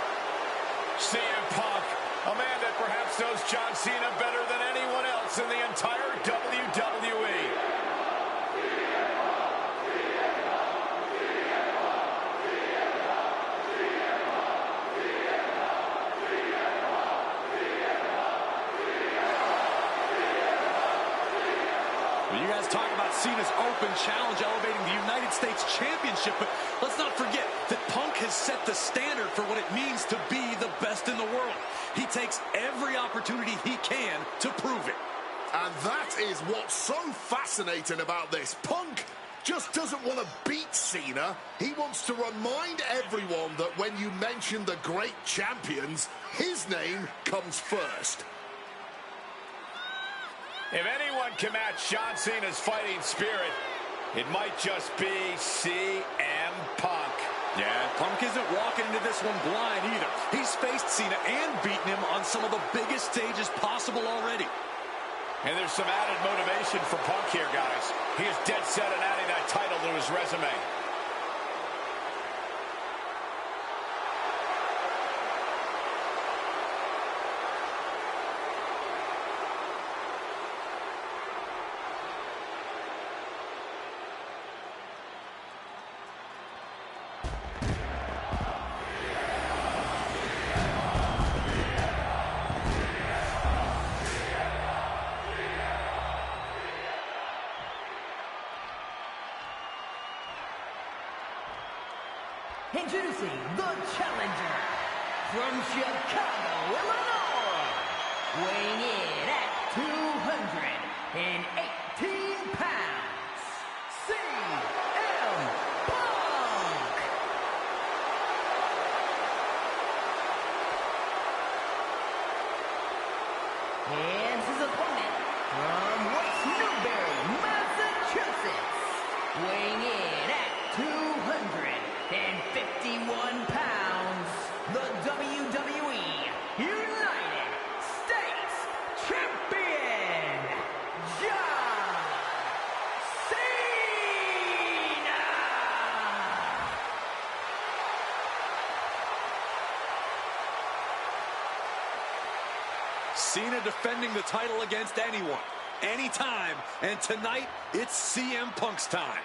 CM Punk, a man that perhaps knows John Cena better than anyone else in the entire WWE. You guys talk about Cena's open challenge elevating the United States Championship, but let's not forget that Punk has set the standard for what it means to be the best in the world. He takes every opportunity he can to prove it. And that is what's so fascinating about this. Punk just doesn't want to beat Cena. He wants to remind everyone that when you mention the great champions, his name comes first. If anyone can match John Cena's fighting spirit, it might just be CM Punk. Yeah, Punk isn't walking into this one blind either. He's faced Cena and beaten him on some of the biggest stages possible already. And there's some added motivation for Punk here, guys. He is dead set on adding that title to his resume. Introducing the challenger from Chicago, Illinois, weighing in at 218 pounds, CM Punk. And his opponent from West Newbury, Massachusetts, weighing in at 251 pounds, the WWE United States Champion, John Cena! Cena defending the title against anyone, anytime, and tonight it's CM Punk's time.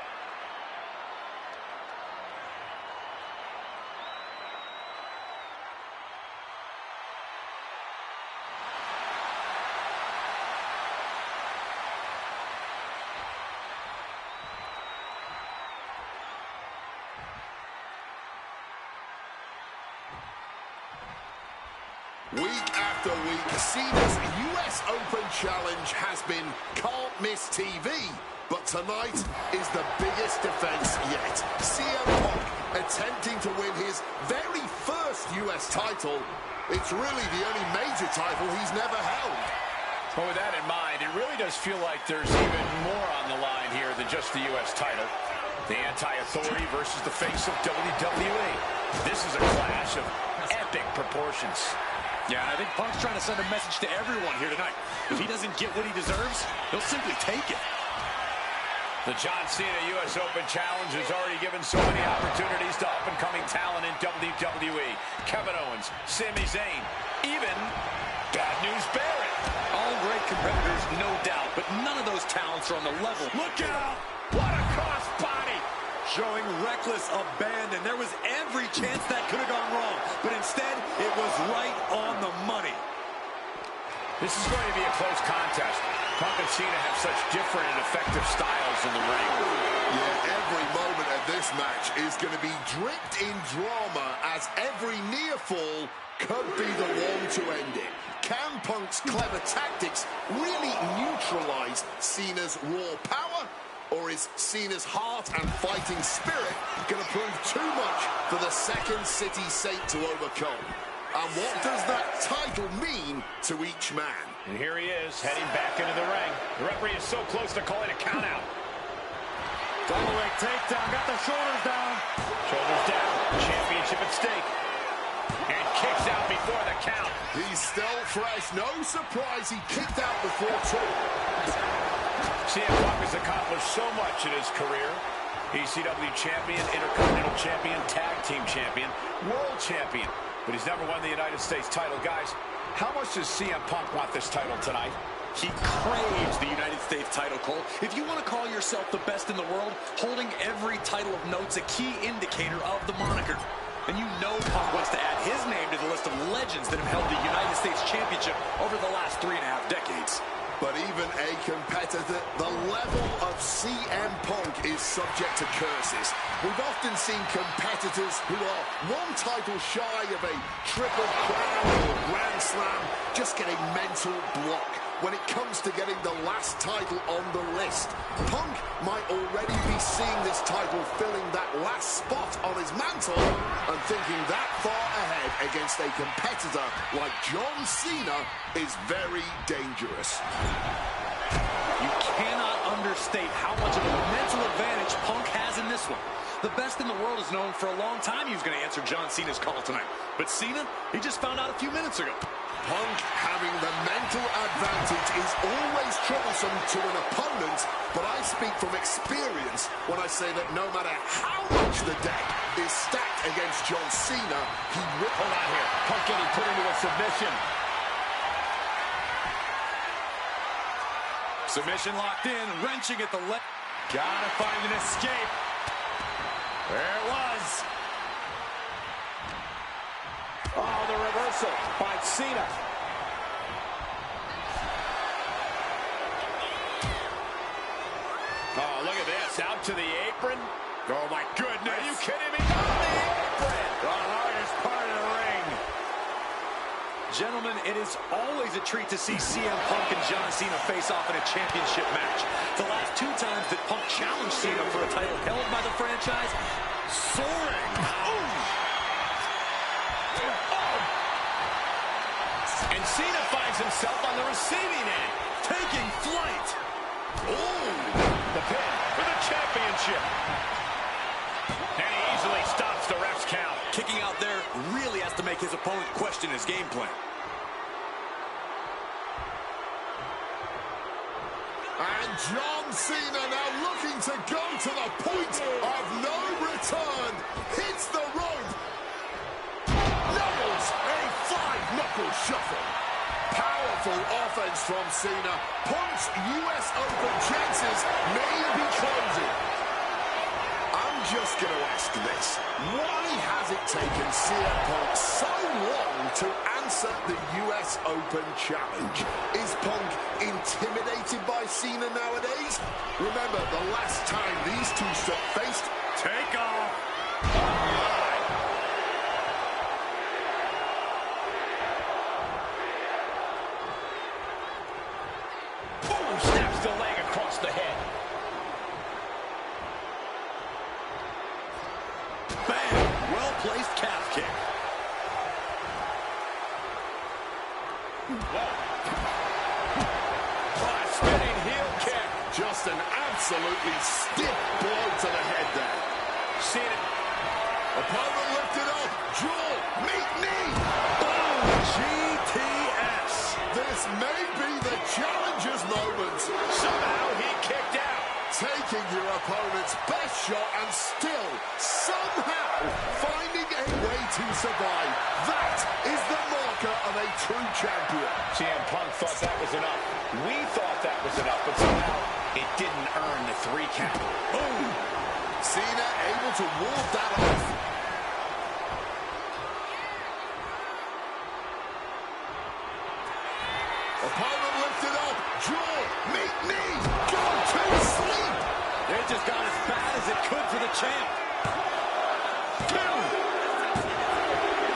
Week after week, Cena's US Open Challenge has been can't miss TV. But tonight is the biggest defense yet. CM Punk attempting to win his very first US title. It's really the only major title he's never held. Well, with that in mind, it really does feel like there's even more on the line here than just the US title. The anti-authority versus the face of WWE. This is a clash of epic proportions. Yeah, I think Punk's trying to send a message to everyone here tonight. If he doesn't get what he deserves, he'll simply take it. The John Cena US Open Challenge has already given so many opportunities to up-and-coming talent in WWE. Kevin Owens, Sami Zayn, even Bad News Barrett. All great competitors, no doubt, but none of those talents are on the level. Look out! What a crossbody! Showing reckless abandon. There was every chance that could have gone wrong, but instead, it was right on the money. This is going to be a close contest. Punk and Cena have such different and effective styles in the ring. Yeah, every moment of this match is going to be dripped in drama as every near fall could be the one to end it. Can Punk's clever tactics really neutralize Cena's raw power? Or is Cena's heart and fighting spirit going to prove too much for the Second City Saint to overcome? And what does that title mean to each man? And here he is, heading back into the ring. The referee is so close to calling a countout. Double leg takedown, got the shoulders down. Shoulders down, championship at stake. And kicks out before the count. He's still fresh. No surprise he kicked out before two. CM Punk has accomplished so much in his career. ECW champion, Intercontinental champion, tag team champion, world champion. But he's never won the United States title. Guys, how much does CM Punk want this title tonight? He craves the United States title, Cole. If you want to call yourself the best in the world, holding every title of note's a key indicator of the moniker. And you know Punk wants to add his name to the list of legends that have held the United States Championship over the last 3.5 decades. But even a competitor, the level of CM Punk is subject to curses. We've often seen competitors who are one title shy of a triple crown or grand slam just get a mental block when it comes to getting the last title on the list. Punk might already be seeing this title filling that last spot on his mantle and thinking that far ahead against a competitor like John Cena is very dangerous. You cannot understate how much of a mental advantage Punk has in this one. The best in the world is known for a long time he was going to answer John Cena's call tonight. But Cena, he just found out a few minutes ago. Punk having the mental advantage is always troublesome to an opponent, but I speak from experience when I say that no matter how much the deck is stacked against John Cena, he will... Hold on here. Punk getting put into a submission. Submission locked in, wrenching at the left. Gotta find an escape. There it was. Oh, the reversal by Cena. Oh, look at this. Out to the apron. Oh, my goodness. Are you kidding me? On the apron. The hardest part of the ring. Gentlemen, it is always a treat to see CM Punk and John Cena face off in a championship match. The last 2 times that Punk challenged Cena for a title held by the franchise, soaring. And Cena finds himself on the receiving end. Taking flight. Ooh, the pin for the championship. And he easily stops the ref's count. Kicking out there really has to make his opponent question his game plan. And John Cena now looking to go to the point of no return. Hits the rope. Nails a 5-knuckle shuffle. Powerful offense from Cena. Punk's US Open chances may be closing. I'm just going to ask this. Why has it taken CM Punk so long to answer the US Open challenge? Is Punk intimidated by Cena nowadays? Remember, the last time these two faced... Take off. Boom, snaps the leg across the head. Bam! Well-placed calf kick. Whoa. Oh, a spinning heel kick. Just an absolutely stiff blow to the head there. Cena. Opponent lifted up. Jaw, meet knee. Boom! GTS. This may be the challenger's moment. Somehow he kicked out. Taking your opponent's best shot and still, somehow, finding a way to survive. That is the marker of a true champion. CM Punk thought that was enough. We thought that was enough, but somehow it didn't earn the 3 count. Boom! Cena able to ward that off. Opponent lifted up. Jaw, meet knee. Go to sleep. It just got as bad as it could for the champ. 2.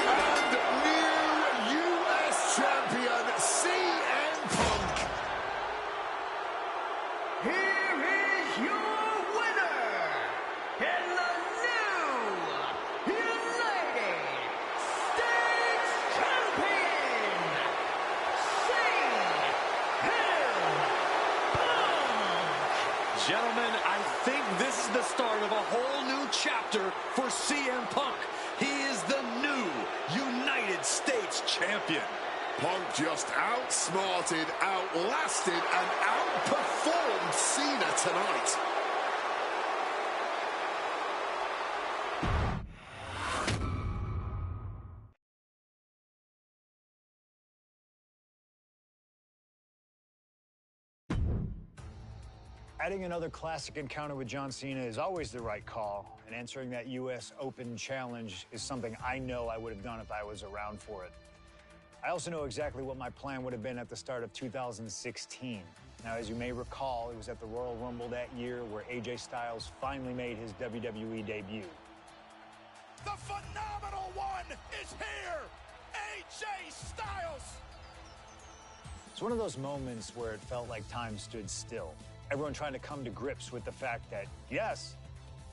And new U.S. champion Gentlemen, I think this is the start of a whole new chapter for CM Punk. He is the new United States Champion. Punk just outsmarted, outlasted, and outperformed Cena tonight. Adding another classic encounter with John Cena is always the right call, and answering that U.S. Open challenge is something I know I would have done if I was around for it. I also know exactly what my plan would have been at the start of 2016. Now, as you may recall, it was at the Royal Rumble that year where AJ Styles finally made his WWE debut. The phenomenal one is here! AJ Styles! It's one of those moments where it felt like time stood still. Everyone trying to come to grips with the fact that, yes,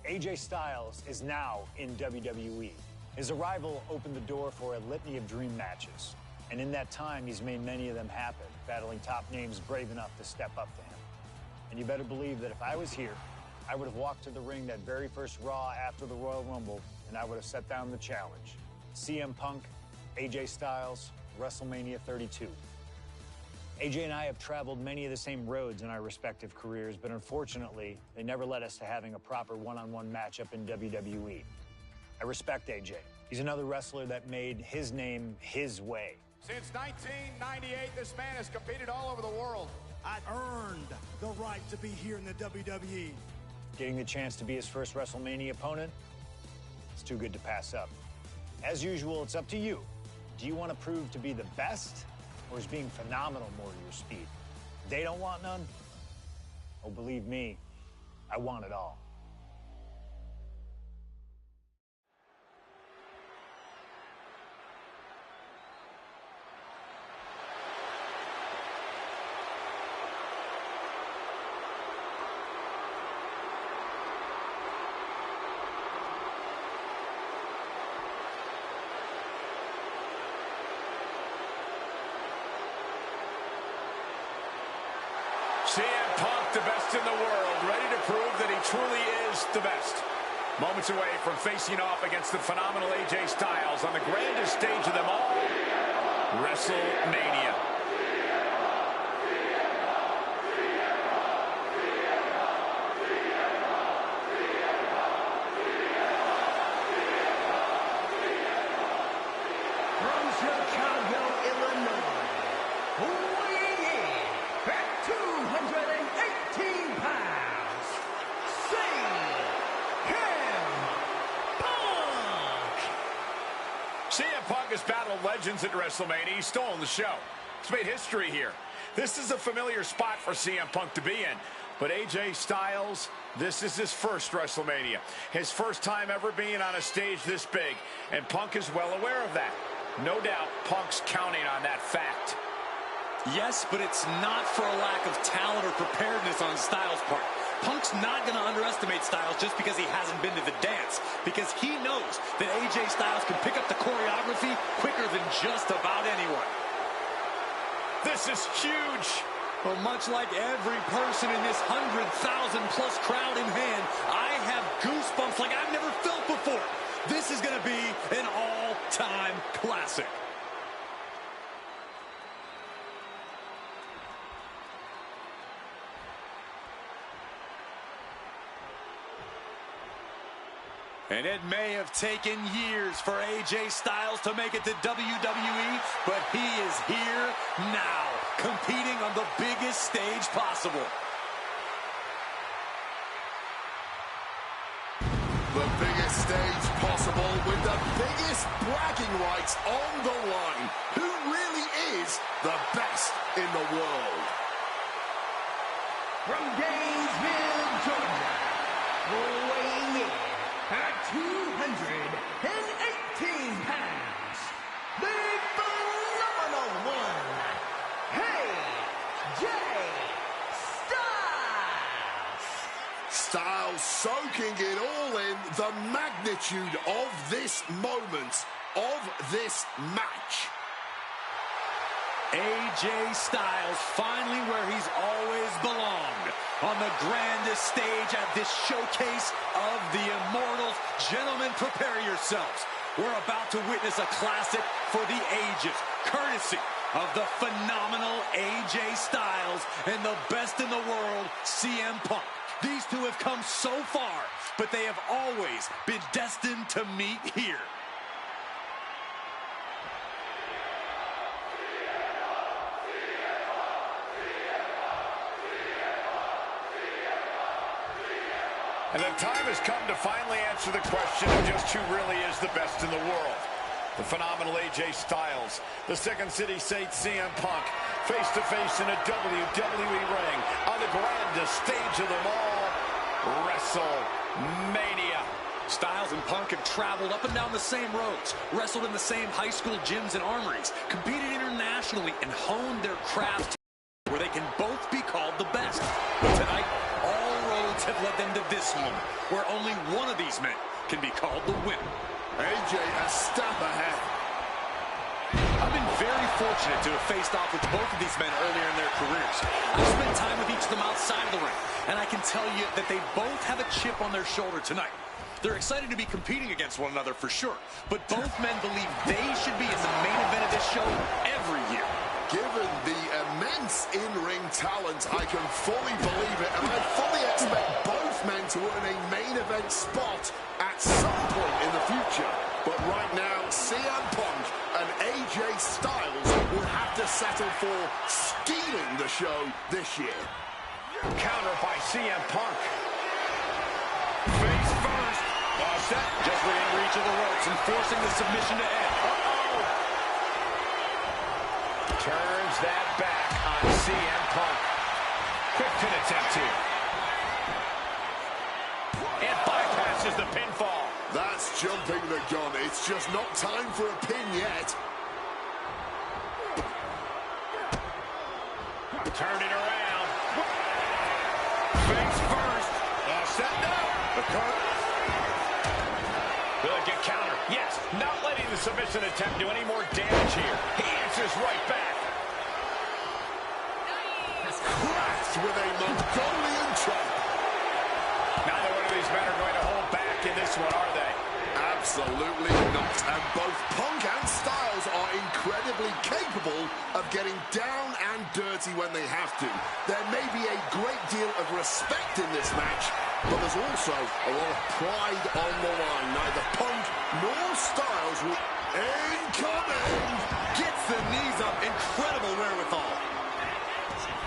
AJ Styles is now in WWE. His arrival opened the door for a litany of dream matches. And in that time, he's made many of them happen, battling top names brave enough to step up to him. And you better believe that if I was here, I would have walked to the ring that very first Raw after the Royal Rumble, and I would have set down the challenge. CM Punk, AJ Styles, WrestleMania 32. AJ and I have traveled many of the same roads in our respective careers, but unfortunately, they never led us to having a proper one-on-one matchup in WWE. I respect AJ. He's another wrestler that made his name his way. Since 1998, this man has competed all over the world. I earned the right to be here in the WWE. Getting the chance to be his first WrestleMania opponent, it's too good to pass up. As usual, it's up to you. Do you want to prove to be the best? Or is being phenomenal more to your speed? They don't want none? Oh, believe me, I want it all. CM Punk, the best in the world, ready to prove that he truly is the best. Moments away from facing off against the phenomenal AJ Styles on the grandest stage of them all, WrestleMania. From Chicago, Illinois, weighing in at 218 pounds, CM Punk has battled legends at WrestleMania. He's stolen the show. He's made history here. This is a familiar spot for CM Punk to be in. But AJ Styles, this is his first WrestleMania. His first time ever being on a stage this big. And Punk is well aware of that. No doubt, Punk's counting on that fact. Yes, but it's not for a lack of talent or preparedness on Styles' part. Punk's not going to underestimate Styles just because he hasn't been to the dance, because he knows that AJ Styles can pick up the choreography quicker than just about anyone. This is huge. Well, much like every person in this 100,000-plus crowd in hand, I have goosebumps like I've never felt before. This is going to be an all-time classic. And it may have taken years for AJ Styles to make it to WWE, but he is here now, competing on the biggest stage possible. The biggest stage possible with the biggest bragging rights on the line. Who really is the best in the world? From Gainesville, Georgia, weighing in at 218 pounds, the phenomenal one, AJ Styles. Styles soaking it all in, the magnitude of this moment, of this match. AJ Styles finally where he's always belonged, on the grandest stage at this showcase of the Immortals. Gentlemen, prepare yourselves. We're about to witness a classic for the ages, courtesy of the phenomenal AJ Styles and the best in the world, CM Punk. These two have come so far, but they have always been destined to meet here. And the time has come to finally answer the question of just who really is the best in the world. The phenomenal AJ Styles, the Second City Saint CM Punk, face-to-face in a WWE ring on the grandest stage of them all, WrestleMania. Styles and Punk have traveled up and down the same roads, wrestled in the same high school gyms and armories, competed internationally, and honed their crafts where they can both be called the best. But tonight, all roads have led them to this moment, where only one of these men can be called the winner. AJ a step ahead. I've been very fortunate to have faced off with both of these men earlier in their careers. I've spent time with each of them outside of the ring, and I can tell you that they both have a chip on their shoulder tonight. They're excited to be competing against one another for sure, but both men believe they should be in the main event of this show every year. Given the immense in-ring talent, I can fully believe it, and I fully expect both men to earn a main event spot at some point in the future. But right now, CM Punk and AJ Styles will have to settle for stealing the show this year. Counter by CM Punk. Face first. Set. Just within reach of the ropes and forcing the submission to end. Turns that back on CM Punk. Quick pin attempt here. And bypasses the pinfall. That's jumping the gun. It's just not time for a pin yet. Turn it around. Face first. Set now. The cover. Good counter. Yes, not letting the submission attempt do any more damage here. He answers right back. Cracked with a Mongolian chop. Neither one of these men are going to hold back in this one, are they? Absolutely not. And both Punk and Styles are incredibly capable of getting down and dirty when they have to. There may be a great deal of respect in this match, but there's also a lot of pride on the line. Neither Punk nor Styles will... Incoming! Gets the knees up. Incredible wherewithal.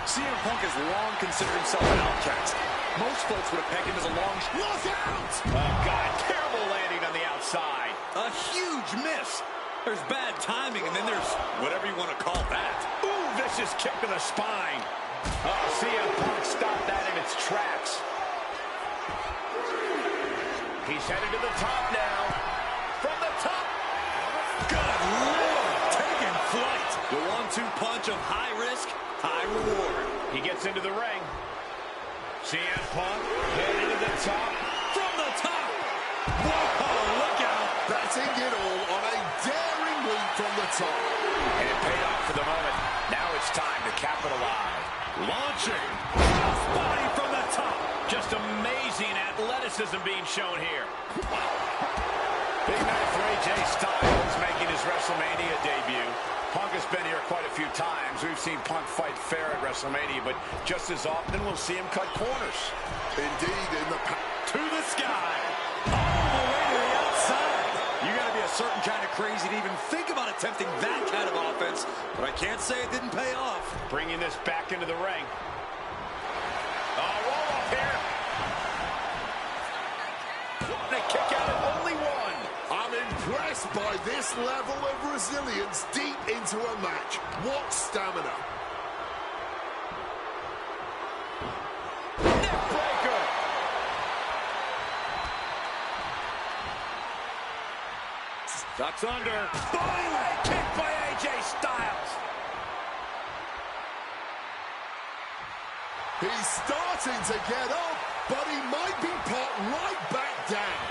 CM Punk has long considered himself an outcast. Most folks would have pegged him as a long... Look out! Oh, God, terrible landing on the outside. A huge miss. There's bad timing, and then there's whatever you want to call that. Ooh, vicious kick to the spine. Oh, CM Punk stopped that in its tracks. He's headed to the top now. From the top. Good Lord, taking flight. The 1-2 punch of high risk, high reward. He gets into the ring. CM Punk headed to the top. From the top. Whoa, look out. Batting it all on a daring leap from the top. And it paid off for the moment. Now it's time to capitalize. Launching. Cross body from the top. Just amazing athleticism being shown here. Big night for AJ Styles making his WrestleMania debut. Punk has been here quite a few times. We've seen Punk fight fair at WrestleMania, but just as often we'll see him cut corners. Indeed, in the... To the sky. All the way to the outside. You got to be a certain kind of crazy to even think about attempting that kind of offense, but I can't say it didn't pay off. Bringing this back into the ring. Roll up here. And a kick out of only one. I'm impressed by this level of resilience deep into a match. What stamina. Neckbreaker. Ducks under. Boom! Kick by AJ Styles. He's starting to get up, but he might be put right back down.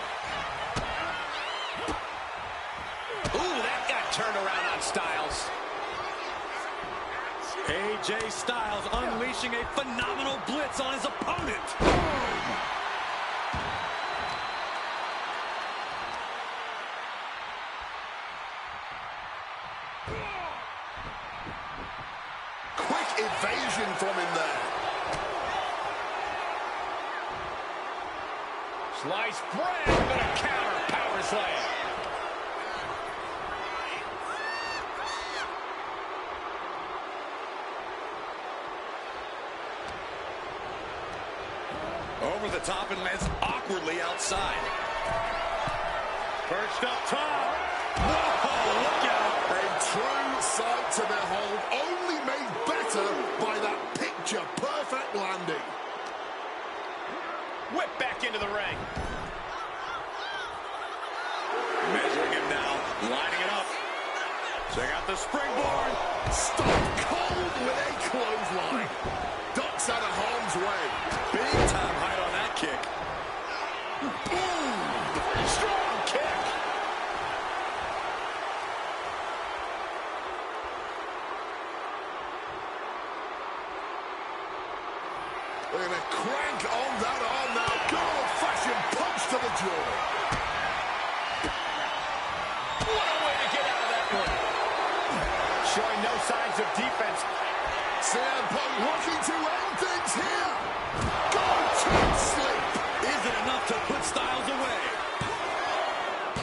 Ooh, that got turned around on Styles. AJ Styles unleashing a phenomenal blitz on his opponent. Quick evasion from him there. Sliced bread, but a counter power slam. Over the top and lands awkwardly outside. Perched up top. Whoa, look out. A true sight to behold, only made better by that picture-perfect landing. Whip back into the ring. Measuring him now, lining it up. Check out the springboard. Stone cold with a clothesline. Ducks out of harm's way. Big time height on that kick. Ooh, strong kick. They're going to crank on that arm now. Good old-fashioned punch to the jaw. What a way to get out of that one. Showing no signs of defense. CM Punk looking to end things here. Go to sleep. Is it enough to put Styles away?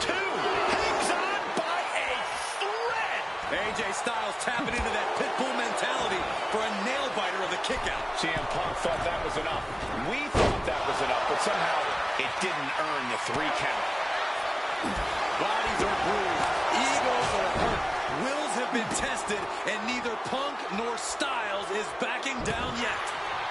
Two. Hangs on by a thread. AJ Styles tapping into that pitbull mentality for a nail-biter of the kick-out. CM Punk thought that was enough. We thought that was enough, but somehow it didn't earn the 3 count. Bodies are bruised. Egos are hurt. Wills have been tested, and neither Punk nor Styles is backing down yet.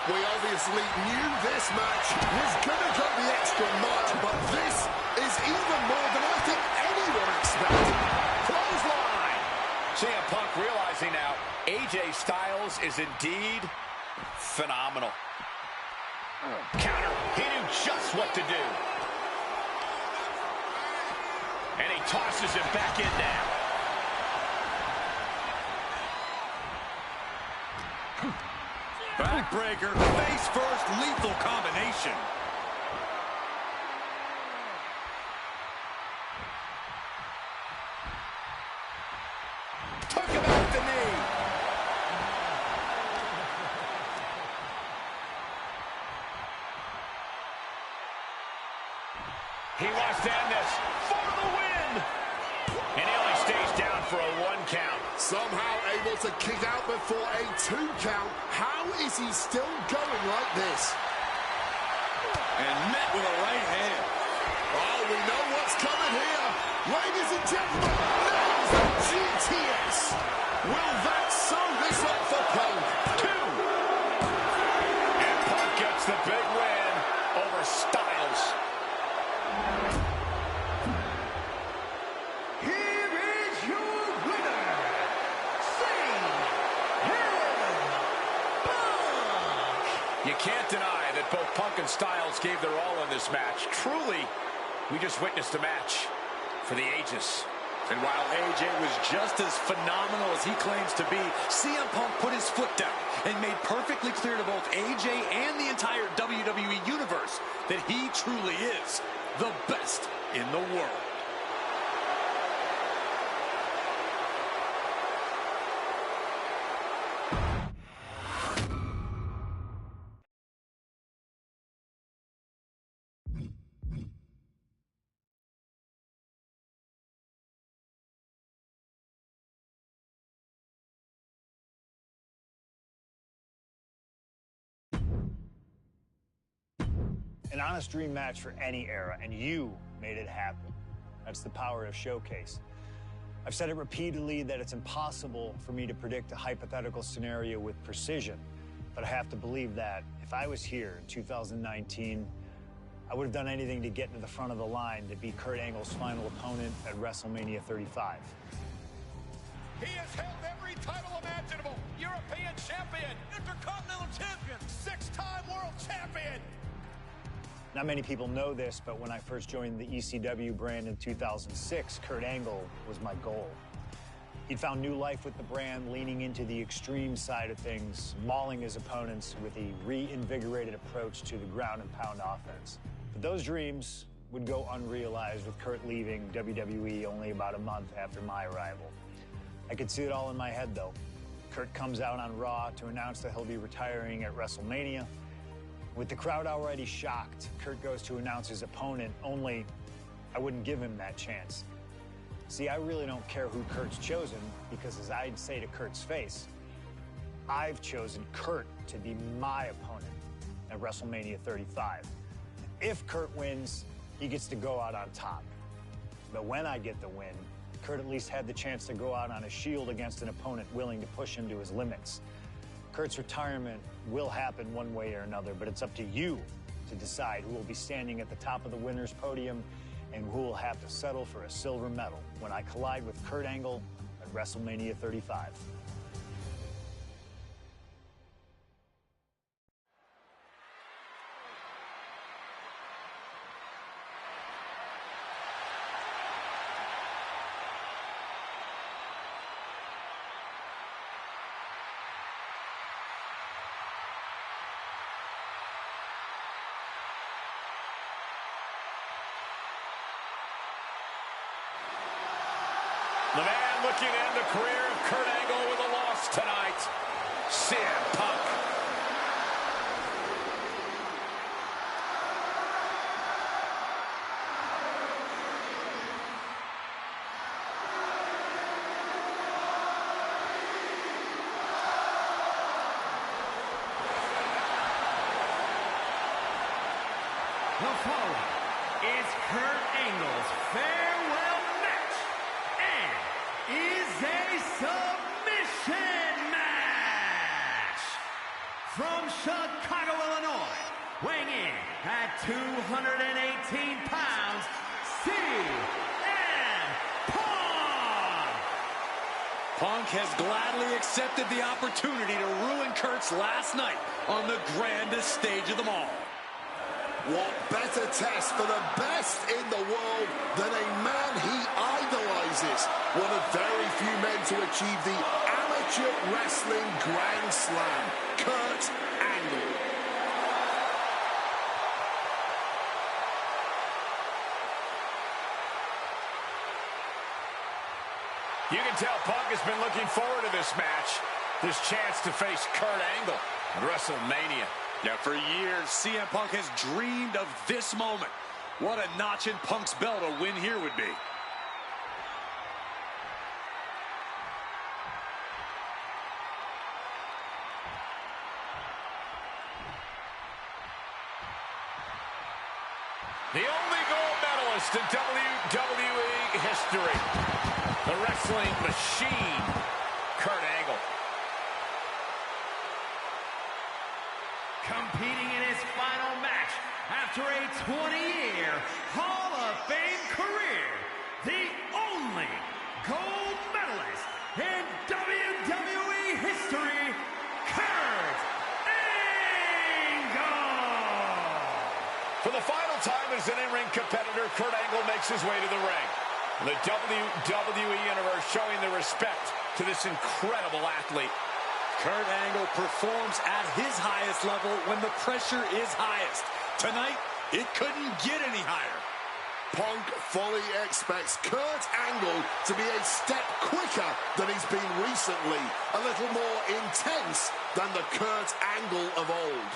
We obviously knew this match was going to go the extra mile, but this is even more than I think anyone expected. Clothesline. CM Punk realizing now AJ Styles is indeed phenomenal. Counter. He knew just what to do. And he tosses him back in now. Backbreaker, face first, lethal combination. Took him out at the knee. He wants to end this for the win. And he only stays down for a 1 count. Somehow able to kick out before a 2 count. How is he still going like this? And met with a right hand. Oh, we know what's coming here. Ladies and gentlemen, there's the GTS. Will that sew this up for Punk? 2. And Punk gets the big win over Styles. Here is your winner, CM Punk. You can't deny that both Punk and Styles gave their all in this match. Truly, we just witnessed a match for the ages. And while AJ was just as phenomenal as he claims to be, CM Punk put his foot down and made perfectly clear to both AJ and the entire WWE Universe that he truly is the best in the world. An honest dream match for any era, and you made it happen. That's the power of Showcase. I've said it repeatedly that it's impossible for me to predict a hypothetical scenario with precision, but I have to believe that if I was here in 2019, I would have done anything to get into the front of the line to be Kurt Angle's final opponent at WrestleMania 35. He has held every title imaginable. European champion, Intercontinental champion, 6-time world champion. Not many people know this, but when I first joined the ECW brand in 2006, Kurt Angle was my goal. He'd found new life with the brand, leaning into the extreme side of things, mauling his opponents with a reinvigorated approach to the ground and pound offense. But those dreams would go unrealized with Kurt leaving WWE only about a month after my arrival. I could see it all in my head, though. Kurt comes out on Raw to announce that he'll be retiring at WrestleMania. With the crowd already shocked, Kurt goes to announce his opponent, only I wouldn't give him that chance. See, I really don't care who Kurt's chosen, because as I'd say to Kurt's face, I've chosen Kurt to be my opponent at WrestleMania 35. If Kurt wins, he gets to go out on top. But when I get the win, Kurt at least had the chance to go out on a shield against an opponent willing to push him to his limits. Kurt's retirement will happen one way or another, but it's up to you to decide who will be standing at the top of the winner's podium and who will have to settle for a silver medal when I collide with Kurt Angle at WrestleMania 35. The man looking to end the career of Kurt Angle with a loss tonight, CM Punk. The following is Kurt Angle's farewell match and is a submission match. From Chicago, Illinois, weighing in at 218 pounds, CM Punk. Punk has gladly accepted the opportunity to ruin Kurt's last night on the grandest stage of them all. What better test for the best in the world than a man he idolizes? One of very few men to achieve the amateur wrestling grand slam, Kurt Angle. You can tell Punk has been looking forward to this match, this chance to face Kurt Angle at WrestleMania. Yeah, for years, CM Punk has dreamed of this moment. What a notch in Punk's belt a win here would be. The only gold medalist in WWE history. The wrestling machine, Kurt Angle. Competing in his final match after a 20-year Hall of Fame career, the only gold medalist in WWE history, Kurt Angle! For the final time as an in-ring competitor, Kurt Angle makes his way to the ring. The WWE Universe showing the respect to this incredible athlete. Kurt Angle performs at his highest level when the pressure is highest. Tonight, it couldn't get any higher. Punk fully expects Kurt Angle to be a step quicker than he's been recently, a little more intense than the Kurt Angle of old.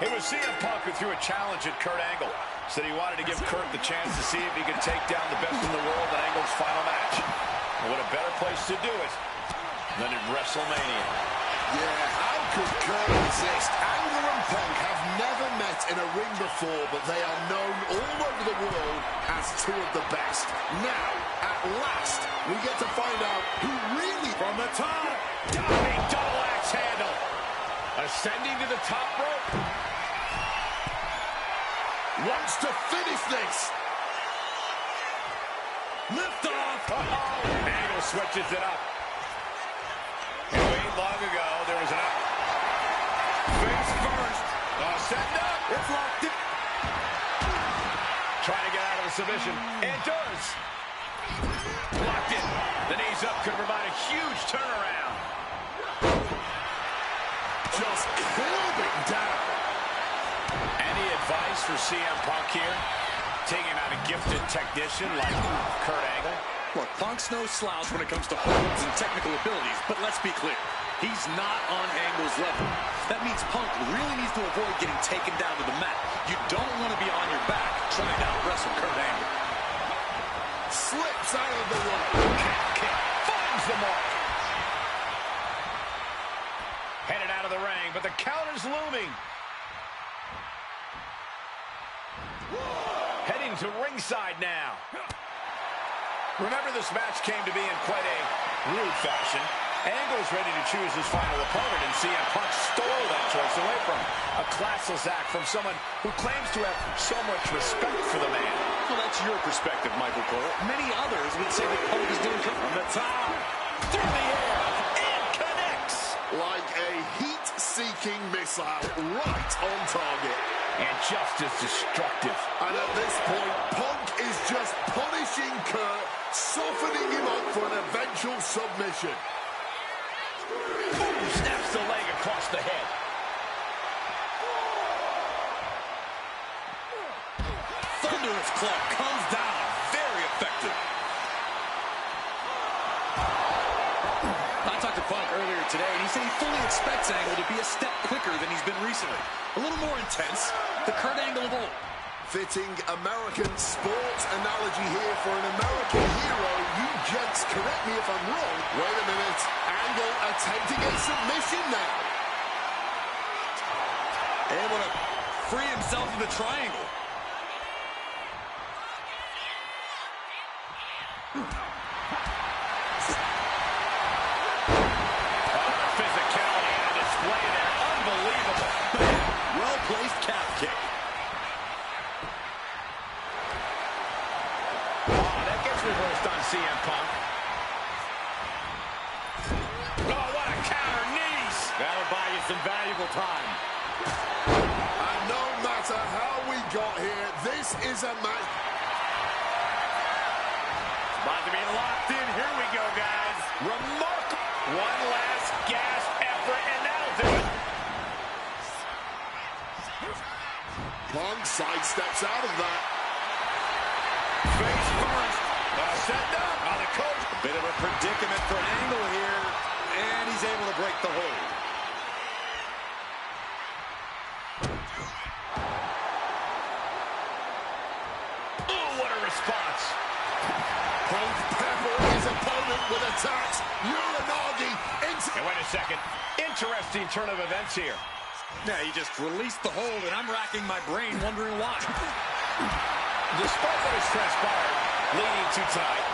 It was CM Punk who threw a challenge at Kurt Angle. Said he wanted to give Kurt the chance to see if he could take down the best in the world in Angle's final match. And what a better place to do it than at WrestleMania. Yeah, how could Kurt resist? Angle and Punk have never met in a ring before, but they are known all over the world as two of the best. Now, at last, we get to find out who really... From the top, diving double axe handle. Ascending to the top rope. Wants to finish this. Lift off. Angle switches it up. wasn't long ago. There was an face first. Setting up. It's locked in. Trying to get out of the submission. And does. Locked in. The knees up could provide a huge turnaround. Just clubbing down. Any advice for CM Punk here? Taking out a gifted technician like Kurt Angle? Look, Punk's no slouch when it comes to holds and technical abilities, but let's be clear. He's not on Angle's level. That means Punk really needs to avoid getting taken down to the mat. You don't want to be on your back trying to out-wrestle Kurt Angle. Slips out of the way. Kick. Finds the mark. Headed out of the ring, but the counter's looming. Heading to ringside now. Remember, this match came to be in quite a rude fashion. Angle's ready to choose his final opponent, and CM Punk stole that choice away from him. A classless act from someone who claims to have so much respect for the man. Well, that's your perspective, Michael Cole. Many others would say that Punk is doing from the top. Through the air, and connects. Like a heat-seeking missile right on target. And just as destructive. And at this point, Punk is just punishing Kurt, softening him up for an eventual submission. Boom! Snaps the leg across the head. Thunderous club comes down. Very effective. I talked to Punk earlier today, and he said he fully expects Angle to be a step quicker than he's been recently. A little more intense. The Kurt Angle of old. Fitting American sports analogy here for an American hero. You gents, correct me if I'm wrong. Wait a minute. Angle attempting a submission now. Able to free himself of the triangle. Physicality on display there. Unbelievable. Well-placed calf kick. That gets reversed on CM Punk. Oh, what a counter. Knees. That'll buy you some valuable time. And no matter how we got here, this is a match. About to be locked in. Here we go, guys. Remarkable. One last gasp effort, and that'll do it. Punk sidesteps out of that. Face first. Set up. On the coach. A bit of a predicament for Angle here, and he's able to break the hold. Oh, what a response. Punk peppering his opponent with attacks. Uranagi into... And wait a second. Interesting turn of events here. Yeah, he just released the hold, and I'm racking my brain wondering why. Despite what has transpired leading to tonight,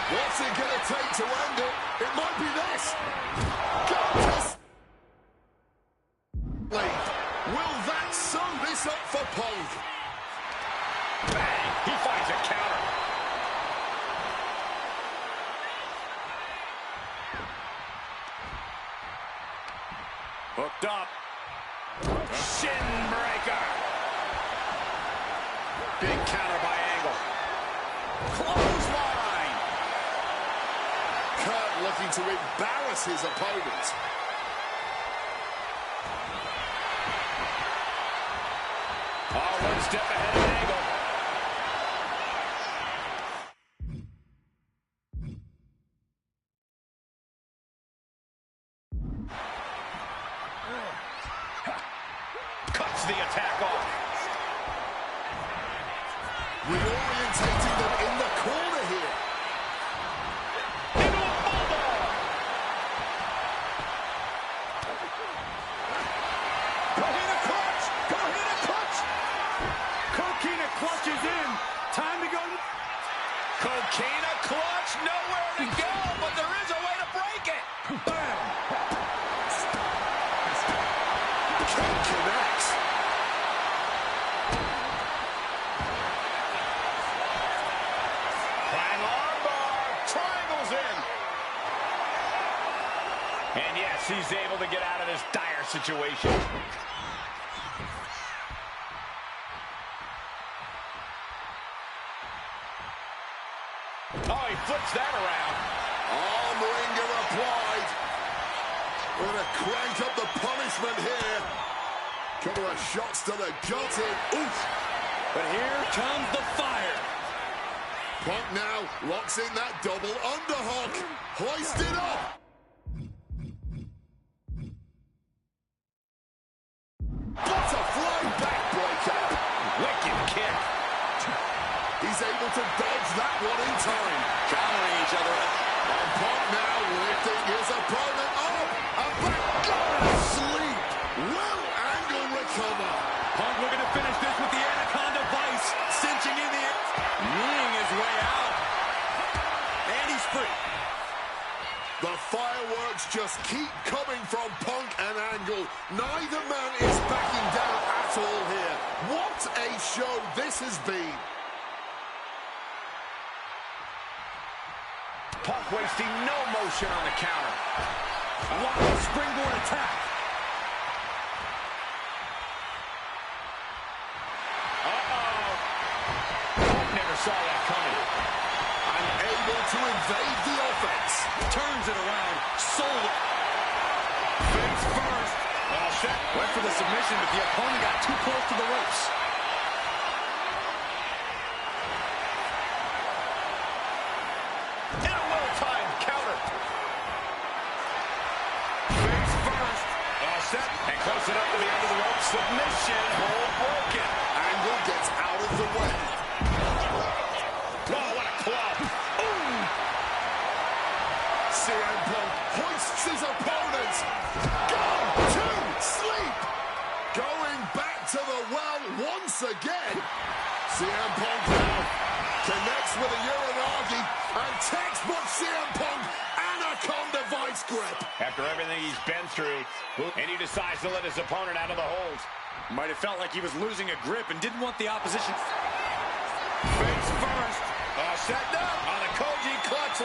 What's it going to take to end it? It might be this. Will that sum this up for Punk? bang, he finds a counter. Hooked up. Shin breaker. Big counter by Angle. Clothesline. Kurt looking to embarrass his opponent. Oh, one step ahead of Angle. Cuts the attack off. Reorientating them in the corner here. Into a bulldog. Coquina clutch! Coquina clutch! Coquina clutch is in. Time to go. Coquina clutch. Nowhere to go, but there is a way to break it. Bam! Connects. Hang on bar. Triangles in. And yes, he's able to get out of this dire situation. Oh, he flips that around. Arm wringer applied. We're going to crank up the punishment here. Couple of shots to the gut in. Oof. But here comes the fire. Punk now locks in that double underhook. Hoisted up. Butterfly backbreaker. Wicked kick. He's able to dodge that one in time. Countering each other. And Punk now lifting his opponent up. And back. Gonna sleep. Will Angle recover? Punk looking to finish this with the Anaconda Vice. Cinching in the air. Kneeing his way out. And he's free. The fireworks just keep coming from Punk and Angle. Neither man is backing down at all here. What a show this has been. Punk wasting no motion on the counter. Wow, a springboard attack. Uh-oh. Punk never saw that coming. Unable to evade the offense. Turns it around. Sold it. Face first. Well set. Went for the submission, but the opponent got too close to the ropes. And a well-timed counter. Face first. All set. And close enough to the end of the rope. Submission. Hold broken. Angle gets out of the way. Oh, what a club. Ooh. CM Punk hoists his opponent. Gone to sleep. Going back to the well once again. CM Punk now connects with a Uranagi and textbook CM Punk Anaconda Vice grip. After everything he's been through, and he decides to let his opponent out of the hold. Might have felt like he was losing a grip and didn't want the opposition. Face first. Set up on a Koji clutch.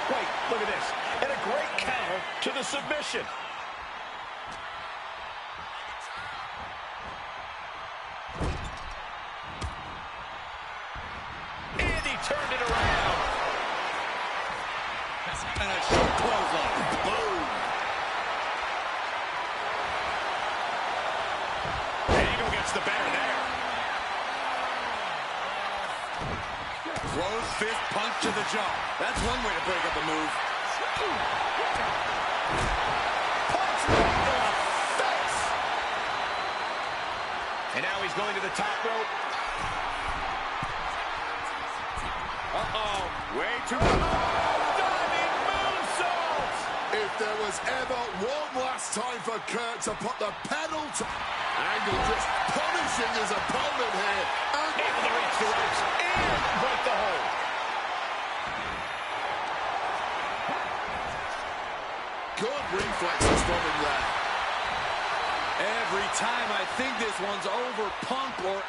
Wait, look at this. And a great counter to the submission. And he turned it around. And a short clothesline. Boom. Angle gets the better there. Closed fist punch to the jaw. That's one way to break up a move. Punch right to the face. And now he's going to the top rope. Uh-oh. Way too diving moonsault. If there was ever one last time for Kurt to put the pedal to... Angle just punishing his opponent here. And Able to reach the ropes and break the hold. good reflexes from him there. Every time I think this one's over, Punk or...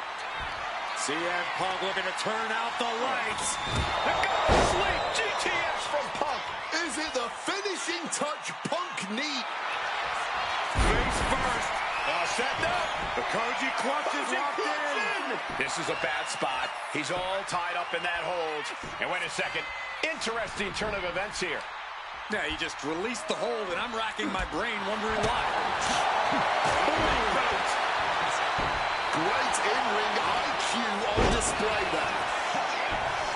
CM Punk looking to turn out the lights. The go sleep GTS from Punk. Is it the finishing touch Punk need? Face first. Set up. The Koji clutch is locked in. This is a bad spot. He's all tied up in that hold. And wait a second. Interesting turn of events here. Yeah, he just released the hold, and I'm racking my brain wondering why. Great in-ring IQ on display there.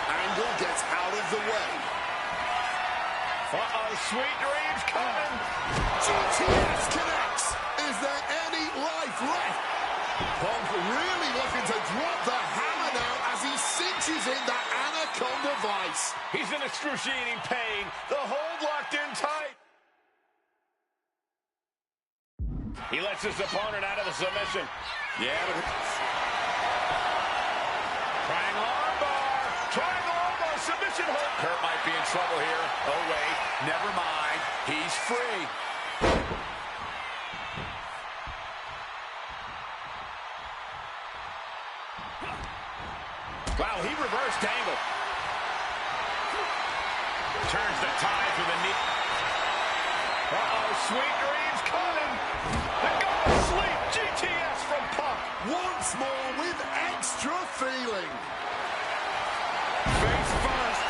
Angle gets out of the way. Uh-oh, sweet dreams coming. GTS connects. Is there any life left? Punk really looking to drop the hammer now as he cinches in that Anaconda Vice. He's in excruciating pain. The hold locked in tight. He lets his opponent out of the submission. Yeah, but... Triangle armbar. Triangle armbar. Submission hold. Kurt might be in trouble here. Oh, wait. Never mind. He's free. Wow, he reversed Angle. Turns the tide with a knee. Sweet dreams coming. The go to sleep. GTS from Punk. Once more with extra feeling. Face first.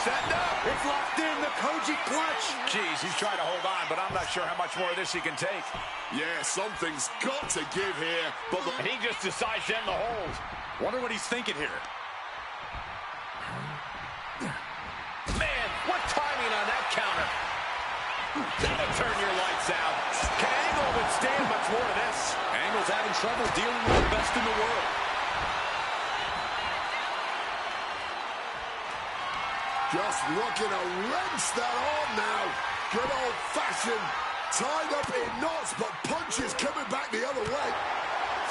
Setting up. It's locked in, the Koji clutch. Jeez, he's trying to hold on, but I'm not sure how much more of this he can take. Yeah, something's got to give here, but And he just decides to end the hold. Wonder what he's thinking here. Man, what timing on that counter. That'll turn your lights out. Can Angle withstand much more of this? Angle's having trouble dealing with the best in the world. just looking to wrench that arm now. Good old-fashioned, tied up in knots, but punches coming back the other way.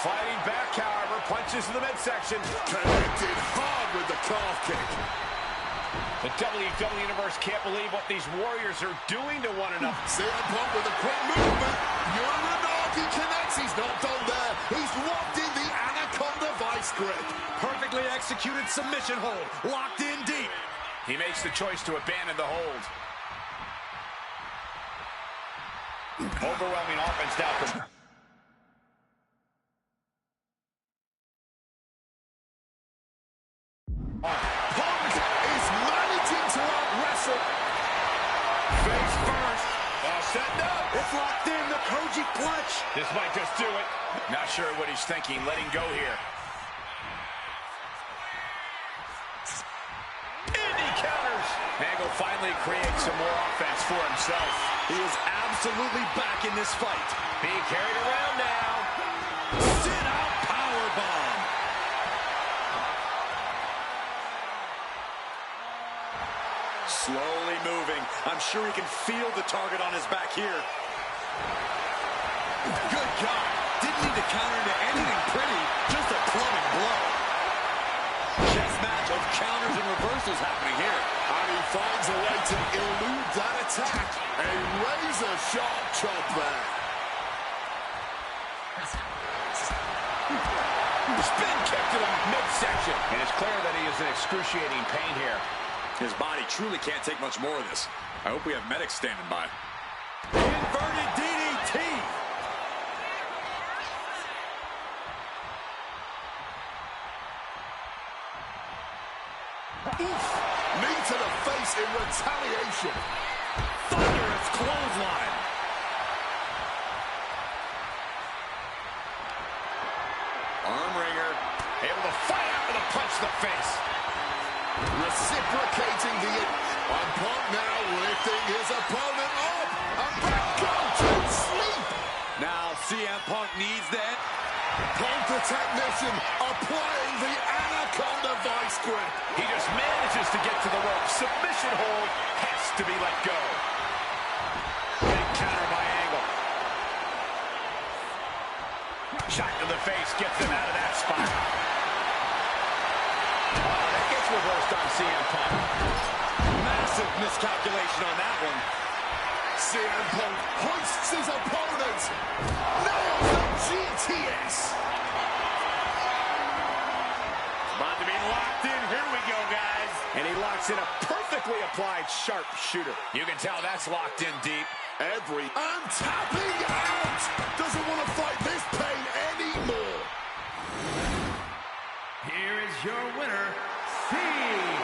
Fighting back, however, punches to the midsection. Connected hard with the calf kick. The WWE Universe can't believe what these warriors are doing to one another. CM Punk with a quick movement. Uranagi connects. He's not done there. He's locked in the Anaconda Vice grip. Perfectly executed submission hold. Locked in deep. He makes the choice to abandon the hold. Overwhelming offense now from... Punk is managing to out-wrestle. Face first. Setting up. It's locked in, the Koji clutch. This might just do it. Not sure what he's thinking. Letting go here. Indy counters. Angle finally creates some more offense for himself. He is absolutely back in this fight. Being carried around now. Sit out powerbomb. Slowly moving. I'm sure he can feel the target on his back here. Good God. Didn't need to counter into anything pretty. Just a plumbing blow. Chess match of counters and reversals happening here. And he finds a way to elude that attack. A razor-sharp chop there. Spin kick to the midsection. And it's clear that he is in excruciating pain here. His body truly can't take much more of this. I hope we have medics standing by. Inverted DDT. Oof! Knee to the face in retaliation. Thunderous clothesline. Arm wringer. Able to fight out with a punch to the face. Reciprocating the hit. And Punk now lifting his opponent up. And back down to sleep. Now CM Punk needs that. Punk the technician applying the Anaconda Vice grip. He just manages to get to the rope. Submission hold has to be let go. Big counter by Angle. Shot to the face gets him out of that spot. That gets reversed on CM Punk. Massive miscalculation on that one. CM Punk hoists his opponent. Nails the GTS. About to be locked in. Here we go, guys. And he locks in a perfectly applied sharpshooter. You can tell that's locked in deep. And tapping out. Doesn't want to fight this pain anymore. Here is your winner, CM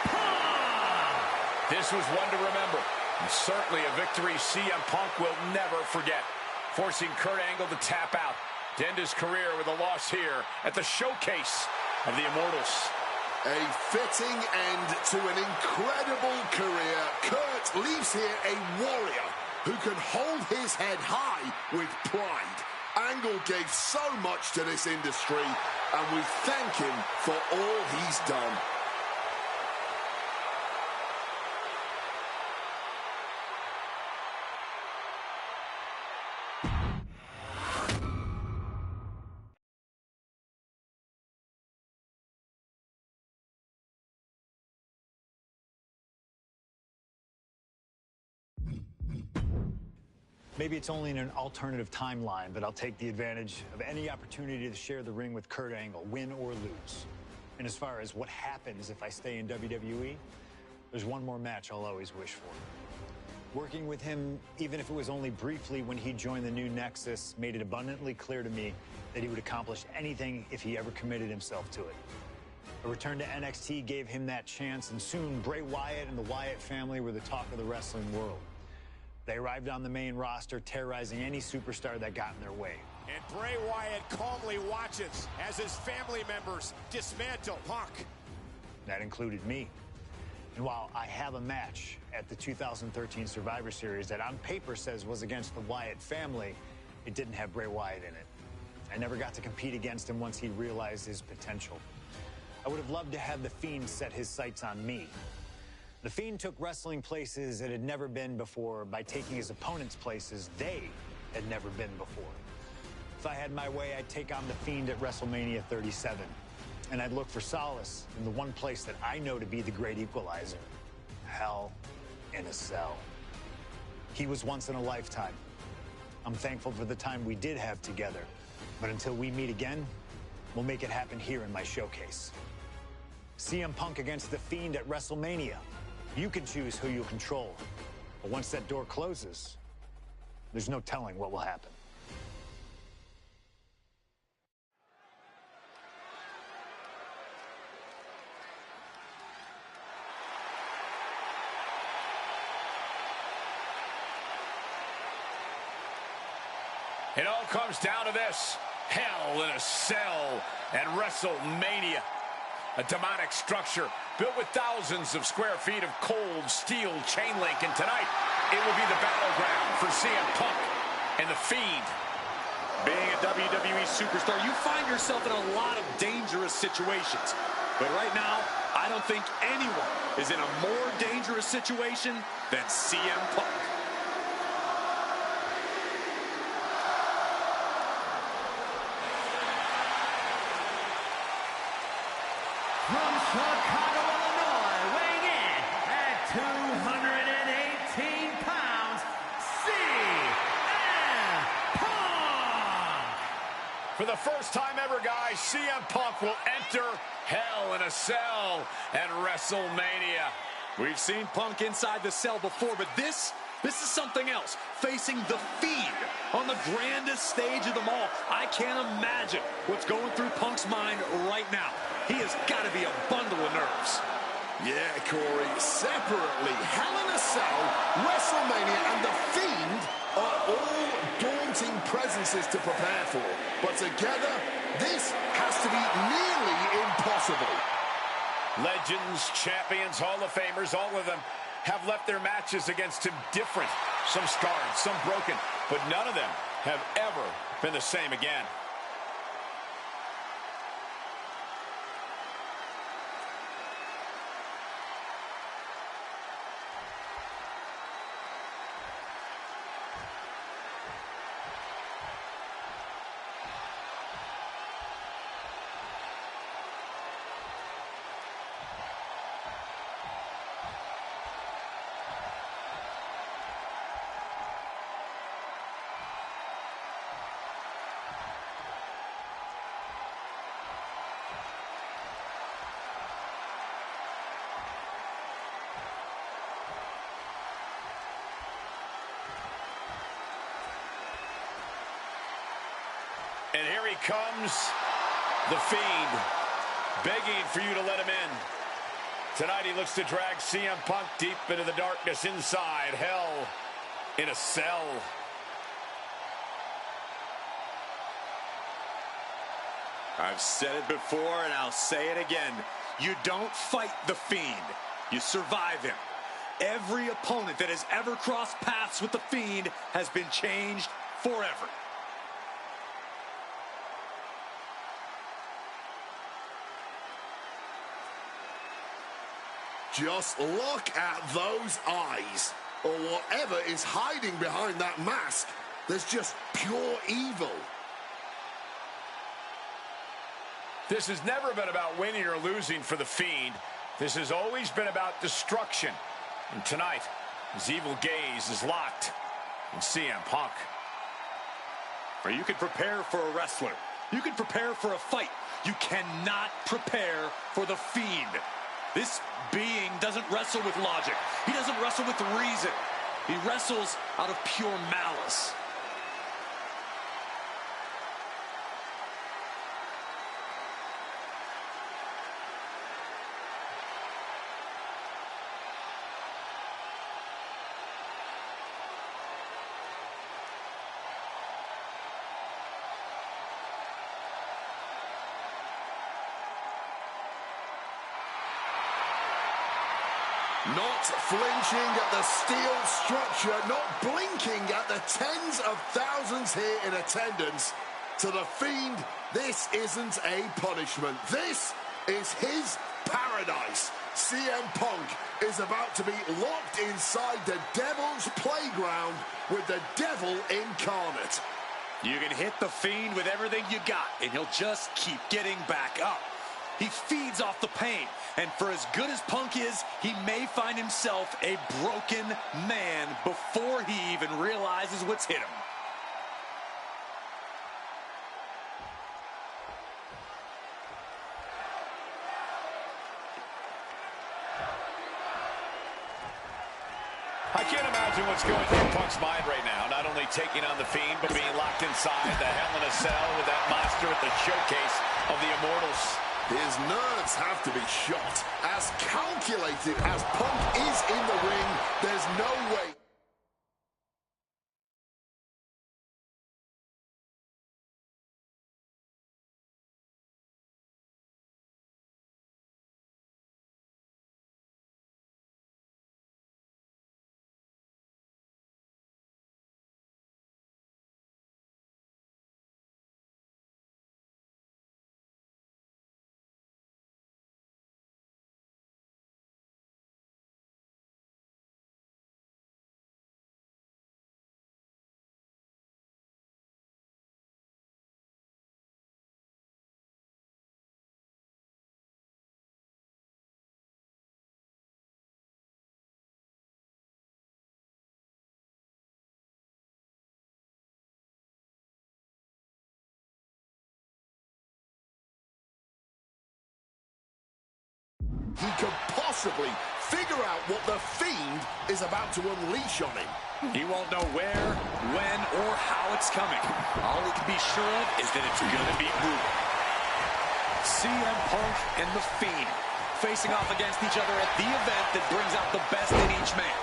Punk. This was one to remember. And certainly a victory CM Punk will never forget. Forcing Kurt Angle to tap out to end his career with a loss here at the showcase of the Immortals. A fitting end to an incredible career. Kurt leaves here a warrior who can hold his head high with pride. Angle gave so much to this industry, and we thank him for all he's done. Maybe it's only in an alternative timeline, but I'll take the advantage of any opportunity to share the ring with Kurt Angle, win or lose. And as far as what happens if I stay in WWE, there's one more match I'll always wish for. Working with him, even if it was only briefly when he joined the new Nexus, made it abundantly clear to me that he would accomplish anything if he ever committed himself to it. A return to NXT gave him that chance, and soon Bray Wyatt and the Wyatt family were the talk of the wrestling world. They arrived on the main roster, terrorizing any superstar that got in their way. And Bray Wyatt calmly watches as his family members dismantle Punk. That included me. And while I have a match at the 2013 Survivor Series that on paper says was against the Wyatt family, it didn't have Bray Wyatt in it. I never got to compete against him once he realized his potential. I would have loved to have The Fiend set his sights on me. The Fiend took wrestling places it had never been before by taking his opponents places they had never been before. If I had my way, I'd take on The Fiend at WrestleMania 37. And I'd look for solace in the one place that I know to be the great equalizer: Hell in a Cell. He was once in a lifetime. I'm thankful for the time we did have together. But until we meet again, we'll make it happen here in my showcase. CM Punk against The Fiend at WrestleMania. You can choose who you'll control. But once that door closes, there's no telling what will happen. It all comes down to this: Hell in a Cell at WrestleMania. A demonic structure built with thousands of square feet of cold steel chain link. And tonight, it will be the battleground for CM Punk and The Fiend. Being a WWE superstar, you find yourself in a lot of dangerous situations. But right now, I don't think anyone is in a more dangerous situation than CM Punk. From Chicago, Illinois, weighing in at 218 pounds, CM Punk! For the first time ever, guys, CM Punk will enter Hell in a Cell at WrestleMania. We've seen Punk inside the cell before, but this is something else. Facing The Fiend on the grandest stage of them all. I can't imagine what's going through Punk's mind right now. He has got to be a bundle of nerves. Yeah, Corey, separately, Hell in a Cell, WrestleMania, and The Fiend are all daunting presences to prepare for. But together, this has to be nearly impossible. Legends, champions, Hall of Famers, all of them have left their matches against him different. Some scarred, some broken, but none of them have ever been the same again. And here he comes, The Fiend, begging for you to let him in. Tonight he looks to drag CM Punk deep into the darkness inside Hell in a Cell. I've said it before and I'll say it again. You don't fight The Fiend. You survive him. Every opponent that has ever crossed paths with The Fiend has been changed forever. Just look at those eyes, or whatever is hiding behind that mask. There's just pure evil. This has never been about winning or losing for The Fiend. This has always been about destruction. And tonight, his evil gaze is locked on CM Punk. Or you can prepare for a wrestler. You can prepare for a fight. You cannot prepare for The Fiend. This being doesn't wrestle with logic. He doesn't wrestle with reason. He wrestles out of pure malice. Not flinching at the steel structure, not blinking at the tens of thousands here in attendance. To the Fiend, this isn't a punishment. This is his paradise. CM Punk is about to be locked inside the Devil's playground with the Devil incarnate. You can hit the Fiend with everything you got, and he'll just keep getting back up. He feeds off the pain, and for as good as Punk is, he may find himself a broken man before he even realizes what's hit him. I can't imagine what's going through Punk's mind right now. Not only taking on the Fiend, but being locked inside the Hell in a Cell with that monster at the showcase of the Immortals. His nerves have to be shot. As calculated as Punk is in the ring, there's no way. He could possibly figure out what the Fiend is about to unleash on him. He won't know where, when, or how it's coming. All he can be sure of is that it's gonna be brutal. CM Punk and the Fiend facing off against each other at the event that brings out the best in each man,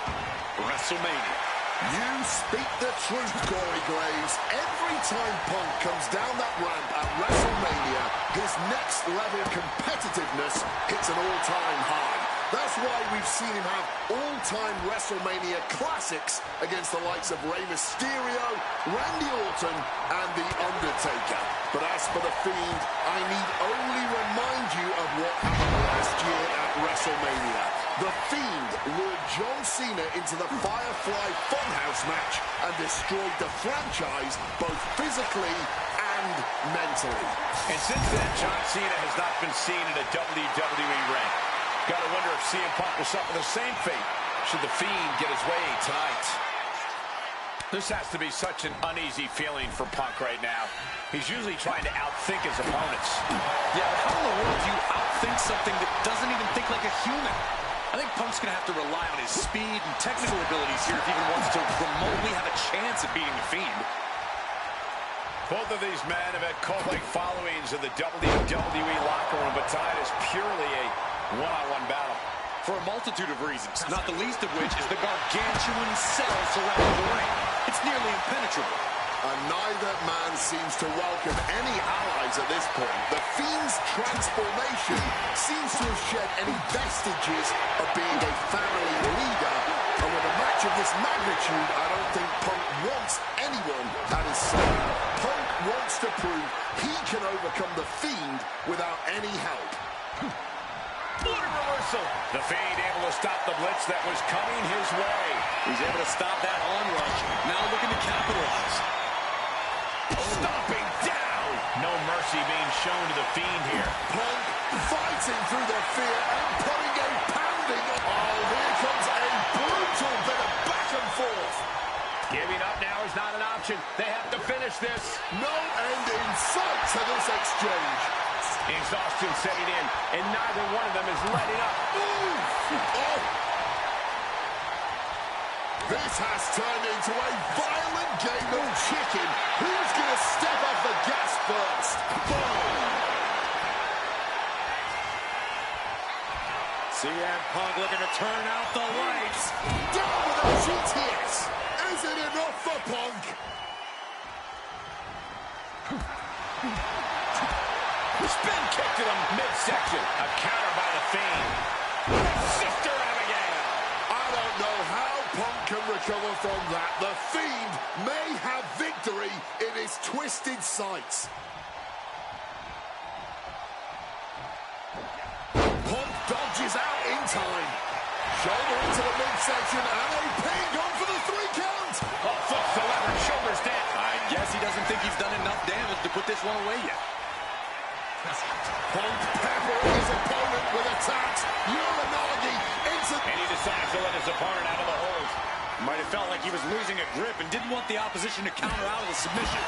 WrestleMania. You speak the truth, Corey Graves. Every time Punk comes down that ramp at WrestleMania, his next level competitiveness hits an all-time high. That's why we've seen him have all-time WrestleMania classics against the likes of Rey Mysterio, Randy Orton, and The Undertaker. But as for the Fiend, I need only remind you of what happened last year at WrestleMania. The Fiend lured John Cena into the Firefly Funhouse match and destroyed the franchise both physically and mentally. And since then, John Cena has not been seen in a WWE ring. Gotta wonder if CM Punk will suffer the same fate should the Fiend get his way tonight. This has to be such an uneasy feeling for Punk right now. He's usually trying to outthink his opponents. Yeah, but how in the world do you outthink something that doesn't even think like a human? I think Punk's going to have to rely on his speed and technical abilities here if he even wants to remotely have a chance at beating the Fiend. Both of these men have had cult-like followings in the WWE locker room, but tonight is purely a one-on-one battle. For a multitude of reasons, not the least of which is the gargantuan cell surrounding the ring. It's nearly impenetrable. And neither man seems to welcome any allies at this point. The Fiend's transformation seems to have shed any vestiges of being a family leader. And with a match of this magnitude, I don't think Punk wants anyone at his side. Punk wants to prove he can overcome the Fiend without any help. What a reversal! The Fiend able to stop the blitz that was coming his way. He's able to stop that onrush. Now looking to capitalize. Stomping down! No mercy being shown to the Fiend here. Punk fighting through the fear and putting a pounding. Oh, here comes a brutal bit of back and forth. Giving up now is not an option. They have to finish this. No end in sight to this exchange. Exhaustion setting in, and neither one of them is letting up. Ooh. Oh. This has turned into a violent game of chicken. Who's going to step off the gas first? Boom! CM Punk looking to turn out the lights. Down with a GTS. Is it enough for Punk? Spin kick to the midsection. A counter by the Fiend. Sister him again. I don't know how Punk can recover from that. The Fiend may have victory in his twisted sights. Punk dodges out in time. Shoulder into the midsection and a pin going for the 3 count. Oh, flips the lever, shoulders down. I guess he doesn't think he's done enough damage to put this one away yet. Punk peppering his opponent with attacks. Uranagi into... And he decides to let his opponent out of the hold. Might have felt like he was losing a grip and didn't want the opposition to counter out of the submission.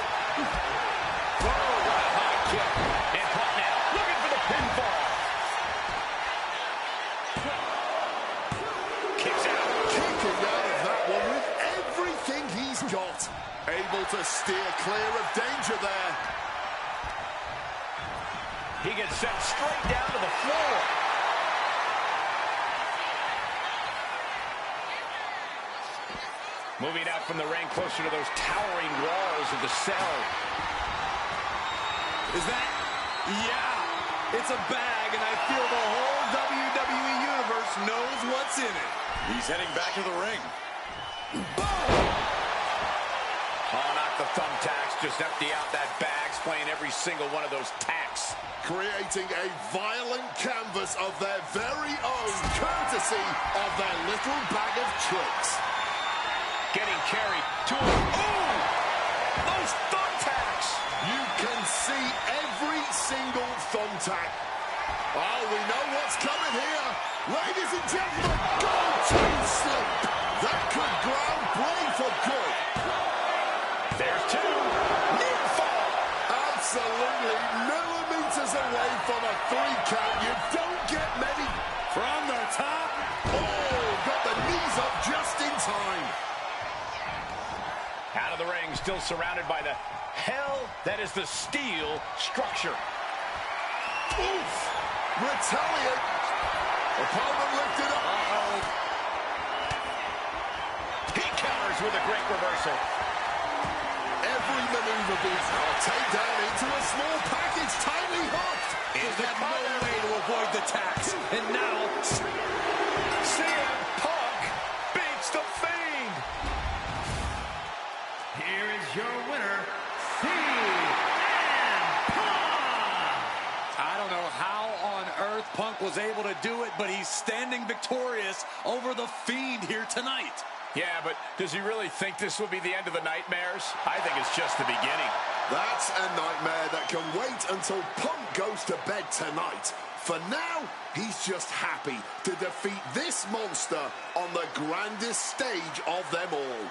Whoa, what a high kick. And Punk now looking for the pinfall. Kicks out. Kicking out of that one with everything he's got. Able to steer clear of danger there. He gets sent straight down to the floor. Moving out from the ring closer to those towering walls of the cell. Is that? Yeah. It's a bag, and I feel the whole WWE Universe knows what's in it. He's heading back to the ring. Boom! Oh, not the thumbtacks. Just empty out that bag, playing every single one of those tacks. Creating a violent canvas of their very own, courtesy of their little bag of tricks. Getting carried to him. Ooh! Those thumbtacks! You can see every single thumbtack. Oh, we know what's coming here. Ladies and gentlemen, go to sleep. That could ground play for good. There's 2. Near fall. Absolutely millimeters away from a 3 count. You don't get many. From the top. Oh, got the knees up just in time. Out of the ring, still surrounded by the hell that is the steel structure. Oof! Retaliate. Opponent lifted up. He counters with a great reversal. Every maneuver beats a takedown into a small package, tightly hooked. Is there no way to avoid the tax? And now, CM Punk beats the Fiend. Here is your winner, CM Punk. I don't know how on earth Punk was able to do it, but he's standing victorious over the Fiend here tonight. Yeah, but does he really think this will be the end of the nightmares? I think it's just the beginning. That's a nightmare that can wait until Punk goes to bed tonight. For now, he's just happy to defeat this monster on the grandest stage of them all.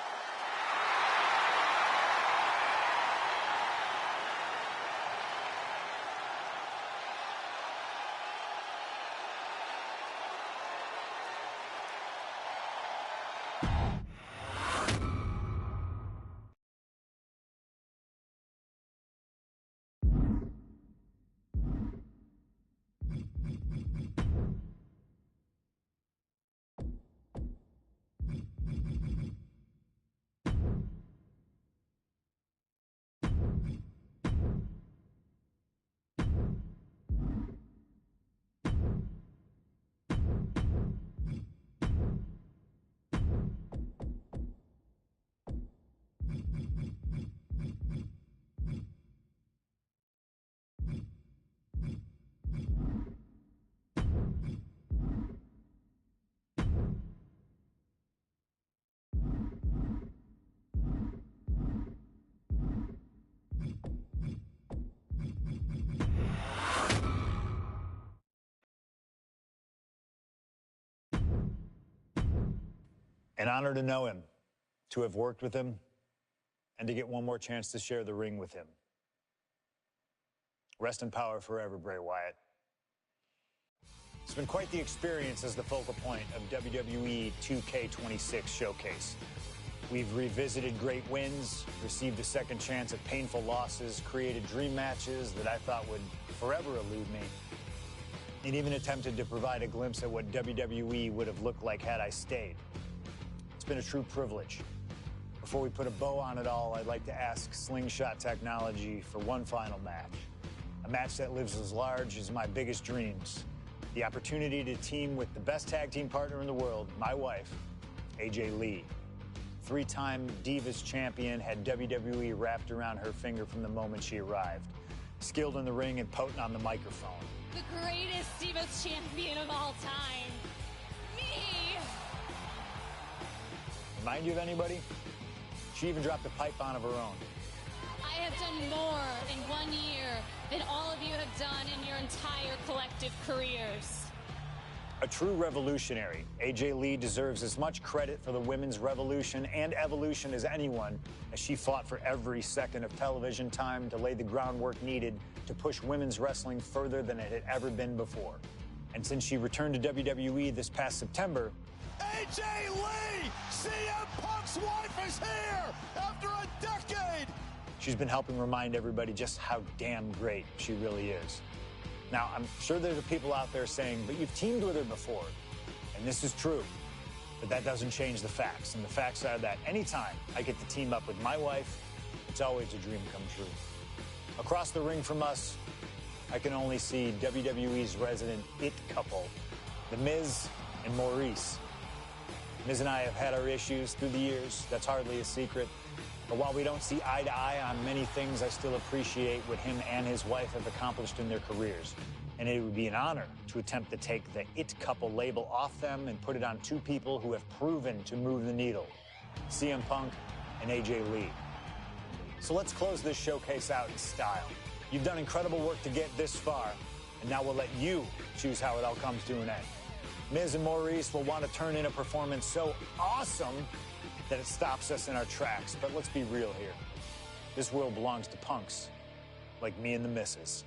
An honor to know him, to have worked with him, and to get one more chance to share the ring with him. Rest in power forever, Bray Wyatt. It's been quite the experience as the focal point of WWE 2K26 Showcase. We've revisited great wins, received a second chance at painful losses, created dream matches that I thought would forever elude me, and even attempted to provide a glimpse at what WWE would have looked like had I stayed. It's been a true privilege. Before we put a bow on it all, I'd like to ask Slingshot Technology for one final match. A match that lives as large as my biggest dreams. The opportunity to team with the best tag team partner in the world, my wife, AJ Lee. Three-time Divas champion, had WWE wrapped around her finger from the moment she arrived. Skilled in the ring and potent on the microphone. The greatest Divas champion of all time. Me! Remind you of anybody? She even dropped a pipe on of her own. I have done more in 1 year than all of you have done in your entire collective careers. A true revolutionary, AJ Lee deserves as much credit for the women's revolution and evolution as anyone, as she fought for every second of television time to lay the groundwork needed to push women's wrestling further than it had ever been before. And since she returned to WWE this past September, AJ Lee! CM Punk's wife is here after a decade! she's been helping remind everybody just how damn great she really is. Now, I'm sure there are people out there saying, but you've teamed with her before. And this is true. But that doesn't change the facts. And the facts are that anytime I get to team up with my wife, it's always a dream come true. Across the ring from us, I can only see WWE's resident it couple, The Miz and Maurice. Miz and I have had our issues through the years. That's hardly a secret. But while we don't see eye to eye on many things, I still appreciate what him and his wife have accomplished in their careers. And it would be an honor to attempt to take the it couple label off them and put it on two people who have proven to move the needle, CM Punk and AJ Lee. So let's close this showcase out in style. You've done incredible work to get this far, and now we'll let you choose how it all comes to an end. Miz and Maurice will want to turn in a performance so awesome that it stops us in our tracks. But let's be real here. This world belongs to punks like me and the missus.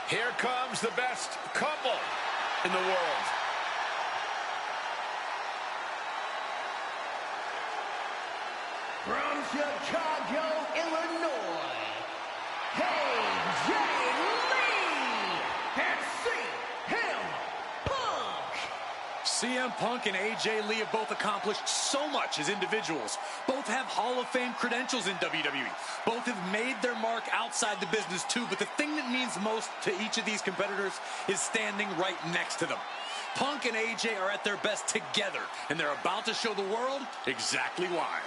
Here comes the best couple in the world. From Chicago, Illinois, AJ Lee and CM Punk. CM Punk and AJ Lee have both accomplished so much as individuals. Both have Hall of Fame credentials in WWE. Both have made their mark outside the business too, but the thing that means most to each of these competitors is standing right next to them. Punk and AJ are at their best together, and they're about to show the world exactly why.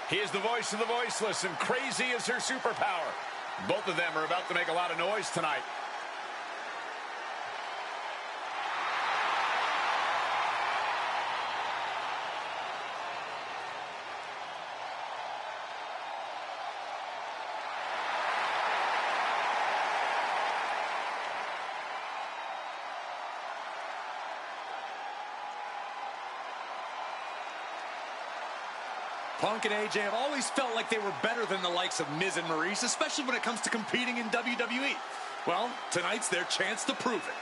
He is the voice of the voiceless, and crazy is her superpower. Both of them are about to make a lot of noise tonight. Punk and AJ have always felt like they were better than the likes of Miz and Maurice, especially when it comes to competing in WWE. Well, tonight's their chance to prove it.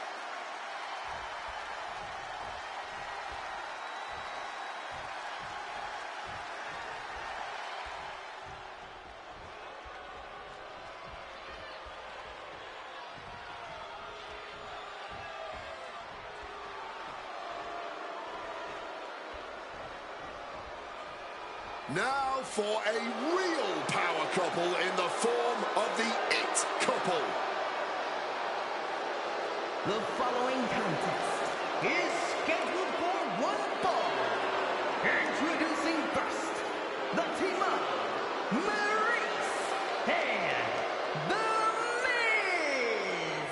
Now for a real power couple in the form of the It Couple. The following contest is scheduled for one fall. Introducing first, the team of Maurice and The Miz.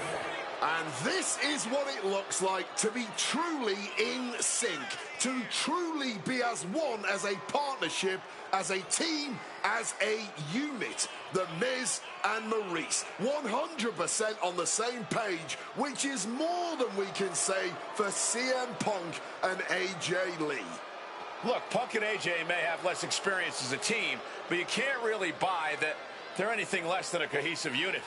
And this is what it looks like to be truly in sync, to truly be as one, as a partnership, as a team, as a unit. The Miz and Maurice, 100% on the same page, which is more than we can say for CM Punk and AJ Lee. Look, Punk and AJ may have less experience as a team, but you can't really buy that they're anything less than a cohesive unit.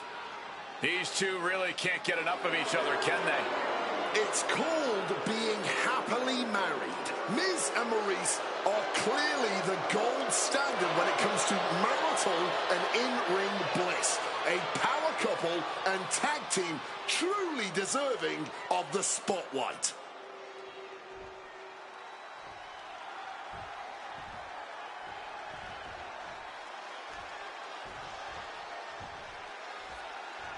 These two really can't get enough of each other, can they? It's called being happily married. Miz and Maurice are clearly the gold standard when it comes to marital and in-ring bliss. A power couple and tag team truly deserving of the spotlight.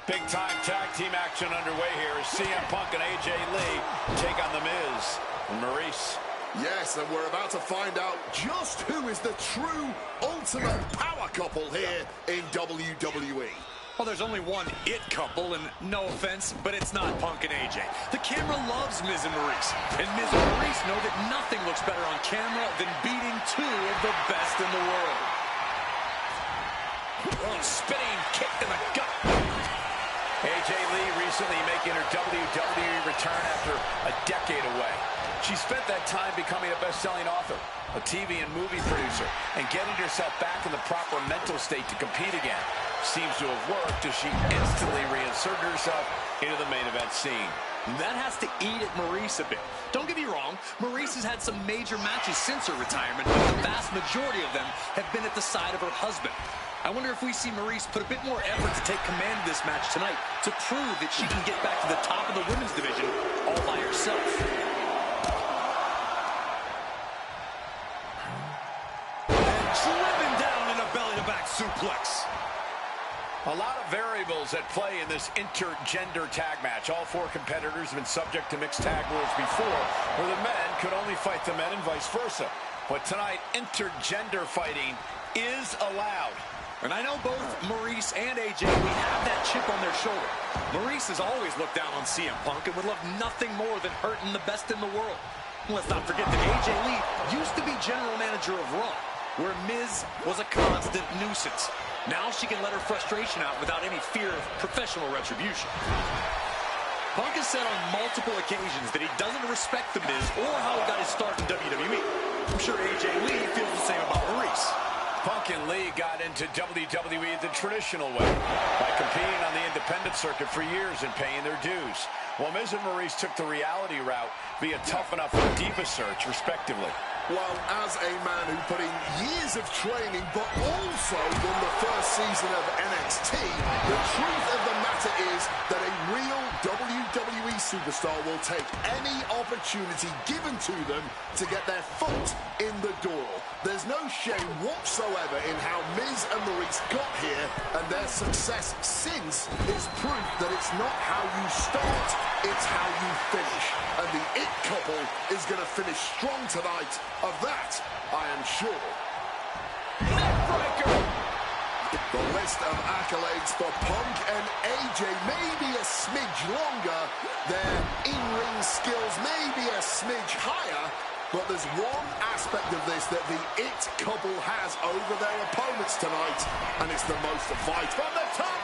Big-time tag team action underway here as CM Punk and AJ Lee take on The Miz and Maurice. Yes, and we're about to find out just who is the true ultimate power couple here in WWE. Well, there's only one It Couple, and no offense, but it's not Punk and AJ. The camera loves Miz and Maurice, and Miz and Maurice know that nothing looks better on camera than beating two of the best in the world. Oh, spinning kick to the gut. AJ Lee recently making her WWE return after a decade away. She spent that time becoming a best-selling author, a TV and movie producer, and getting herself back in the proper mental state to compete again. Seems to have worked as she instantly reinserted herself into the main event scene. That has to eat at Maurice a bit. Don't get me wrong, Maurice has had some major matches since her retirement, but the vast majority of them have been at the side of her husband. I wonder if we see Maurice put a bit more effort to take command of this match tonight to prove that she can get back to the top of the women's division all by herself. And driven down in a belly-to-back suplex. A lot of variables at play in this intergender tag match. All four competitors have been subject to mixed tag rules before, where the men could only fight the men and vice versa. But tonight, intergender fighting is allowed. And I know both Maurice and AJ Lee have that chip on their shoulder. Maurice has always looked down on CM Punk and would love nothing more than hurting the best in the world. Let's not forget that AJ Lee used to be general manager of Raw, where Miz was a constant nuisance. Now she can let her frustration out without any fear of professional retribution. Punk has said on multiple occasions that he doesn't respect The Miz or how he got his start in WWE. I'm sure AJ Lee feels the same about Maurice. Punk and Lee got into WWE the traditional way, by competing on the independent circuit for years and paying their dues, while Miz and Maurice took the reality route via Tough Enough and Diva Search, respectively. Well, as a man who put in years of training, but also won the first season of NXT, the truth of the matter is that a real WWE superstar will take any opportunity given to them to get their foot in the door. There's no shame whatsoever in how Miz and Maurice got here, and their success since is proof that it's not how you start, it's how you finish. And the It Couple is going to finish strong tonight. Of that, I am sure. Neckbreaker! The list of accolades for Punk and AJ may be a smidge longer, their in-ring skills may be a smidge higher, but there's one aspect of this that the It Couple has over their opponents tonight, and it's the most fight from the top.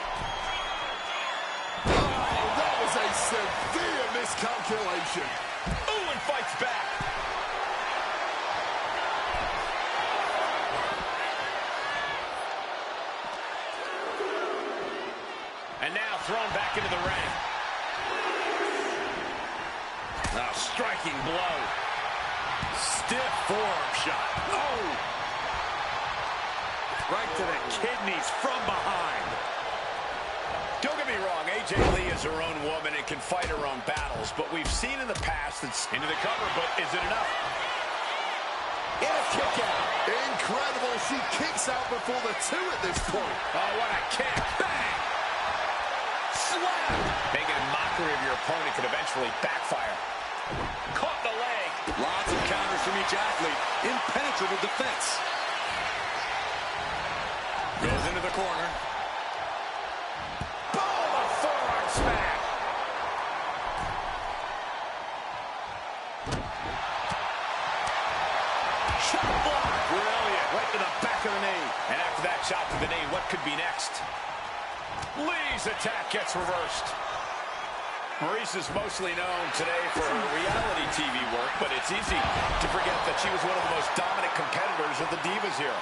Oh, that was a severe miscalculation. Ooh, and fights back. And now thrown back into the ring. A striking blow. Stiff forearm shot. Oh! Right to the kidneys from behind. Don't get me wrong, AJ Lee is her own woman and can fight her own battles, but we've seen in the past that's into the cover, but is it enough? And a kick out. Incredible. She kicks out before the 2 at this point. Oh, what a kick. Bang! Slap! Making a mockery of your opponent could eventually backfire. Caught the leg. Lots of counters from each athlete. Impenetrable defense. Goes into the corner. Boom! A forearm smack. Shot block. Brilliant. Right to the back of the knee. And after that shot to the knee, what could be next? Lee's attack gets reversed. Maurice is mostly known today for her reality TV work, but it's easy to forget that she was one of the most dominant competitors of the Divas era.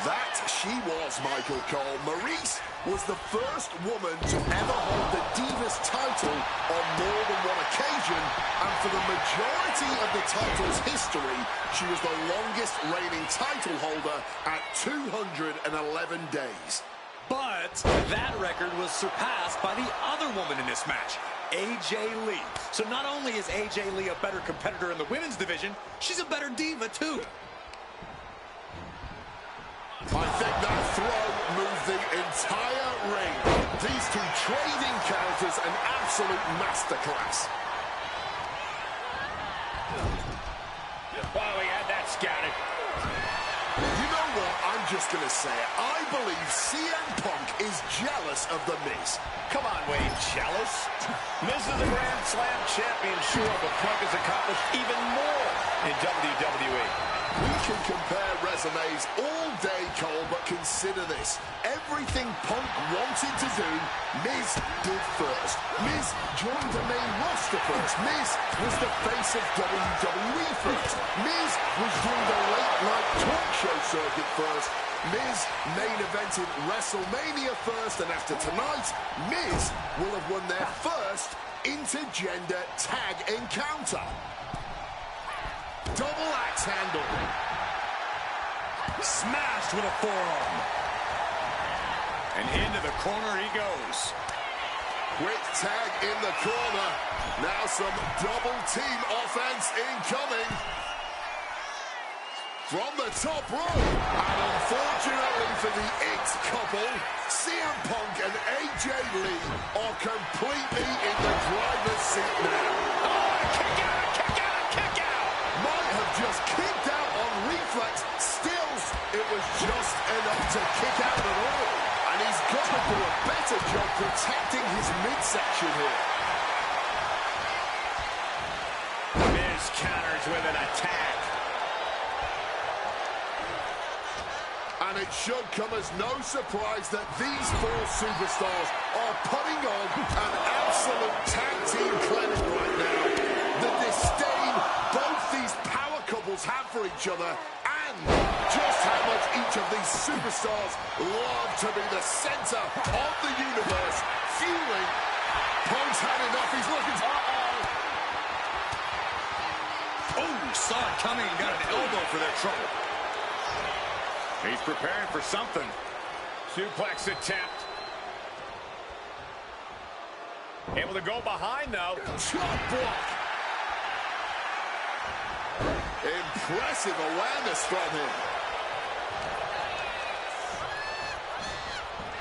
That she was, Michael Cole. Maurice was the first woman to ever hold the Divas title on more than one occasion, and for the majority of the title's history, she was the longest reigning title holder at 211 days. But that record was surpassed by the other woman in this match, AJ Lee. So not only is AJ Lee a better competitor in the women's division, she's a better diva too. I think that throw moved the entire ring. These two trading counters, an absolute masterclass. Well, we had that scouted. You know what? I'm just going to say it. I believe CM Punk is jealous of The Miz. Come on, Wade, jealous? Miz is a Grand Slam champion, sure, but Punk has accomplished even more in WWE. We can compare resumes all day, Cole, but consider this. Everything Punk wanted to do, Miz did first. Miz joined the main roster first. Miz was the face of WWE first. Miz was doing the late-night talk show circuit first. Miz main evented WrestleMania first, and after tonight, Miz will have won their first intergender tag encounter. Double axe handle. Smashed with a forearm. And into the corner he goes. Quick tag in the corner. Now some double team offense incoming. From the top rope. And unfortunately for the It couple, CM Punk and AJ Lee are completely in the driver's seat now. Oh, kick out, kick out, kick out! Might have just kicked out on reflex. Still, it was just enough to kick out at all. And he's got to do a better job protecting his midsection here. Miz counters with an attack. And it should come as no surprise that these 4 superstars are putting on an absolute tag team clinic right now. The disdain both these power couples have for each other, and just how much each of these superstars love to be the center of the universe, fueling. Punk's had enough. He's looking for... Oh, saw it coming and got an elbow for their trouble. He's preparing for something. Suplex attempt. Able to go behind, though. Chop block. Impressive awareness from him.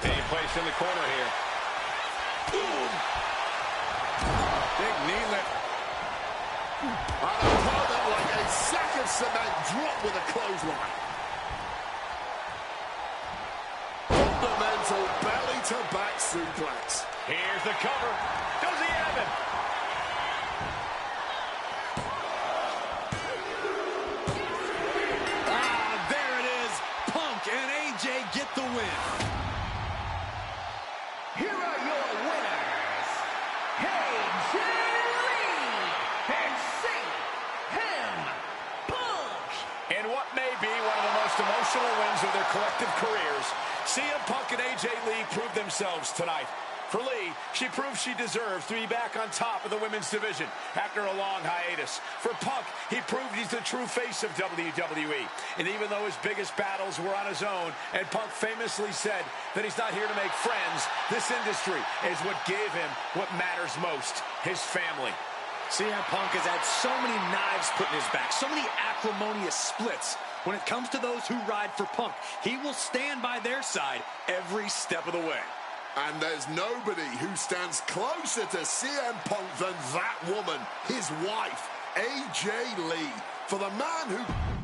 Any place in the corner here. Boom. Big knee lift. And a partner like a sack of cement drop with a clothesline. Fundamental belly-to-back suplex. Here's the cover. Does he have it? Ah, there it is. Punk and AJ get the win. Here are your winners, AJ Lee and CM Punk. In what may be one of the most emotional wins of their collective careers, CM Punk and AJ Lee proved themselves tonight. For Lee, she proved she deserves to be back on top of the women's division after a long hiatus. For Punk, he proved he's the true face of WWE. And even though his biggest battles were on his own, and Punk famously said that he's not here to make friends, this industry is what gave him what matters most, his family. CM Punk has had so many knives put in his back, so many acrimonious splits. When it comes to those who ride for Punk, he will stand by their side every step of the way. And there's nobody who stands closer to CM Punk than that woman, his wife, AJ Lee. For the man who...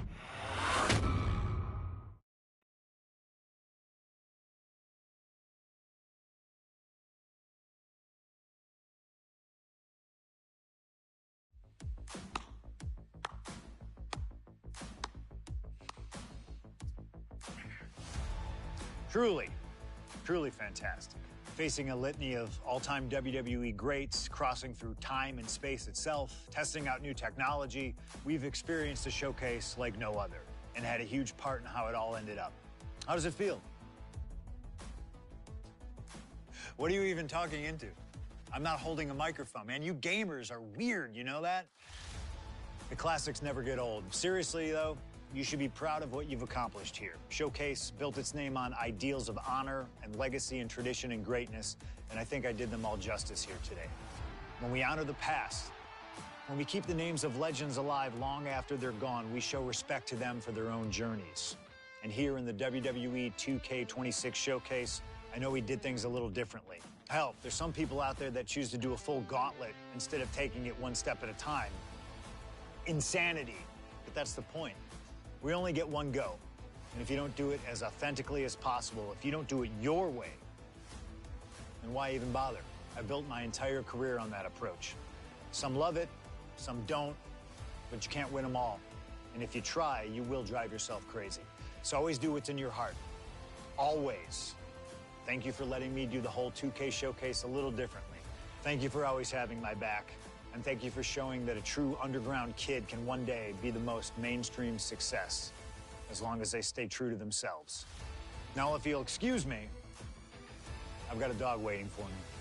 Truly fantastic. Facing a litany of all-time WWE greats, crossing through time and space itself, testing out new technology, we've experienced a showcase like no other and had a huge part in how it all ended up. How does it feel? What are you even talking into? I'm not holding a microphone, man. You gamers are weird, you know that? The classics never get old. Seriously, though, you should be proud of what you've accomplished here. Showcase built its name on ideals of honor and legacy and tradition and greatness, and I think I did them all justice here today. When we honor the past, when we keep the names of legends alive long after they're gone, we show respect to them for their own journeys. And here in the WWE 2K26 Showcase, I know we did things a little differently. Hell, there's some people out there that choose to do a full gauntlet instead of taking it one step at a time. Insanity, but that's the point. We only get one go. And if you don't do it as authentically as possible, if you don't do it your way, then why even bother? I built my entire career on that approach. Some love it, some don't, but you can't win them all. And if you try, you will drive yourself crazy. So always do what's in your heart. Always. Thank you for letting me do the whole 2K Showcase a little differently. Thank you for always having my back. And thank you for showing that a true underground kid can one day be the most mainstream success, as long as they stay true to themselves. Now, if you'll excuse me, I've got a dog waiting for me.